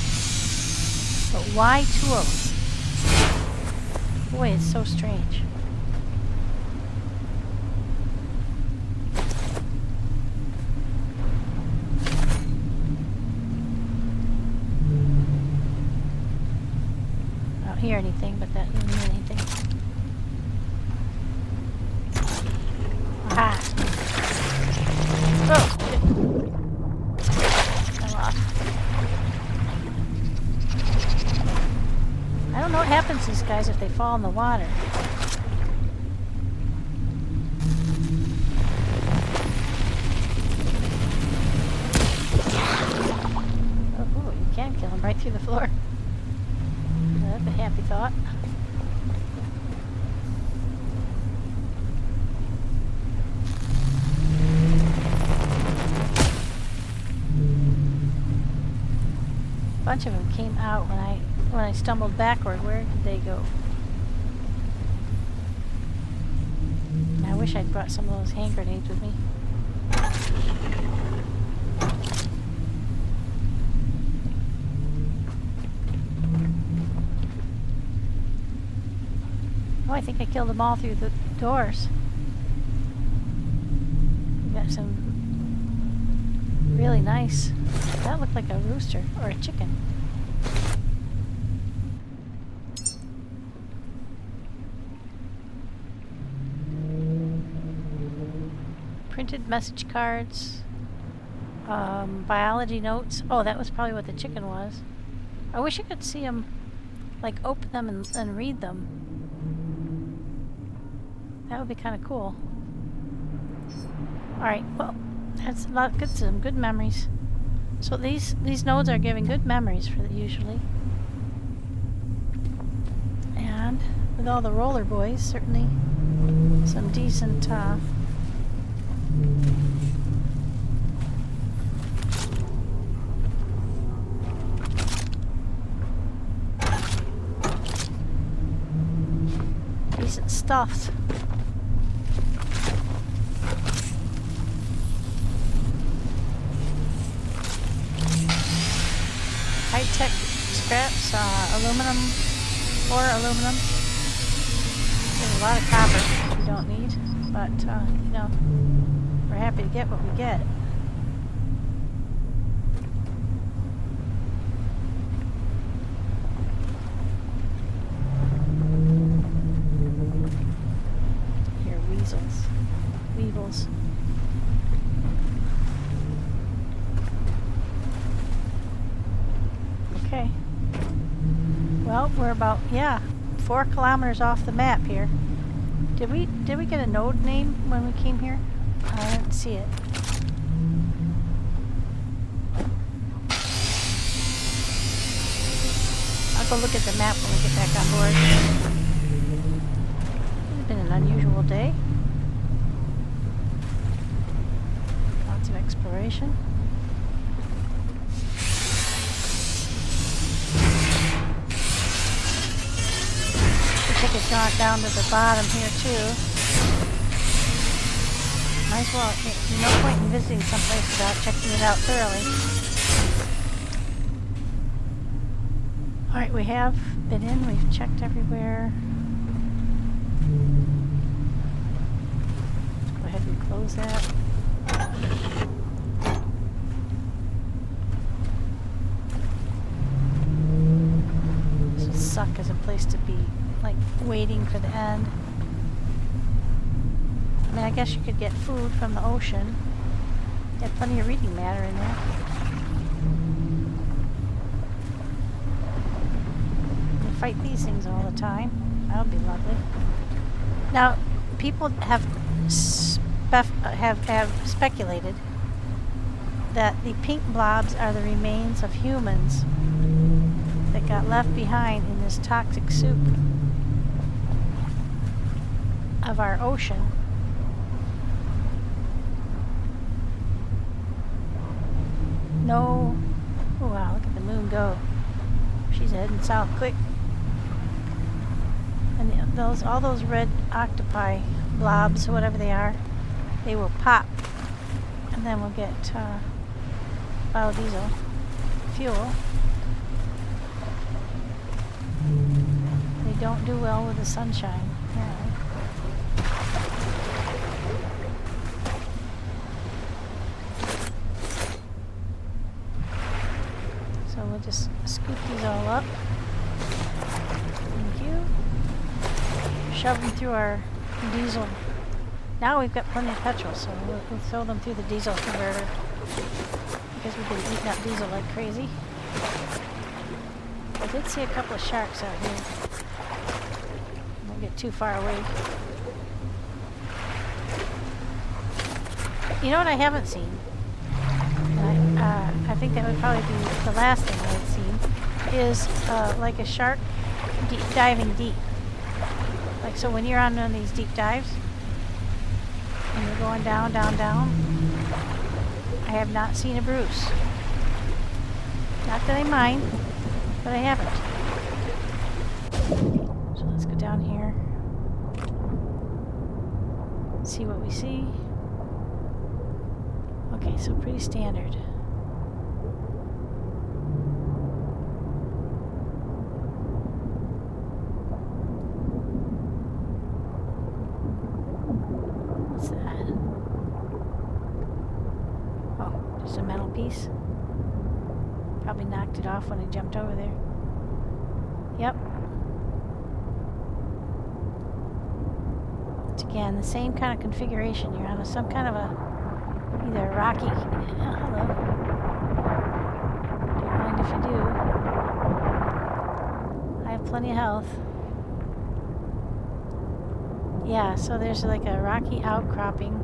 But why two of them? Boy, it's so strange. I don't hear anything, but that doesn't mean anything. Aha! these guys if they fall in the water. Oh, you can kill them right through the floor. That's a happy thought. A bunch of them came out when I stumbled backward. Where did they go? I wish I'd brought some of those hand grenades with me. Oh, I think I killed them all through the doors. We got some really nice. That looked like a rooster or a chicken. Printed message cards. Biology notes. Oh, that was probably what the chicken was. I wish I could see them, like open them and read them. That would be kind of cool. Alright, well, that's a lot good, some good memories. So these nodes are giving good memories for usually. And with all the roller boys, certainly some decent decent stuff. High-tech scraps, aluminum, or aluminum. There's a lot of copper we don't need, but, you know, we're happy to get what we get. Here, weevils. Okay. Well, we're about, 4 kilometers off the map here. Did we get a node name when we came here? I didn't see it. I'll go look at the map when we get back on board. It's been an unusual day. Lots of exploration. Take a jaunt down to the bottom here too. Might as well, no point in visiting someplace without checking it out thoroughly. Alright, we have been in, we've checked everywhere. Let's go ahead and close that. This would suck as a place to be, like, waiting for the end. I mean, I guess you could get food from the ocean. You have plenty of reading matter in there. You fight these things all the time. That would be lovely. Now, people have speculated that the pink blobs are the remains of humans that got left behind in this toxic soup of our ocean. No. Oh wow, look at the moon go. She's heading south quick. And all those red octopi blobs, whatever they are, they will pop. And then we'll get biodiesel fuel. They don't do well with the sunshine. Apparently. So we'll just scoop these all up. Thank you. Shove them through our diesel. Now we've got plenty of petrol, so we'll throw them through the diesel converter. Because we've been eating up diesel like crazy. I did see a couple of sharks out here. Don't get too far away. You know what I haven't seen? I think that would probably be the last thing I've seen, is like a shark diving deep. Like, so when you're on one of these deep dives, and you're going down, down, down, I have not seen a bruise. Not that I mind, but I haven't. So let's go down here. See what we see. Okay, so pretty standard. What's that? Oh, just a metal piece. Probably knocked it off when I jumped over there. Yep. It's again the same kind of configuration. You're on some kind of a either a rocky. Hello. Don't mind if you do. I have plenty of health. Yeah, so there's like a rocky outcropping.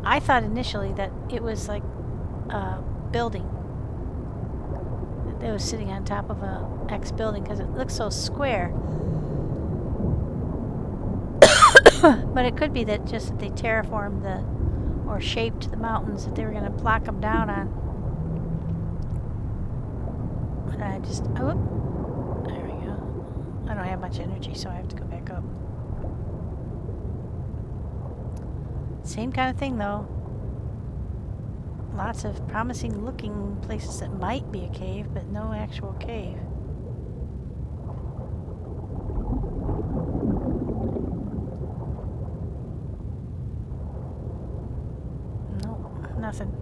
I thought initially that it was like a building that was sitting on top of a X building because it looks so square. But it could be that just that they terraformed or shaped the mountains that they were going to block them down on. But I just, oh, there we go. I don't have much energy, so I have to go back up. Same kind of thing, though. Lots of promising looking places that might be a cave, but no actual cave. Nothing.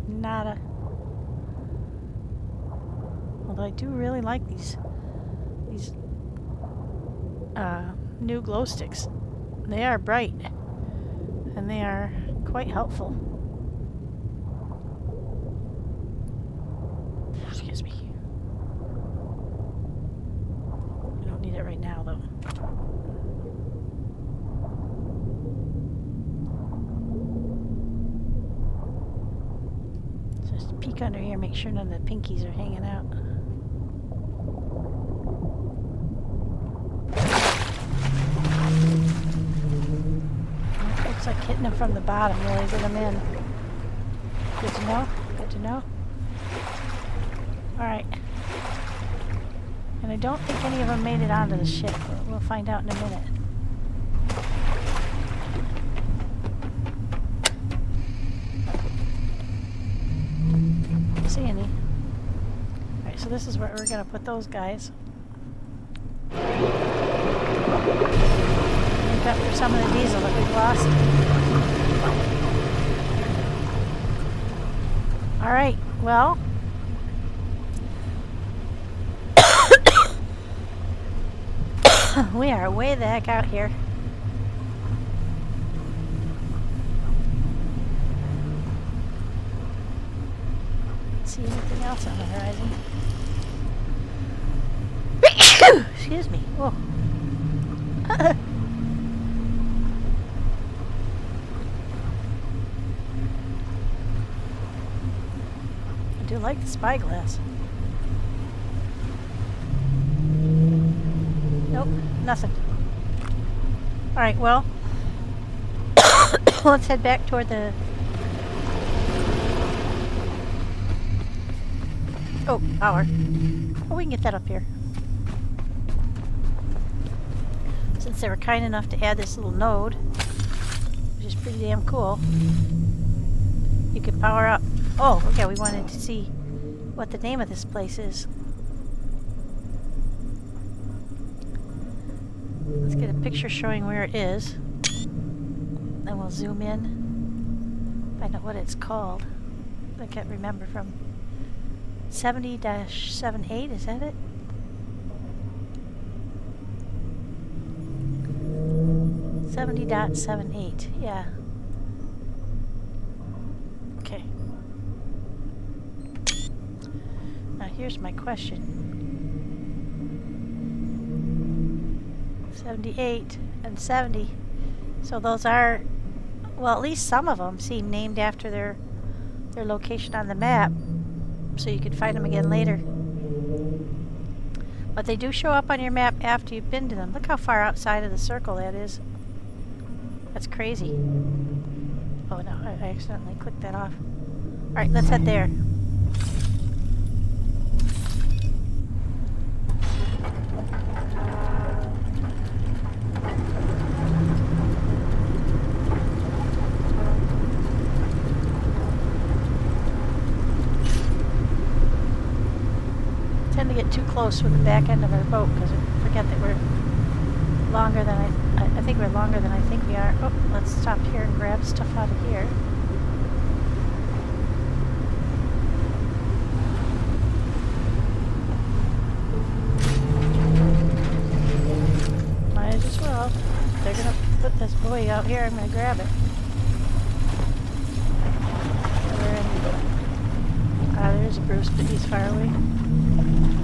Nada. Although I do really like these new glow sticks. They are bright and they are quite helpful. Excuse me. I don't need it right now though. Just peek under here, make sure none of the pinkies are hanging out. It looks like hitting them from the bottom really get them in. Good to know. Good to know. Alright. And I don't think any of them made it onto the ship, but we'll find out in a minute. See any. Alright, so this is where we're going to put those guys. Make up for some of the diesel that we've lost. Alright, well. We are way the heck out here. See anything else on the horizon? Excuse me. Whoa. I do like the spyglass. Nope, nothing. Alright, well, let's head back toward the... Oh, power. Oh, we can get that up here. Since they were kind enough to add this little node, which is pretty damn cool, you can power up. Oh, okay, we wanted to see what the name of this place is. Let's get a picture showing where it is. Then we'll zoom in, find out what it's called. I can't remember from 70-78, is that it? .78, yeah. Okay. Now here's my question. 78 and 70. So those are, well, at least some of them seem named after their location on the map, so you could find them again later. But they do show up on your map after you've been to them. Look how far outside of the circle that is. That's crazy. Oh no, I accidentally clicked that off. Alright, let's head there. Tend to get too close with the back end of our boat because I forget that we're longer than I think we're longer than I think we are. Oh, let's stop here and grab stuff out of here. Might as well. They're gonna put this buoy out here. I'm gonna grab it. There's Bruce, but he's far away.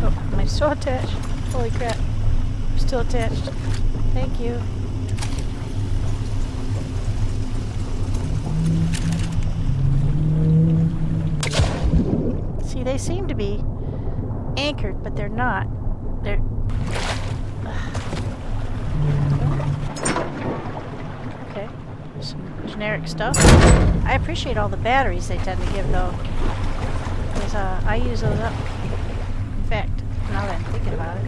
Oh, am I still attached? Holy crap. I'm still attached. Thank you. See, they seem to be anchored, but they're not. They're... Okay. There's some generic stuff. I appreciate all the batteries they tend to give, though. Because I use those up. In fact, now that I'm thinking about it,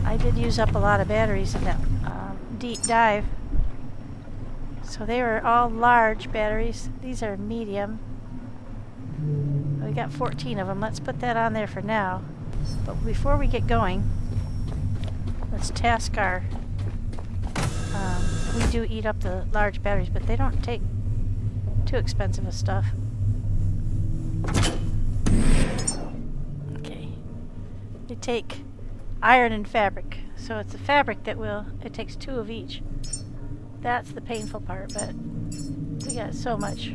I did use up a lot of batteries in that deep dive. So they were all large batteries. These are medium. We got 14 of them. Let's put that on there for now. But before we get going, let's task our... we do eat up the large batteries, but they don't take too expensive of stuff. Okay. They take iron and fabric. So it's the fabric that it takes 2 of each. That's the painful part, but we got so much.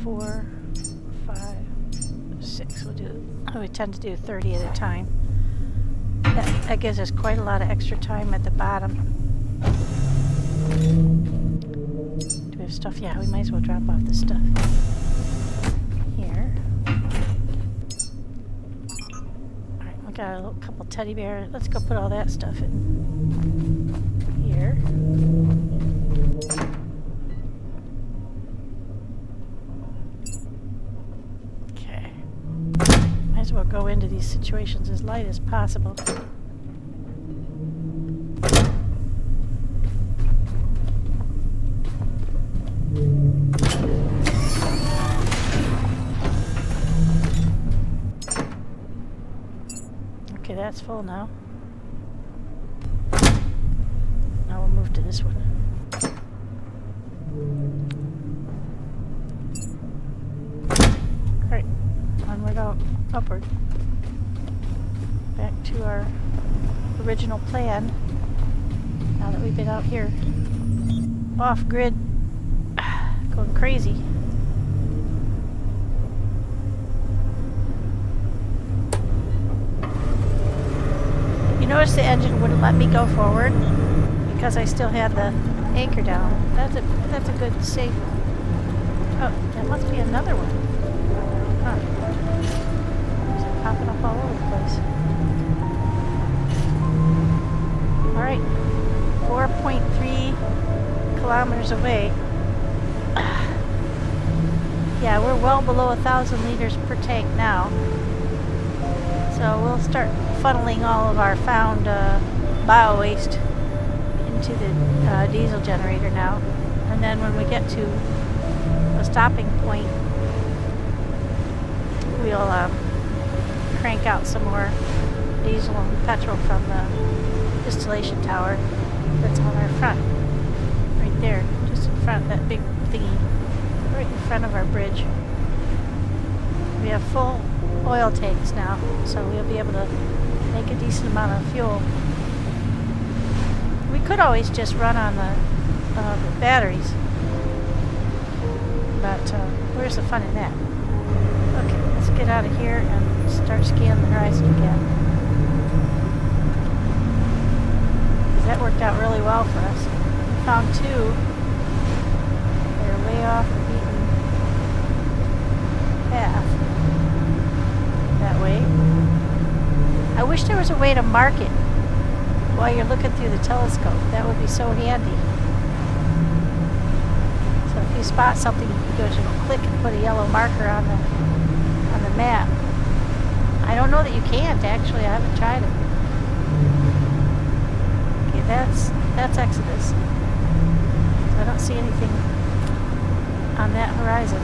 4, 5, 6. We tend to do 30 at a time. That gives us quite a lot of extra time at the bottom. Do we have stuff? Yeah, we might as well drop off this stuff. Here. Alright, we got a couple teddy bears. Let's go put all that stuff in here. Okay. Might as well go into these situations as light as possible. Okay, that's full now. Now we'll move to this one. Alright, onward out, upward. Back to our original plan. Now that we've been out here off grid, going crazy. Notice the engine wouldn't let me go forward because I still had the anchor down. That's a good safe. Oh, that must be another one. Huh. It's popping up all over the place. Alright. 4.3 kilometers away. Yeah, we're well below 1,000 liters per tank now. So we'll start funneling all of our found bio-waste into the diesel generator now. And then when we get to a stopping point, we'll crank out some more diesel and petrol from the distillation tower that's on our front. Right there, just in front of that big thingy. Right in front of our bridge. We have full oil tanks now, so we'll be able to make a decent amount of fuel. We could always just run on the batteries, but where's the fun in that? Okay, let's get out of here and start scanning the horizon again. That worked out really well for us. We found two. They're way off the beaten path. That way. I wish there was a way to mark it while you're looking through the telescope. That would be so handy. So if you spot something, you can go to a click and put a yellow marker on the map. I don't know that you can't actually. I haven't tried it. Okay, that's Exodus. So I don't see anything on that horizon.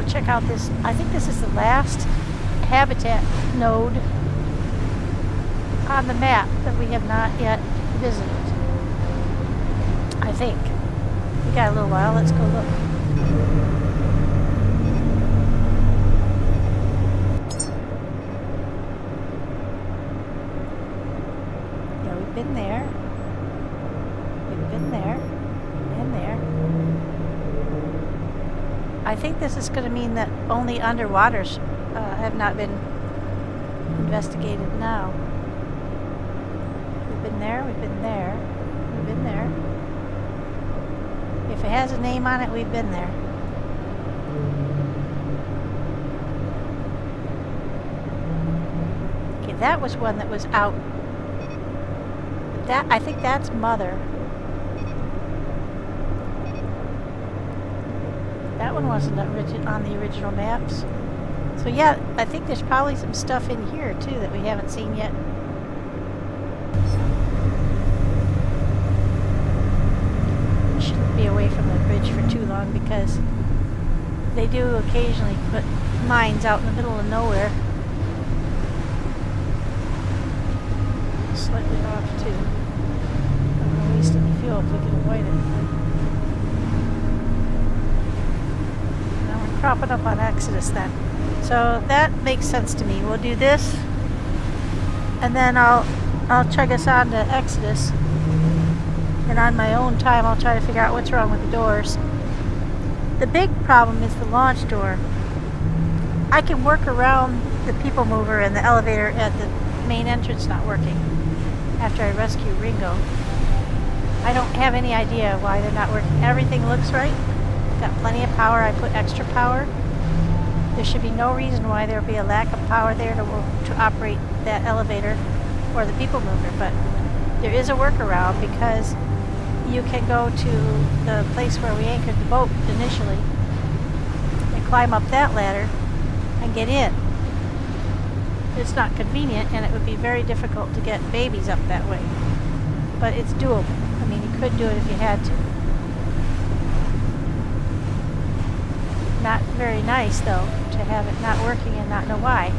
Check out this. I think this is the last habitat node on the map that we have not yet visited. I think. We got a little while. Let's go look. Yeah, we've been there. We've been there. And there. I think this is going to mean that only underwaters have not been investigated now. We've been there, we've been there, we've been there. If it has a name on it, we've been there. Okay, that was one that was out. I think that's Mother. That one wasn't on the original maps. So yeah, I think there's probably some stuff in here too that we haven't seen yet. We shouldn't be away from the bridge for too long because they do occasionally put mines out in the middle of nowhere. Slightly off too. Don't want to waste any fuel if we can avoid it. Cropping up on Exodus then. So that makes sense to me. We'll do this and then I'll chug us on to Exodus, and on my own time I'll try to figure out what's wrong with the doors. The big problem is the launch door. I can work around the people mover and the elevator at the main entrance not working after I rescue Ringo. I don't have any idea why they're not working. Everything looks right. Got plenty of power. I put extra power. There should be no reason why there would be a lack of power there to operate that elevator or the people mover, but there is a workaround because you can go to the place where we anchored the boat initially and climb up that ladder and get in. It's not convenient and it would be very difficult to get babies up that way, but it's doable. I mean, you could do it if you had to. Not very nice though to have it not working and not know why.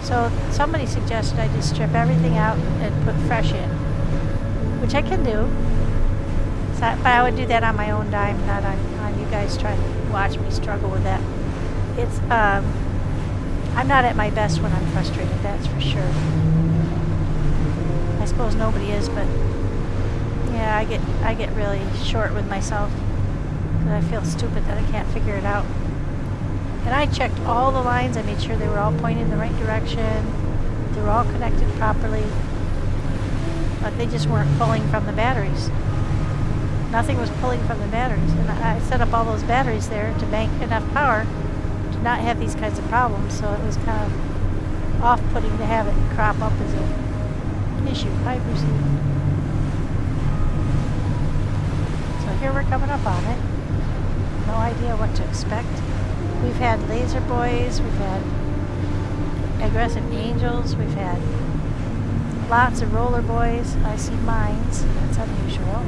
So somebody suggested I just strip everything out and put fresh in, which I can do. So, but I would do that on my own dime, not on you guys trying to watch me struggle with that. It's I'm not at my best when I'm frustrated, that's for sure. I suppose nobody is, but yeah, I get really short with myself. I feel stupid that I can't figure it out. And I checked all the lines. I made sure they were all pointed in the right direction. They were all connected properly. But they just weren't pulling from the batteries. Nothing was pulling from the batteries. And I set up all those batteries there to bank enough power to not have these kinds of problems. So it was kind of off-putting to have it crop up as an issue. Hi, Brucey. So here we're coming up on it. No idea what to expect. We've had laser boys, we've had aggressive angels, we've had lots of roller boys. I see mines, that's unusual.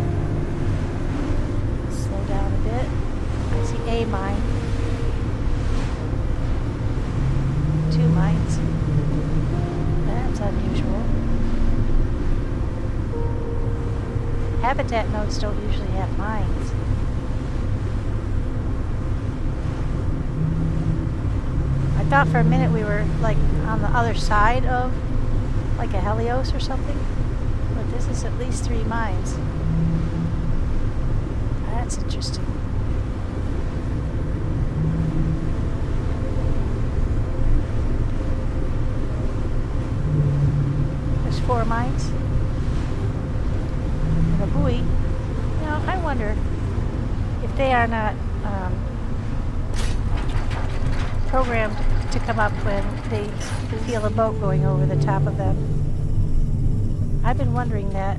Slow down a bit. I see a mine. 2 mines. That's unusual. Habitat nodes don't usually have mines. thought for a minute we were like on the other side of like a Helios or something. But this is at least 3 mines. That's interesting. There's 4 mines. And a buoy. Now, I wonder if they are not programmed to come up when they feel a boat going over the top of them. I've been wondering that.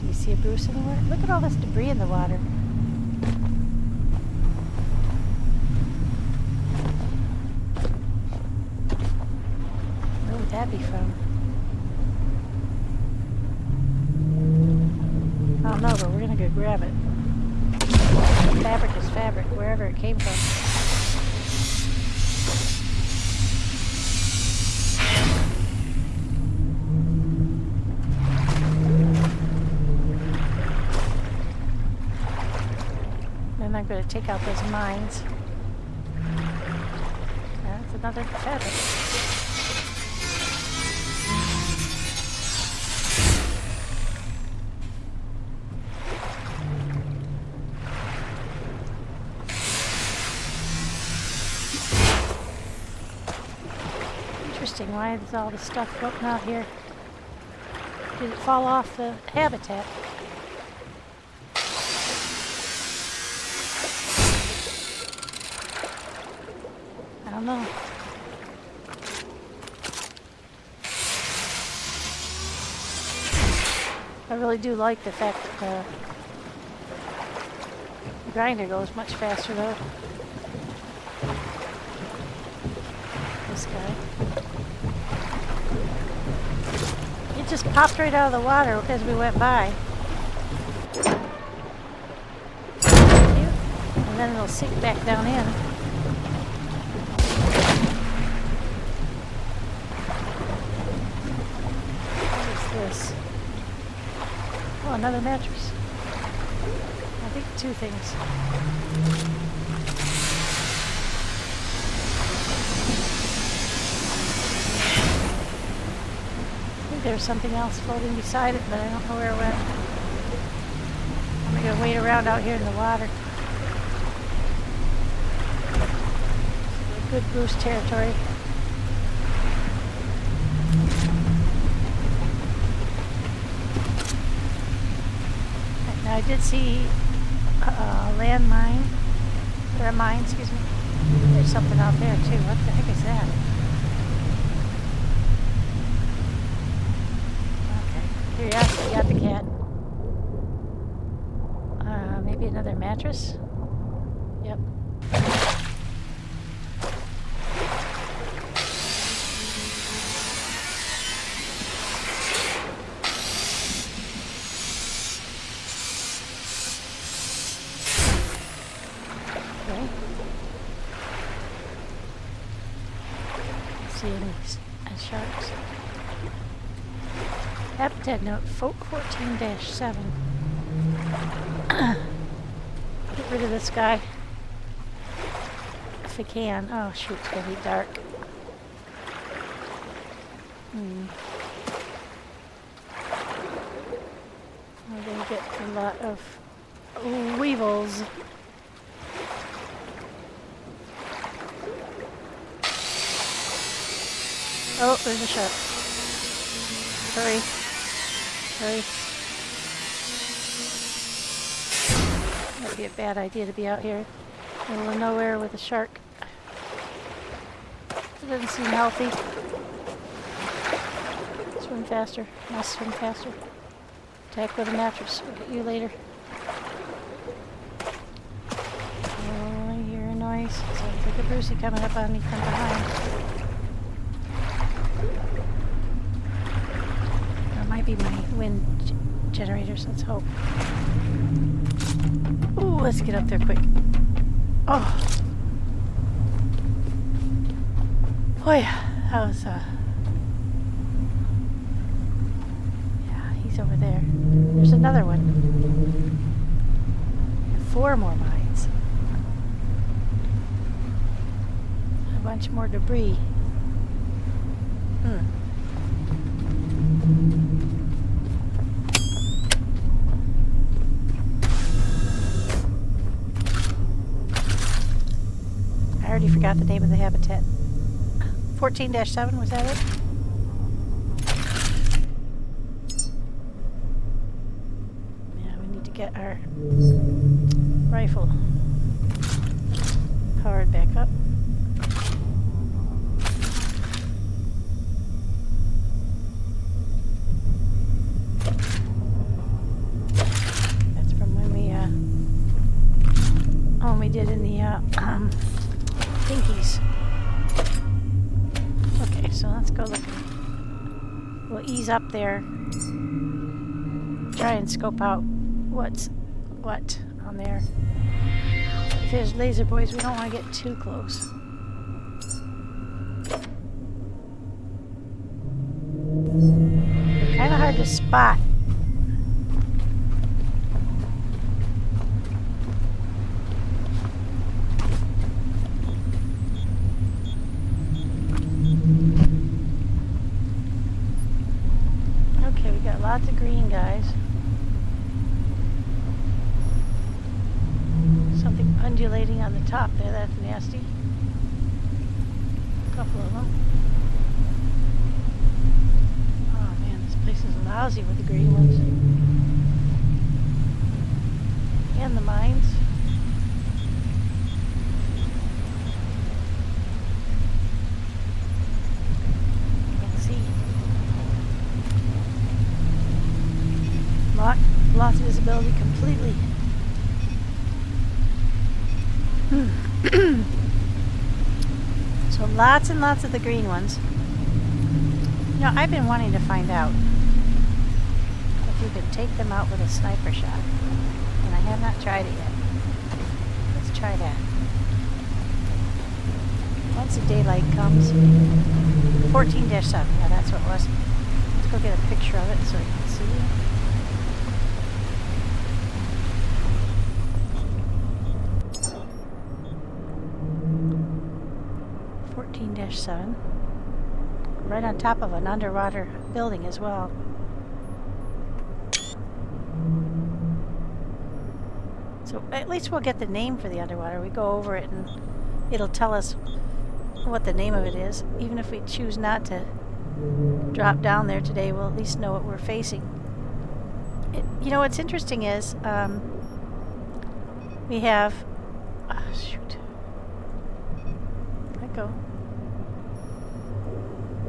Do you see a Bruce anywhere? Look at all this debris in the water. Where would that be from? I don't know, but we're gonna go grab it. Fabric is fabric, wherever it came from. Then I'm gonna take out those mines. That's another fabric. Interesting, why is all the stuff floating out here? Did it fall off the habitat? I don't know. I really do like the fact that the grinder goes much faster though. This guy. It just popped right out of the water as we went by. And then it'll sink back down in. What is this? Oh, another mattress. I think 2 things. There's something else floating beside it, but I don't know where it went. I'm gonna wait around out here in the water. Good Bruce territory. Now I did see a landmine, or a mine, excuse me. There's something out there too. What the heck is that? Curiosity got the cat. Maybe another mattress? Yep. Okay. See any sharks? Habitat note 14-7. Get rid of this guy. If we can. Oh shoot, it's gonna be dark. We're gonna get a lot of weevils. Oh, there's a shark. Hurry. Hurry. Might be a bad idea to be out here in the middle of nowhere with a shark. It doesn't seem healthy. Swim faster. Must swim faster. Attack with a mattress. We'll get you later. Oh, I hear a noise. Sounds like a Brucey coming up on me from behind. Might be my wind generators, let's hope. Ooh, let's get up there quick. Oh. Oh yeah, that was, yeah, he's over there. There's another one. 4 more mines. A bunch more debris. I already forgot the name of the habitat. 14-7, was that it? Yeah, we need to get our rifle powered back up. That's from when we did in the Pinkies. Okay, so let's go look. We'll ease up there. Try and scope out what's what on there. If there's laser boys, we don't want to get too close. Kind of hard to spot. Okay, we got lots of green guys. Something undulating on the top there, that's nasty. A couple of them. Oh man, this place is lousy with the green ones. And the mines. You can see. Lost visibility completely. So lots and lots of the green ones. You know, I've been wanting to find out if you could take them out with a sniper shot. And I have not tried it yet. Let's try that. Once the daylight comes. 14-7, yeah, that's what it was. Let's go get a picture of it so you can see. 14-7. Right on top of an underwater building as well. So at least we'll get the name for the underwater. We go over it and it'll tell us what the name of it is. Even if we choose not to drop down there today, we'll at least know what we're facing. You know what's interesting is we have... Oh, shoot. Let go.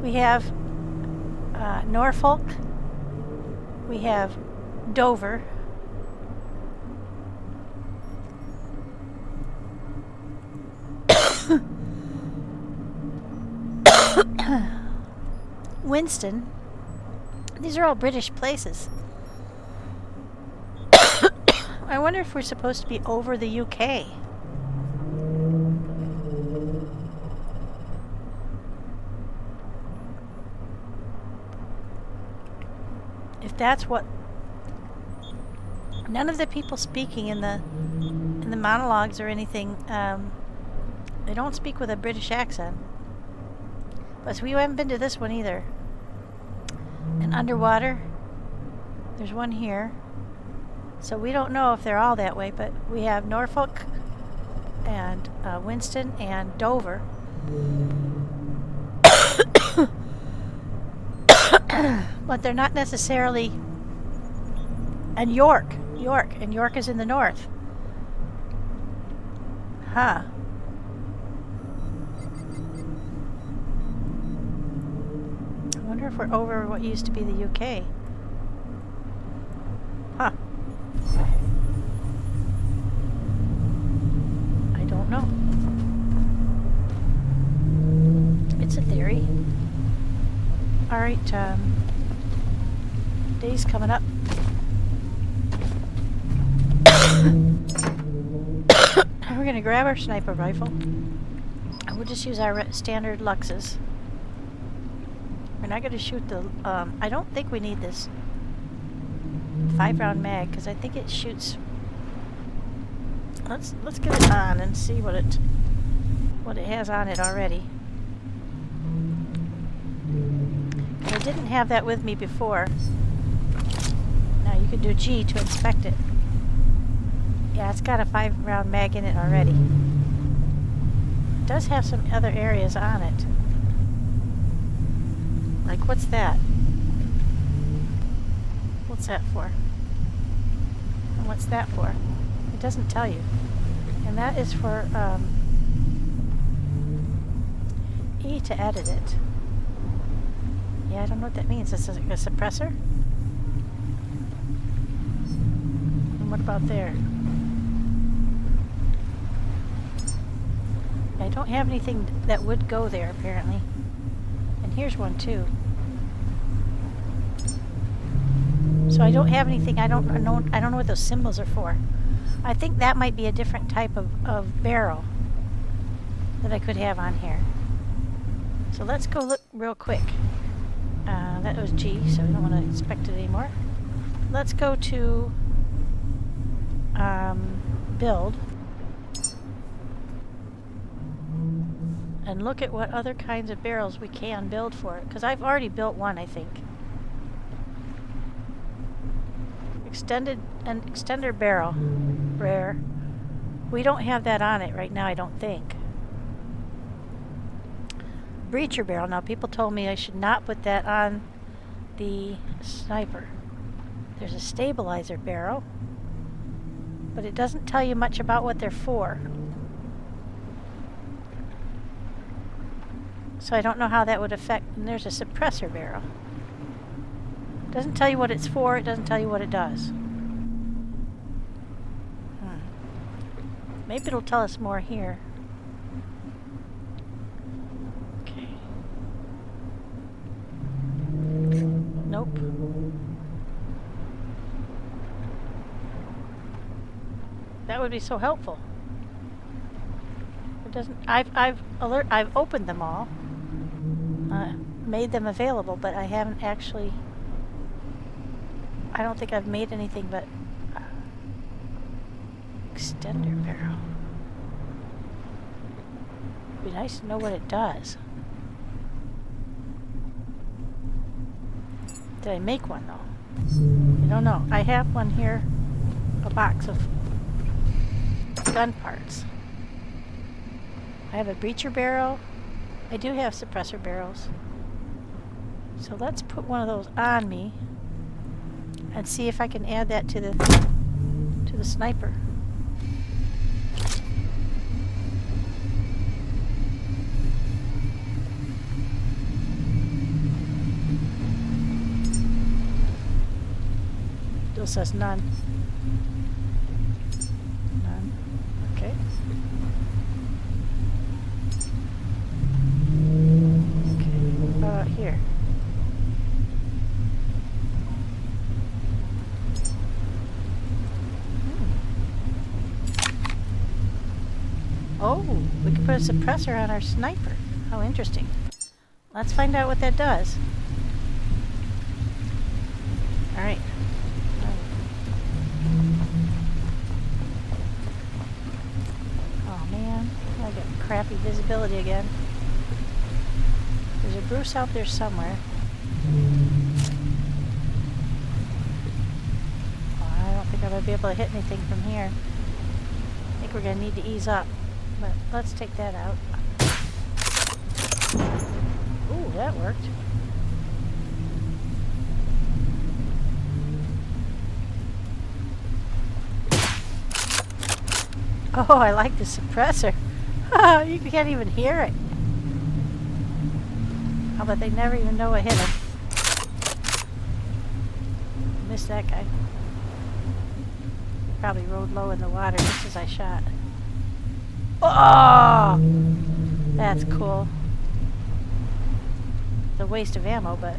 We have Norfolk. We have Dover. Winston. These are all British places. I wonder if we're supposed to be over the UK. If that's what... None of the people speaking in the monologues or anything, they don't speak with a British accent. But we haven't been to this one either. And underwater, there's one here. So we don't know if they're all that way, but we have Norfolk and Winston and Dover. But they're not necessarily... And York. And York is in the north. Huh. I wonder if we're over what used to be the UK. Huh. I don't know. It's a theory. Alright, day's coming up. We're going to grab our sniper rifle. And we'll just use our standard Luxes. We're not going to shoot the... I don't think we need this 5-round mag, because I think it shoots let's get it on and see what it has on it already. I didn't have that with me before. Now you can do G to inspect it. Yeah, it's got a 5-round mag in it already. It does have some other areas on it. Like, what's that? What's that for? And what's that for? It doesn't tell you. And that is for E to edit it. Yeah, I don't know what that means. It's a suppressor? And what about there? I don't have anything that would go there, apparently. And here's one, too. So I don't have anything. I don't know what those symbols are for. I think that might be a different type of barrel that I could have on here. So let's go look real quick. That was G, so we don't want to inspect it anymore. Let's go to build and look at what other kinds of barrels we can build for it, because I've already built one, I think. Extender barrel, rare. We don't have that on it right now, I don't think. Breacher barrel. Now, people told me I should not put that on the sniper. There's a stabilizer barrel, but it doesn't tell you much about what they're for. So I don't know how that would affect. And there's a suppressor barrel. It doesn't tell you what it's for. It doesn't tell you what it does. Maybe it'll tell us more here. Okay. Nope. That would be so helpful. It doesn't. I've opened them all, made them available, but I haven't actually. I don't think I've made anything but extender barrel. It'd be nice to know what it does. Did I make one though? I don't know. I have one here, a box of gun parts. I have a breacher barrel. I do have suppressor barrels. So let's put one of those on me and see if I can add that to the sniper. Still says none. None. Okay. Okay. Here. Oh, we could put a suppressor on our sniper. How interesting. Let's find out what that does. Alright. Oh man, I got crappy visibility again. There's a Bruce out there somewhere. Oh, I don't think I'm going to be able to hit anything from here. I think we're going to need to ease up. But let's take that out. Ooh, that worked. Oh, I like the suppressor. You can't even hear it. Oh, but they never even know I hit him. Missed that guy. Probably rode low in the water just as I shot. Oh! That's cool. It's a waste of ammo, but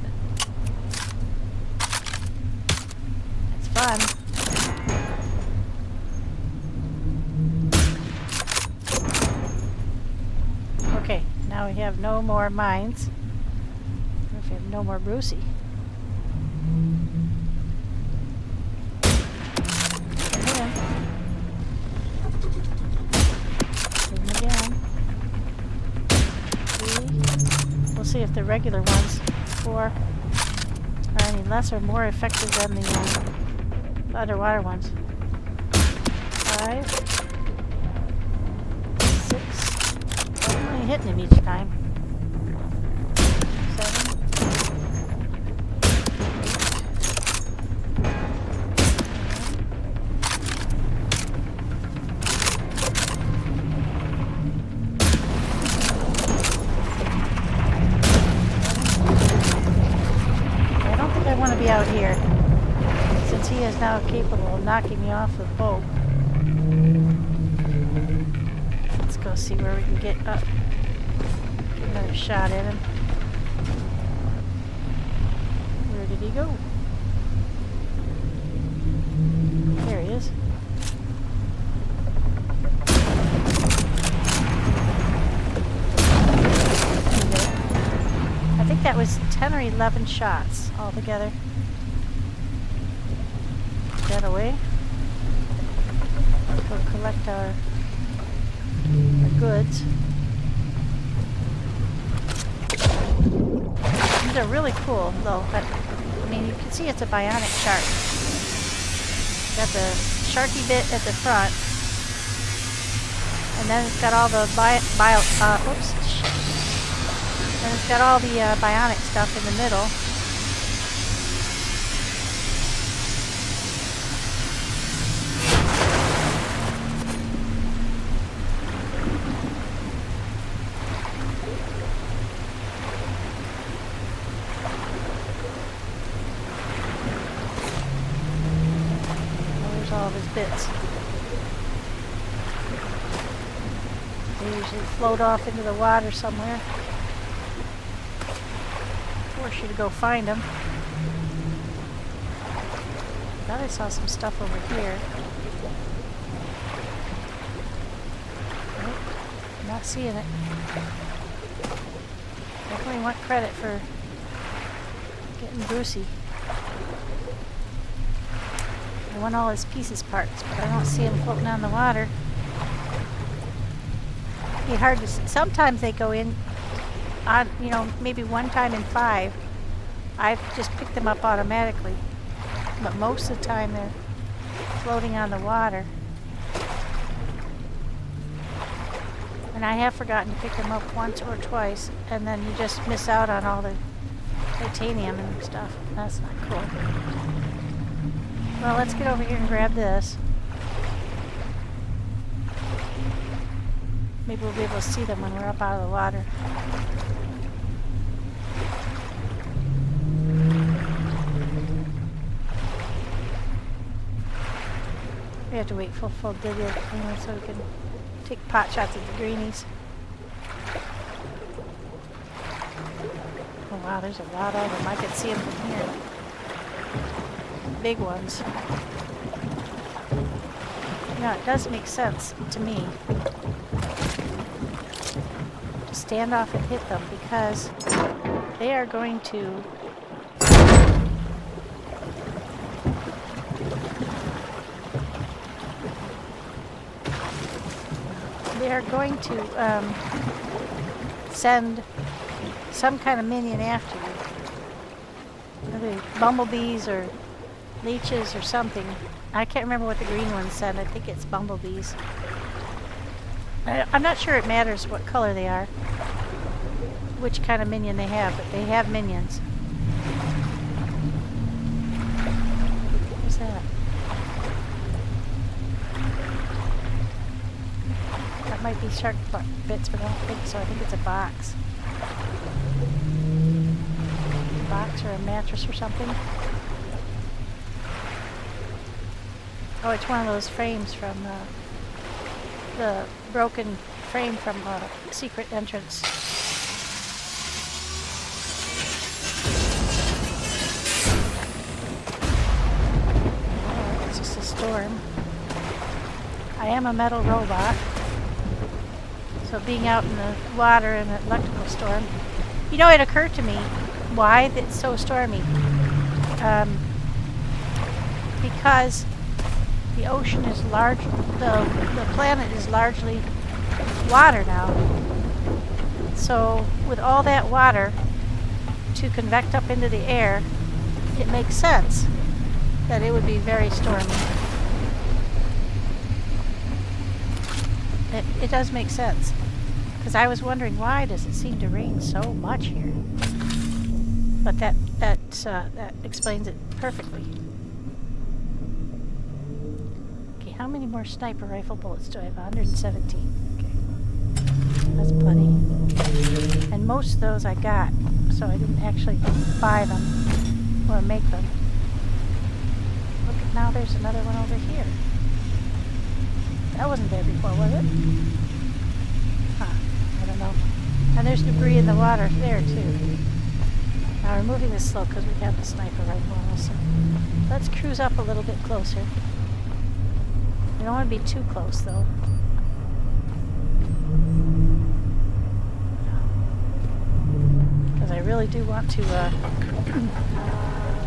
it's fun. Okay, now we have no more mines. If we have no more Brucey. see if the regular ones, 4, are any less or more effective than the underwater ones. 5, 6. I'm only hitting him each time. 7. Be out here, since he is now capable of knocking me off the boat. Let's go see where we can get up. Get another shot at him. Where did he go? There he is. I think that was 10 or 11 shots altogether. That away. Go collect our goods. These are really cool, though. But I mean, you can see it's a bionic shark. Got the sharky bit at the front, and then it's got all the and it's got all the bionic stuff in the middle. There's all of his bits. They usually float off into the water somewhere. Force you to go find them. I thought I saw some stuff over here. Nope, not seeing it. Definitely want credit for getting Brucey. I want all his pieces parts, but I don't see him floating on the water. It'd be hard to see. Sometimes they go in on, you know, maybe one time in 5, I've just picked them up automatically. But most of the time they're floating on the water. And I have forgotten to pick them up once or twice, and then you just miss out on all the titanium and stuff. That's not cool. Well, let's get over here and grab this. Maybe we'll be able to see them when we're up out of the water. We have to wait for full dig anyway so we can take pot shots at the greenies. Oh wow, there's a lot of them. I can see them from here. Big ones. Yeah, it does make sense to me to stand off and hit them because they are going to send some kind of minion after you. Maybe bumblebees or leeches or something. I can't remember what the green one said. I think it's bumblebees. I'm not sure it matters what color they are, which kind of minion they have, but they have minions. What's that? That might be shark bits, but I don't think so. I think it's a box. A box or a mattress or something. Oh, it's one of those frames from the broken frame from Secret Entrance. Oh, it's just a storm. I am a metal robot, so being out in the water in an electrical storm. You know, it occurred to me why it's so stormy. Because the ocean is large, the planet is largely water now. So with all that water to convect up into the air, it makes sense that it would be very stormy. It does make sense. Because I was wondering, why does it seem to rain so much here? But that explains it perfectly. Okay, how many more sniper rifle bullets do I have? 117. Okay, that's plenty. And most of those I got, so I didn't actually buy them or make them. Look, now there's another one over here. That wasn't there before, was it? Huh, I don't know. And there's debris in the water there, too. Now we're moving this slow because we have the sniper rifle on us. So let's cruise up a little bit closer. We don't want to be too close, though. Because I really do want to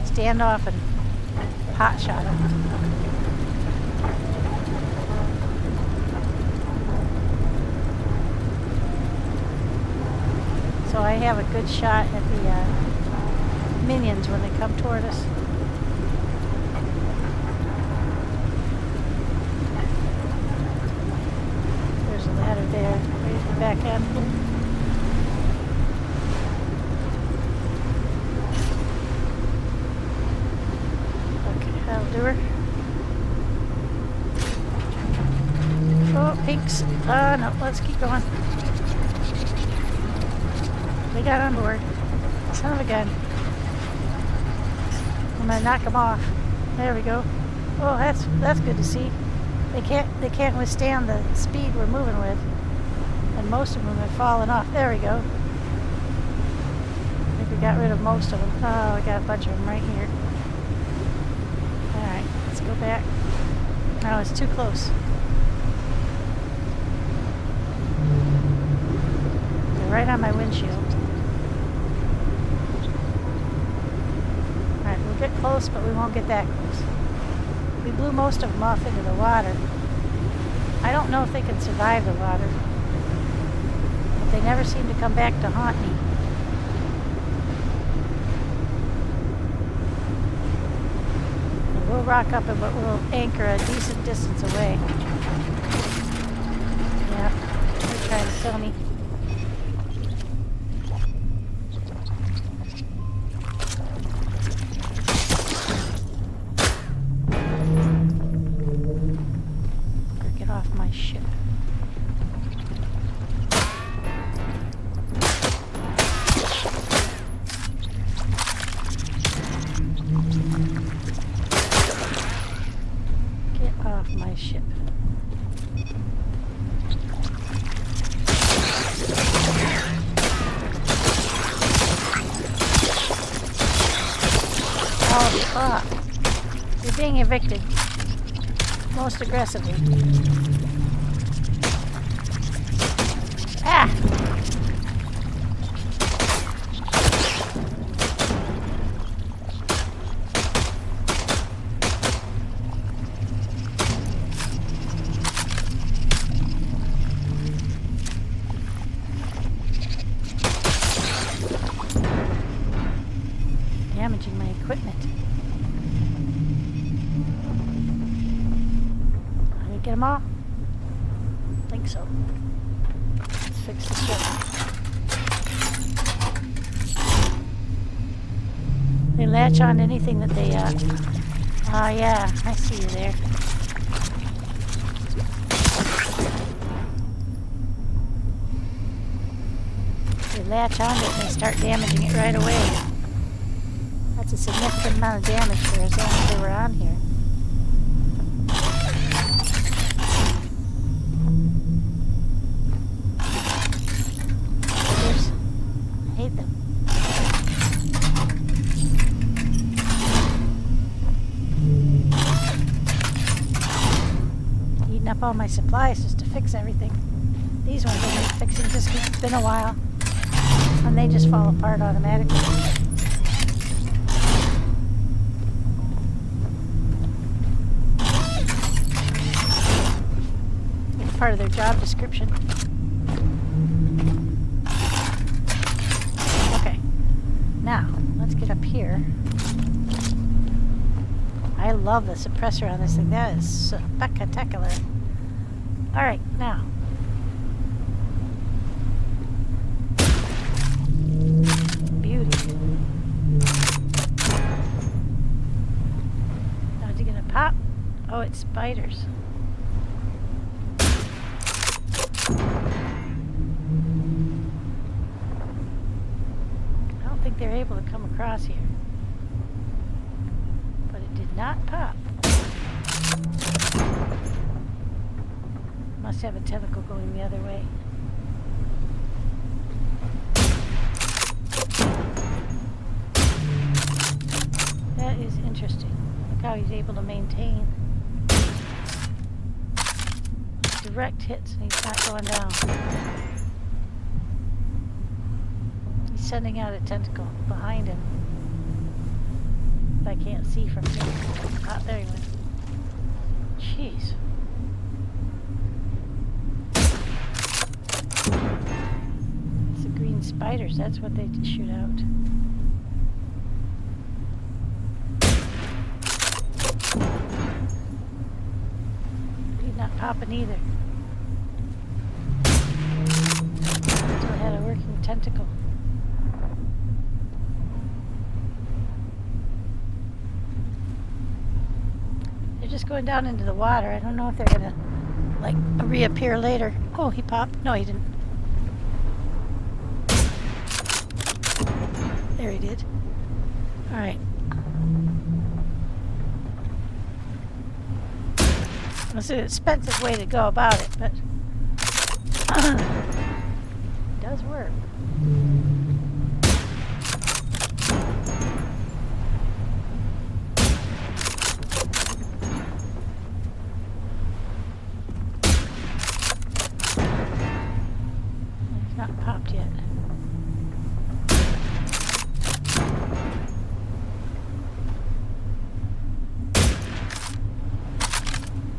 stand off and hot shot him. So I have a good shot at the minions when they come toward us. There's a ladder there. Raise the back end. Okay, that'll do her. Oh, pinks. No, let's keep going. We got on board. Son of a gun. I'm gonna knock them off. There we go. Oh, that's good to see. They can't withstand the speed we're moving with, and most of them have fallen off. There we go. I think we got rid of most of them. Oh, we got a bunch of them right here. All right, let's go back. Oh, it's too close. They're right on my windshield. Get close, but we won't get that close. We blew most of them off into the water. I don't know if they can survive the water, but they never seem to come back to haunt me. And we'll rock up and we'll anchor a decent distance away. Yeah, they're trying to kill me. You're being evicted. Most aggressively. Ah! Damaging my equipment. Get them all? I think so. Let's fix the ship. They latch on to anything that they, oh yeah, I see you there. They latch on to it and they start damaging it right away. That's a significant amount of damage for as long as they were on here. Up all my supplies just to fix everything. These ones I need fixing just because it's been a while. And they just fall apart automatically. It's part of their job description. get up here. I love the suppressor on this thing. That is spectacular. Alright, now. Beauty. Now is it gonna pop? Oh, it's spiders. I don't think they're able to come across here. But it did not pop. Must have a tentacle going the other way. That is interesting. Look how he's able to maintain direct hits and he's not going down. He's sending out a tentacle behind him. I can't see from here. Ah, there he went. Jeez. It's the green spiders. That's what they shoot out. He's not popping either. Until it had a working tentacle. Just going down into the water. I don't know if they're gonna like reappear later. Oh, he popped. No, he didn't. There he did. All right. It's an expensive way to go about it, but it does work. Not popped yet.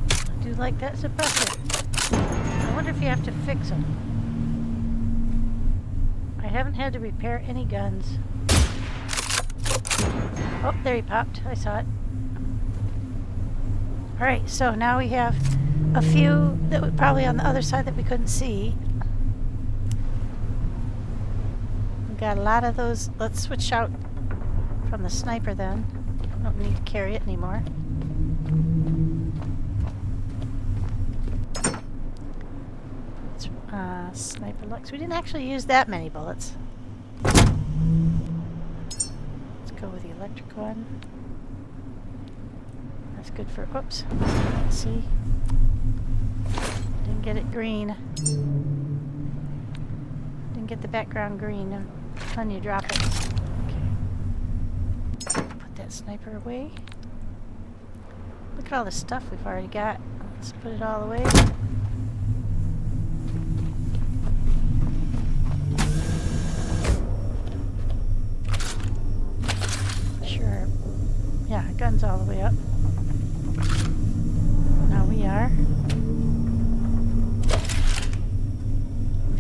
I do like that suppressor. I wonder if you have to fix them. I haven't had to repair any guns. Oh, there he popped. I saw it. Alright, so now we have a few that were probably on the other side that we couldn't see. Got a lot of those. Let's switch out from the sniper then. Don't need to carry it anymore. It's sniper lux. We didn't actually use that many bullets. Let's go with the electric one. That's good for. Oops. Let's see. Didn't get it green. Didn't get the background green. When you drop it. Okay. Put that sniper away. Look at all the stuff we've already got. Let's put it all away. Sure. Yeah, gun's all the way up. Now we are.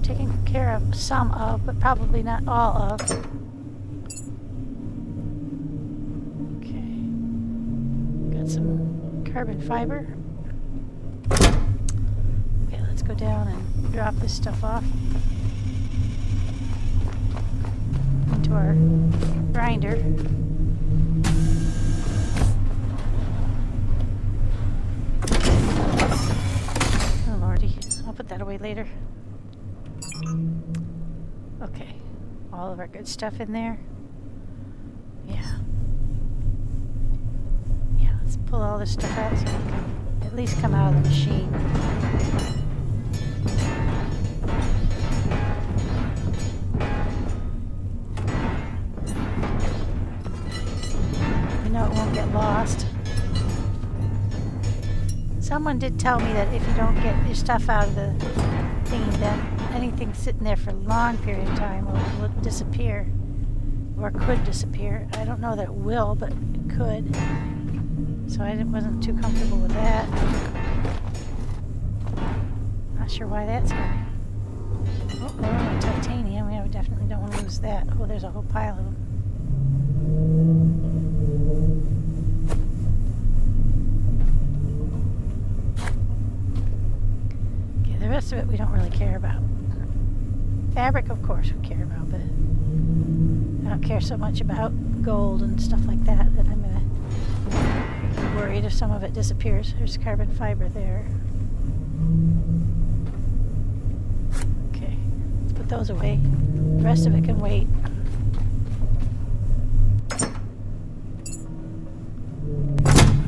Taking care of some of, but probably not all of. Okay. Got some carbon fiber. Okay, let's go down and drop this stuff off into our grinder. Oh lordy, I'll put that away later. Okay, all of our good stuff in there. Yeah. Yeah, let's pull all this stuff out so it can at least come out of the machine. We know it won't get lost. Someone did tell me that if you don't get your stuff out of the thingy, then anything sitting there for a long period of time will disappear, or could disappear. I don't know that it will, but it could. So I wasn't too comfortable with that. Not sure why that's happening. Oh, they're on titanium. We definitely don't want to lose that. Oh, there's a whole pile of them. Okay, the rest of it we don't really care about. Fabric, of course, we care about, but I don't care so much about gold and stuff like that that I'm gonna be worried if some of it disappears. There's carbon fiber there. Okay, let's put those away. The rest of it can wait.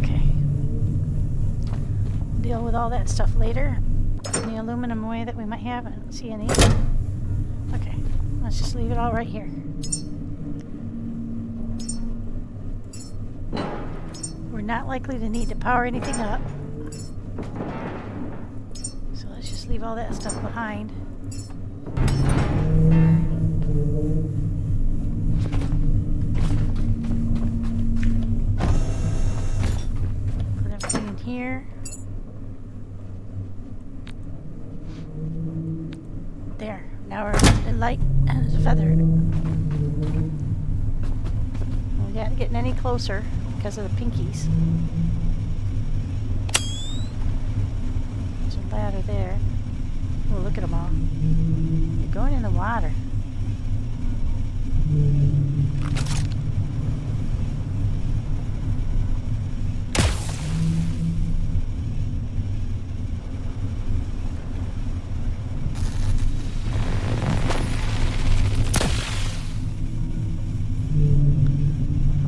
Okay. Deal with all that stuff later. The aluminum away that we might have. I don't see any. Okay, let's just leave it all right here. We're not likely to need to power anything up. So let's just leave all that stuff behind. Put everything in here. There. Now we're light as a feather. We're not getting any closer because of the pinkies. There's a ladder there. Oh, look at them all. They're going in the water.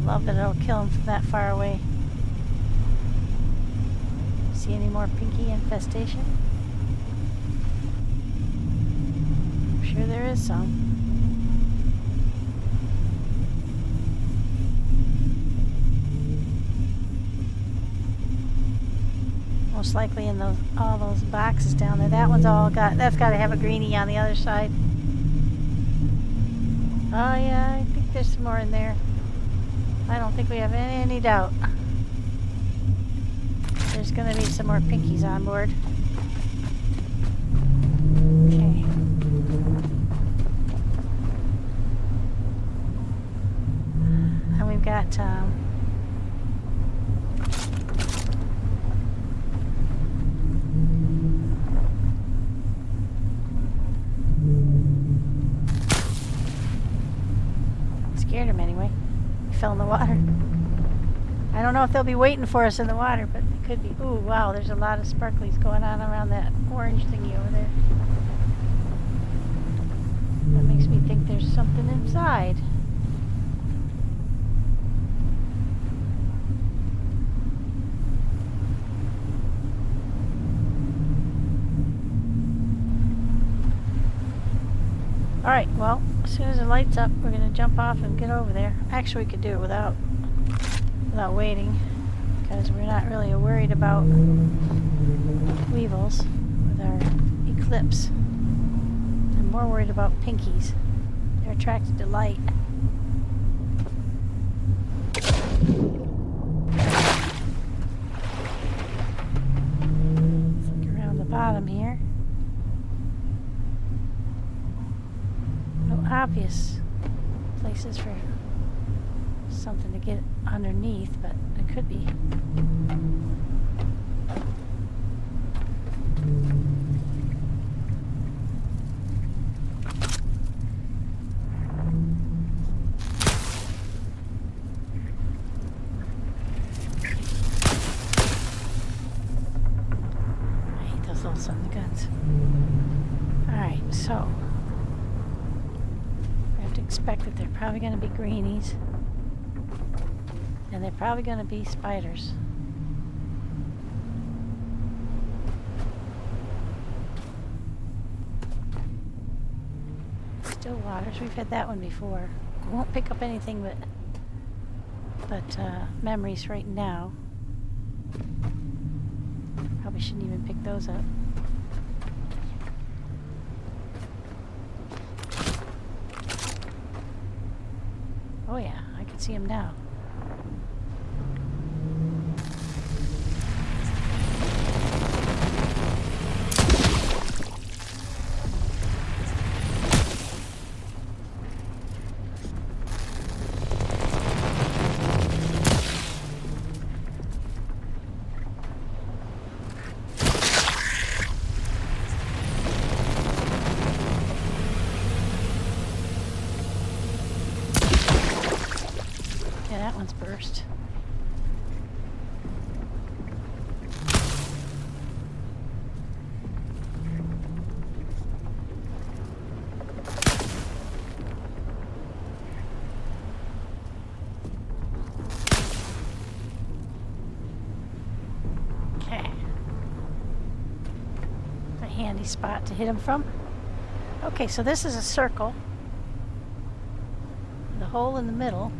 Love that it'll kill them from that far away. See any more pinky infestation? I'm sure there is some. Most likely in those all those boxes down there. That one's all got. That's got to have a greenie on the other side. Oh yeah, I think there's some more in there. I don't think we have any doubt. There's going to be some more pinkies on board. Okay. And we've got scared him anyway. Fell in the water. I don't know if they'll be waiting for us in the water, but they could be. Ooh, wow, there's a lot of sparklies going on around that orange thingy over there. That makes me think there's something inside. Alright, well, as soon as the light's up, we're going to jump off and get over there. Actually, we could do it without waiting, because we're not really worried about weevils with our eclipse. I'm more worried about pinkies. They're attracted to light. Look around the bottom here. Obvious places for something to get underneath, but it could be. I hate those little son of guns. Alright, so expect that they're probably going to be greenies, and they're probably going to be spiders. Still waters. We've had that one before. We won't pick up anything but memories right now. Probably shouldn't even pick those up. Oh yeah, I can see him now. that one's burst. Okay. A handy spot to hit him from. Okay, so this is a circle. The hole in the middle.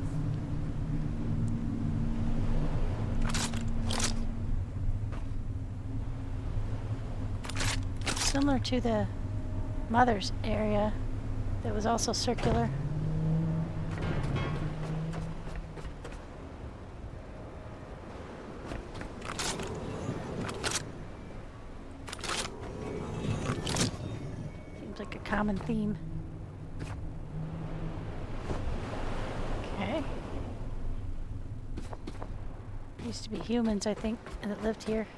Similar to the mother's area that was also circular. Seems like a common theme. Okay. Used to be humans, I think, that lived here.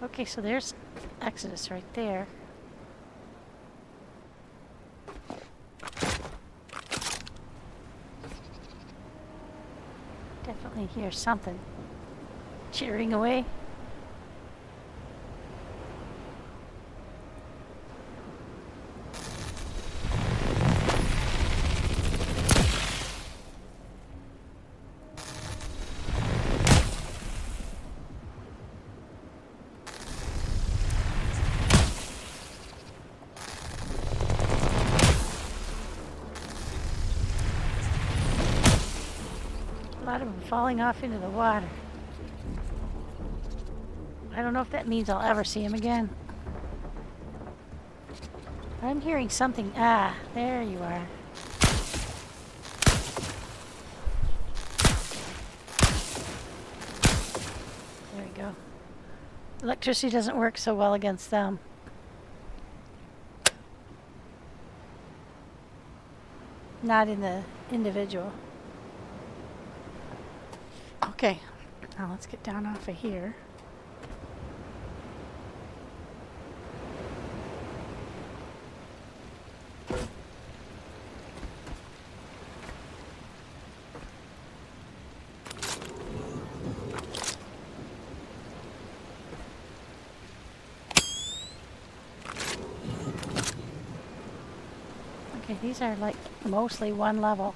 Okay, so there's Exodus right there. Definitely hear something chittering away. A lot of them falling off into the water. I don't know if that means I'll ever see him again. I'm hearing something. Ah, there you are. There we go. Electricity doesn't work so well against them. Not in the individual. Okay, now let's get down off of here. Okay, these are like mostly one level.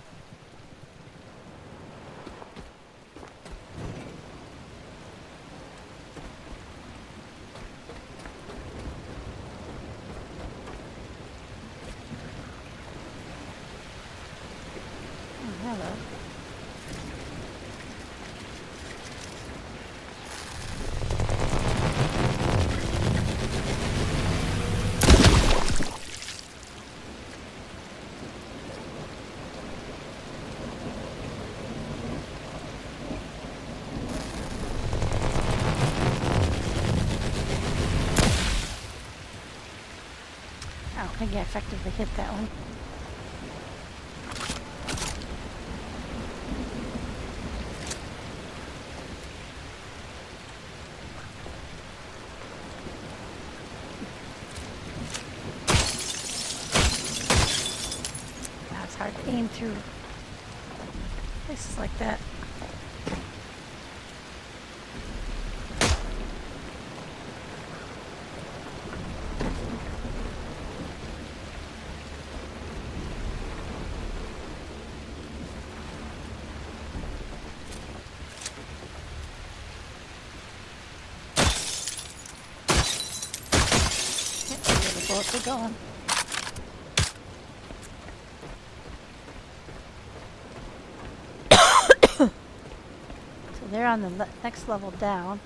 Hello. I don't think I effectively hit that one. It's hard to aim through places like that. Yep, where the bullets are going. They're on the next level down.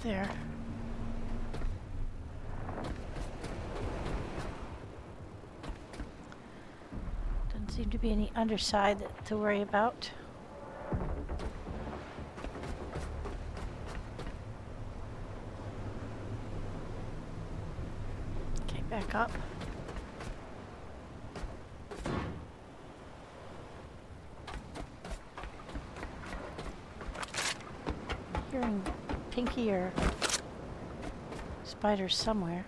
there. Doesn't seem to be any underside to worry about. Okay, back up. Hearing Pinky or spiders somewhere.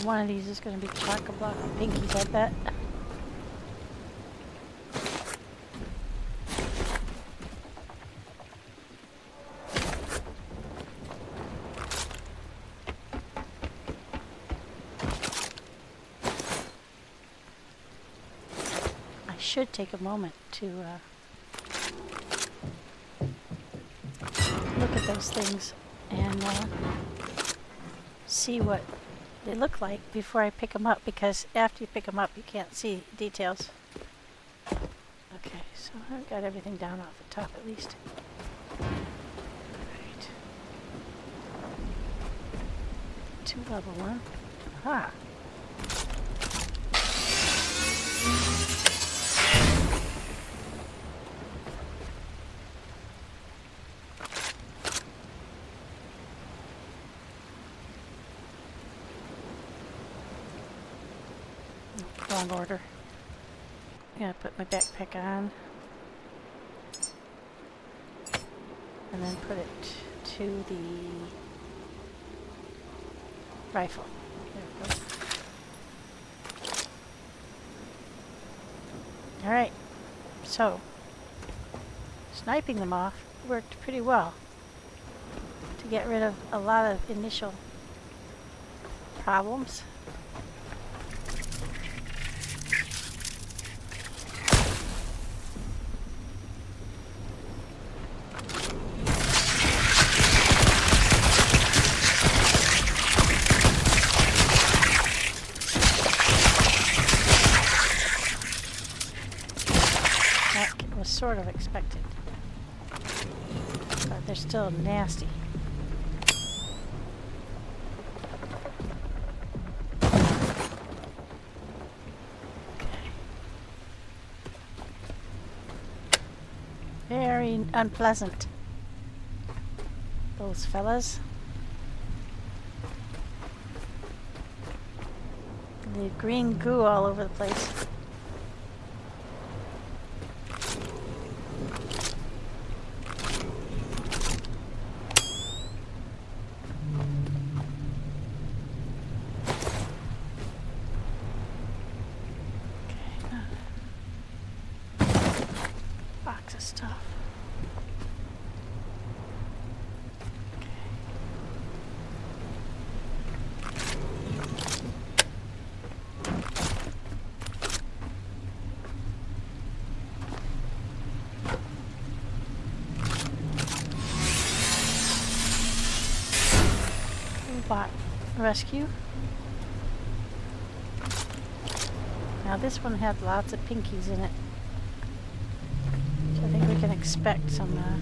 One of these is going to be chock-a-block of Pinkies, I bet. I should take a moment to look at those things and see what they look like before I pick them up, because after you pick them up you can't see details. Okay, so I've got everything down off the top at least. Right. 2 level 1. Aha! Wrong order. I'm gonna put my backpack on and then put it to the rifle. There we go. Alright, so sniping them off worked pretty well to get rid of a lot of initial problems. Sort of expected, but they're still nasty. Okay. Very unpleasant, those fellas. The green goo all over the place. Stuff. Bot rescue. Now this one had lots of Pinkies in it. I think we can expect some, I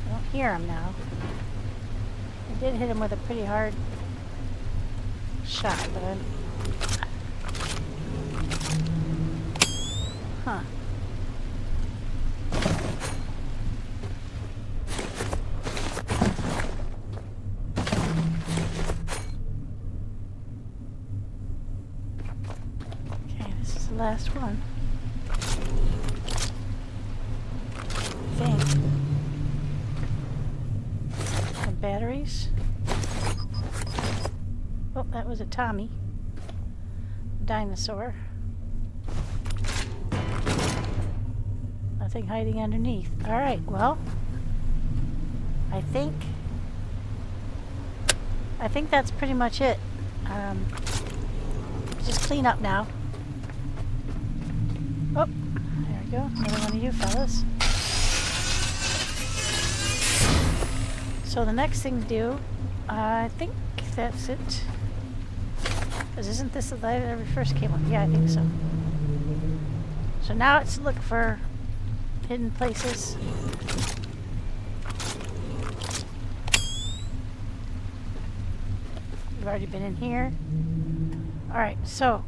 don't hear him now. I did hit him with a pretty hard shot, but I'm... Huh. Okay, this is the last one. Some batteries. Oh, that was a Tommy. Dinosaur. Nothing hiding underneath. Alright, well, I think that's pretty much it. Just clean up now. Oh, there we go. Another one of you fellas. So the next thing to do, I think that's it. Because isn't this the light that we first came on? Yeah, I think so. So now it's look for hidden places. We've already been in here. Alright, so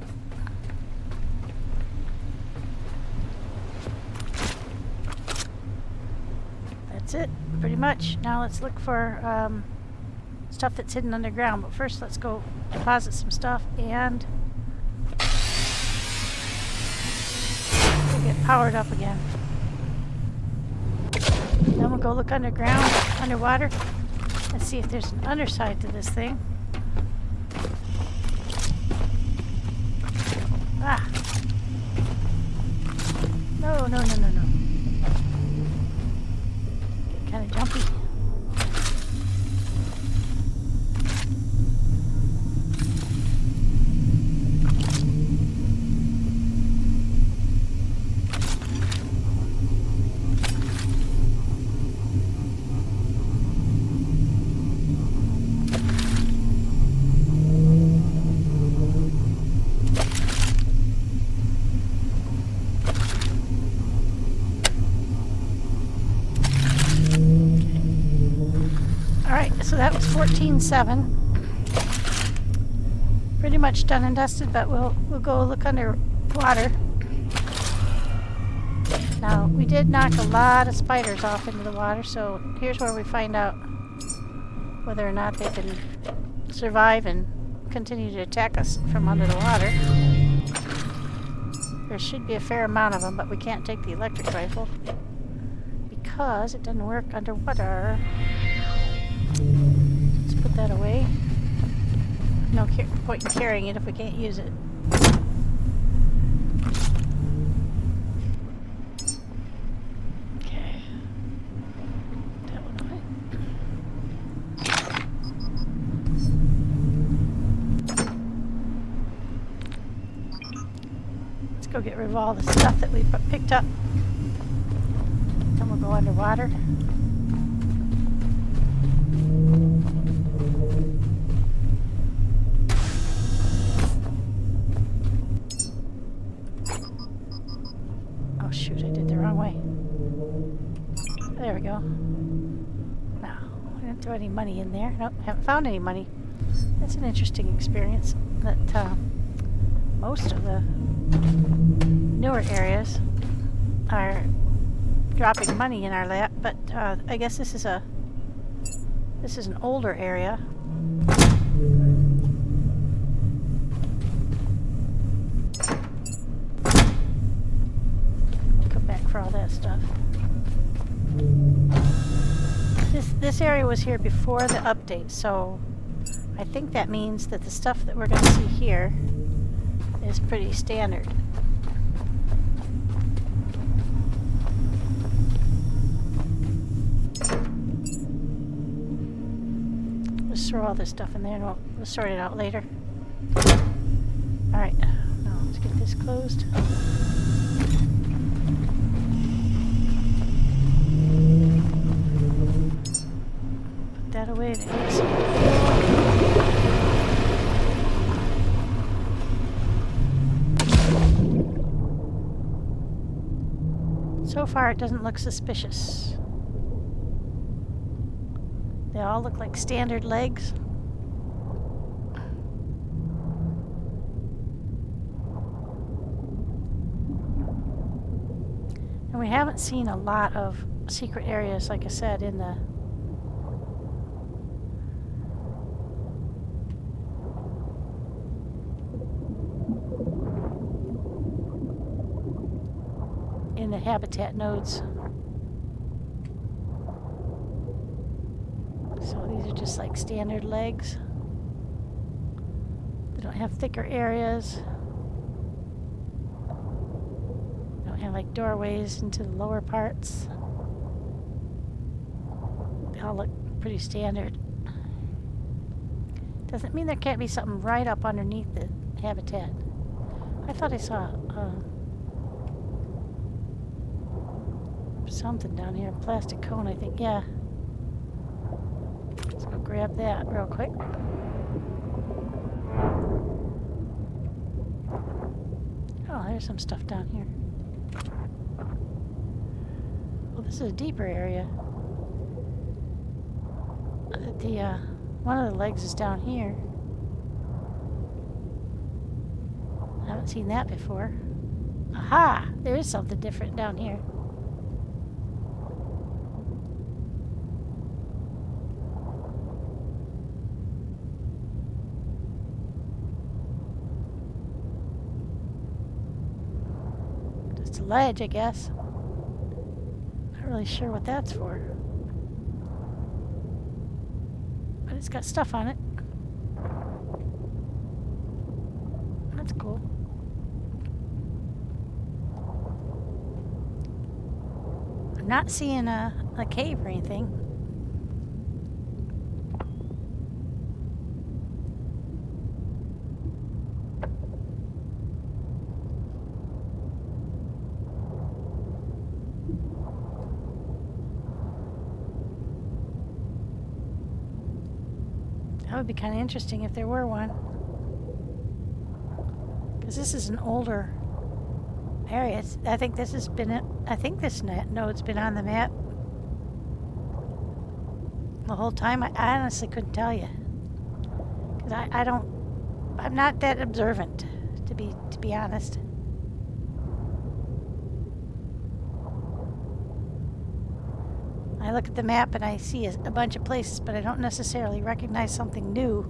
that's it, pretty much. Now let's look for stuff that's hidden underground. But first let's go deposit some stuff and we'll get powered up again. Then we'll go look underground, underwater, and see if there's an underside to this thing. Ah! No, no, no, no, no. Get kind of jumpy. So that was 14.7. Pretty much done and dusted, but we'll go look underwater. Now, we did knock a lot of spiders off into the water, so here's where we find out whether or not they can survive and continue to attack us from under the water. There should be a fair amount of them, but we can't take the electric rifle because it doesn't work underwater. Let's put that away. No point in carrying it if we can't use it. Okay. That one away. Let's go get rid of all the stuff that we picked up. Then we'll go underwater. Shoot, I did the wrong way. There we go. No, I didn't throw any money in there. Nope, haven't found any money. That's an interesting experience. That most of the newer areas are dropping money in our lap, but I guess this is an older area. For all that stuff. This area was here before the update, so I think that means that the stuff that we're going to see here is pretty standard. Just throw all this stuff in there and we'll sort it out later. Alright, now let's get this closed. That away to get some fuel. So far it doesn't look suspicious. They all look like standard legs. And we haven't seen a lot of secret areas, like I said, in the habitat nodes. So these are just like standard legs. They don't have thicker areas. They don't have like doorways into the lower parts. They all look pretty standard. Doesn't mean there can't be something right up underneath the habitat. I thought I saw something down here, a plastic cone, I think. Yeah. Let's go grab that real quick. Oh, there's some stuff down here. Well, this is a deeper area. One of the legs is down here. I haven't seen that before. Aha! There is something different down here. Just a ledge, I guess. Not really sure what that's for. But it's got stuff on it. That's cool. I'm not seeing a cave or anything. That would be kind of interesting if there were one. Because this is an older area. I think this has been. I think this node's been on the map the whole time. I honestly couldn't tell you. Because I'm not that observant, to be honest. I look at the map and I see a bunch of places, but I don't necessarily recognize something new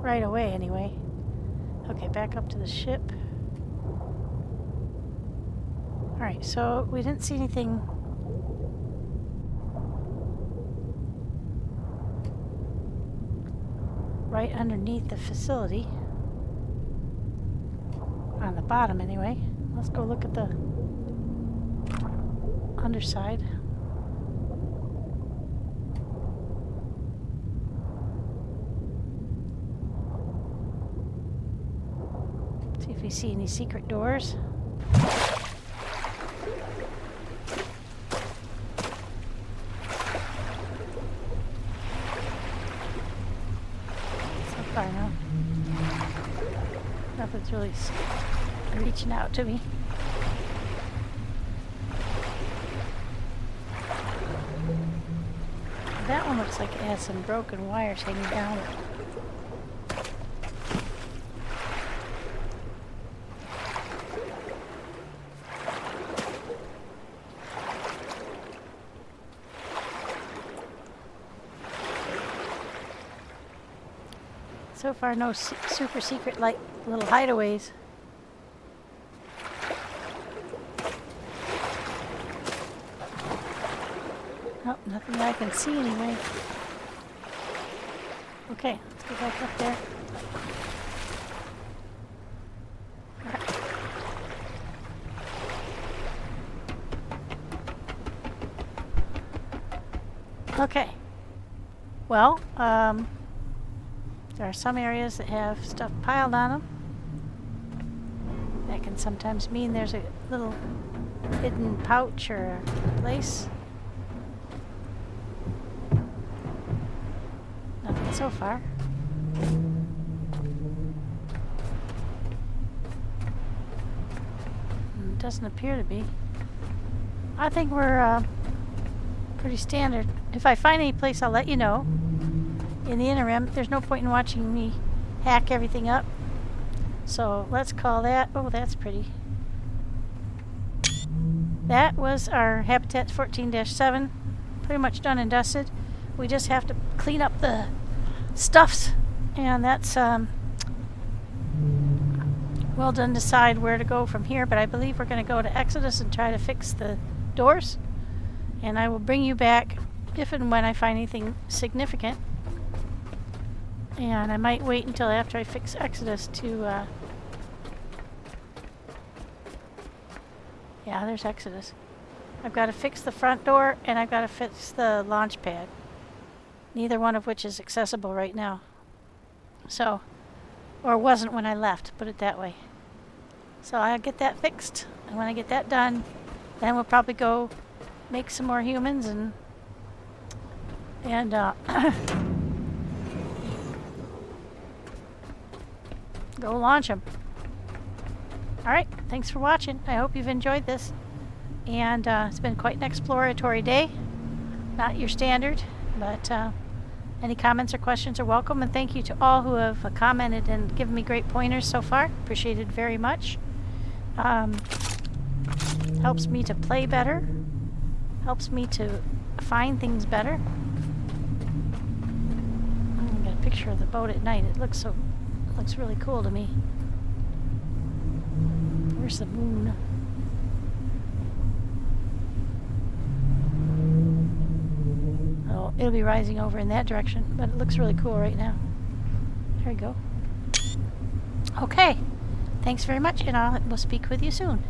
right away anyway. Okay, back up to the ship. Alright, so we didn't see anything right underneath the facility. On the bottom anyway. Let's go look at the underside. See if we see any secret doors. So far, no. Nothing's really reaching out to me. That one looks like it has some broken wires hanging down. So far, no super secret like little hideaways. Oh, nothing that I can see anyway. Okay, let's go back up there. Okay. Well, there are some areas that have stuff piled on them. That can sometimes mean there's a little hidden pouch or a place. Nothing so far. It doesn't appear to be. I think we're pretty standard. If I find any place, I'll let you know. In the interim, there's no point in watching me hack everything up. So let's call that. Oh, that's pretty. That was our Habitat 14-7. Pretty much done and dusted. We just have to clean up the stuffs, and that's well done. Decide where to go from here, but I believe we're going to go to Exodus and try to fix the doors, and I will bring you back if and when I find anything significant. And I might wait until after I fix Exodus to yeah, there's Exodus. I've got to fix the front door and I've got to fix the launch pad. Neither one of which is accessible right now. So, or wasn't when I left, put it that way. So I'll get that fixed. And when I get that done, then we'll probably go make some more humans and go launch them. Alright, thanks for watching. I hope you've enjoyed this. And it's been quite an exploratory day. Not your standard, but any comments or questions are welcome. And thank you to all who have commented and given me great pointers so far. Appreciated very much. Helps me to play better. Helps me to find things better. I got a picture of the boat at night. It looks really cool to me. Where's the moon? Oh, it'll be rising over in that direction, but it looks really cool right now. There we go. Okay. Thanks very much, and we'll speak with you soon.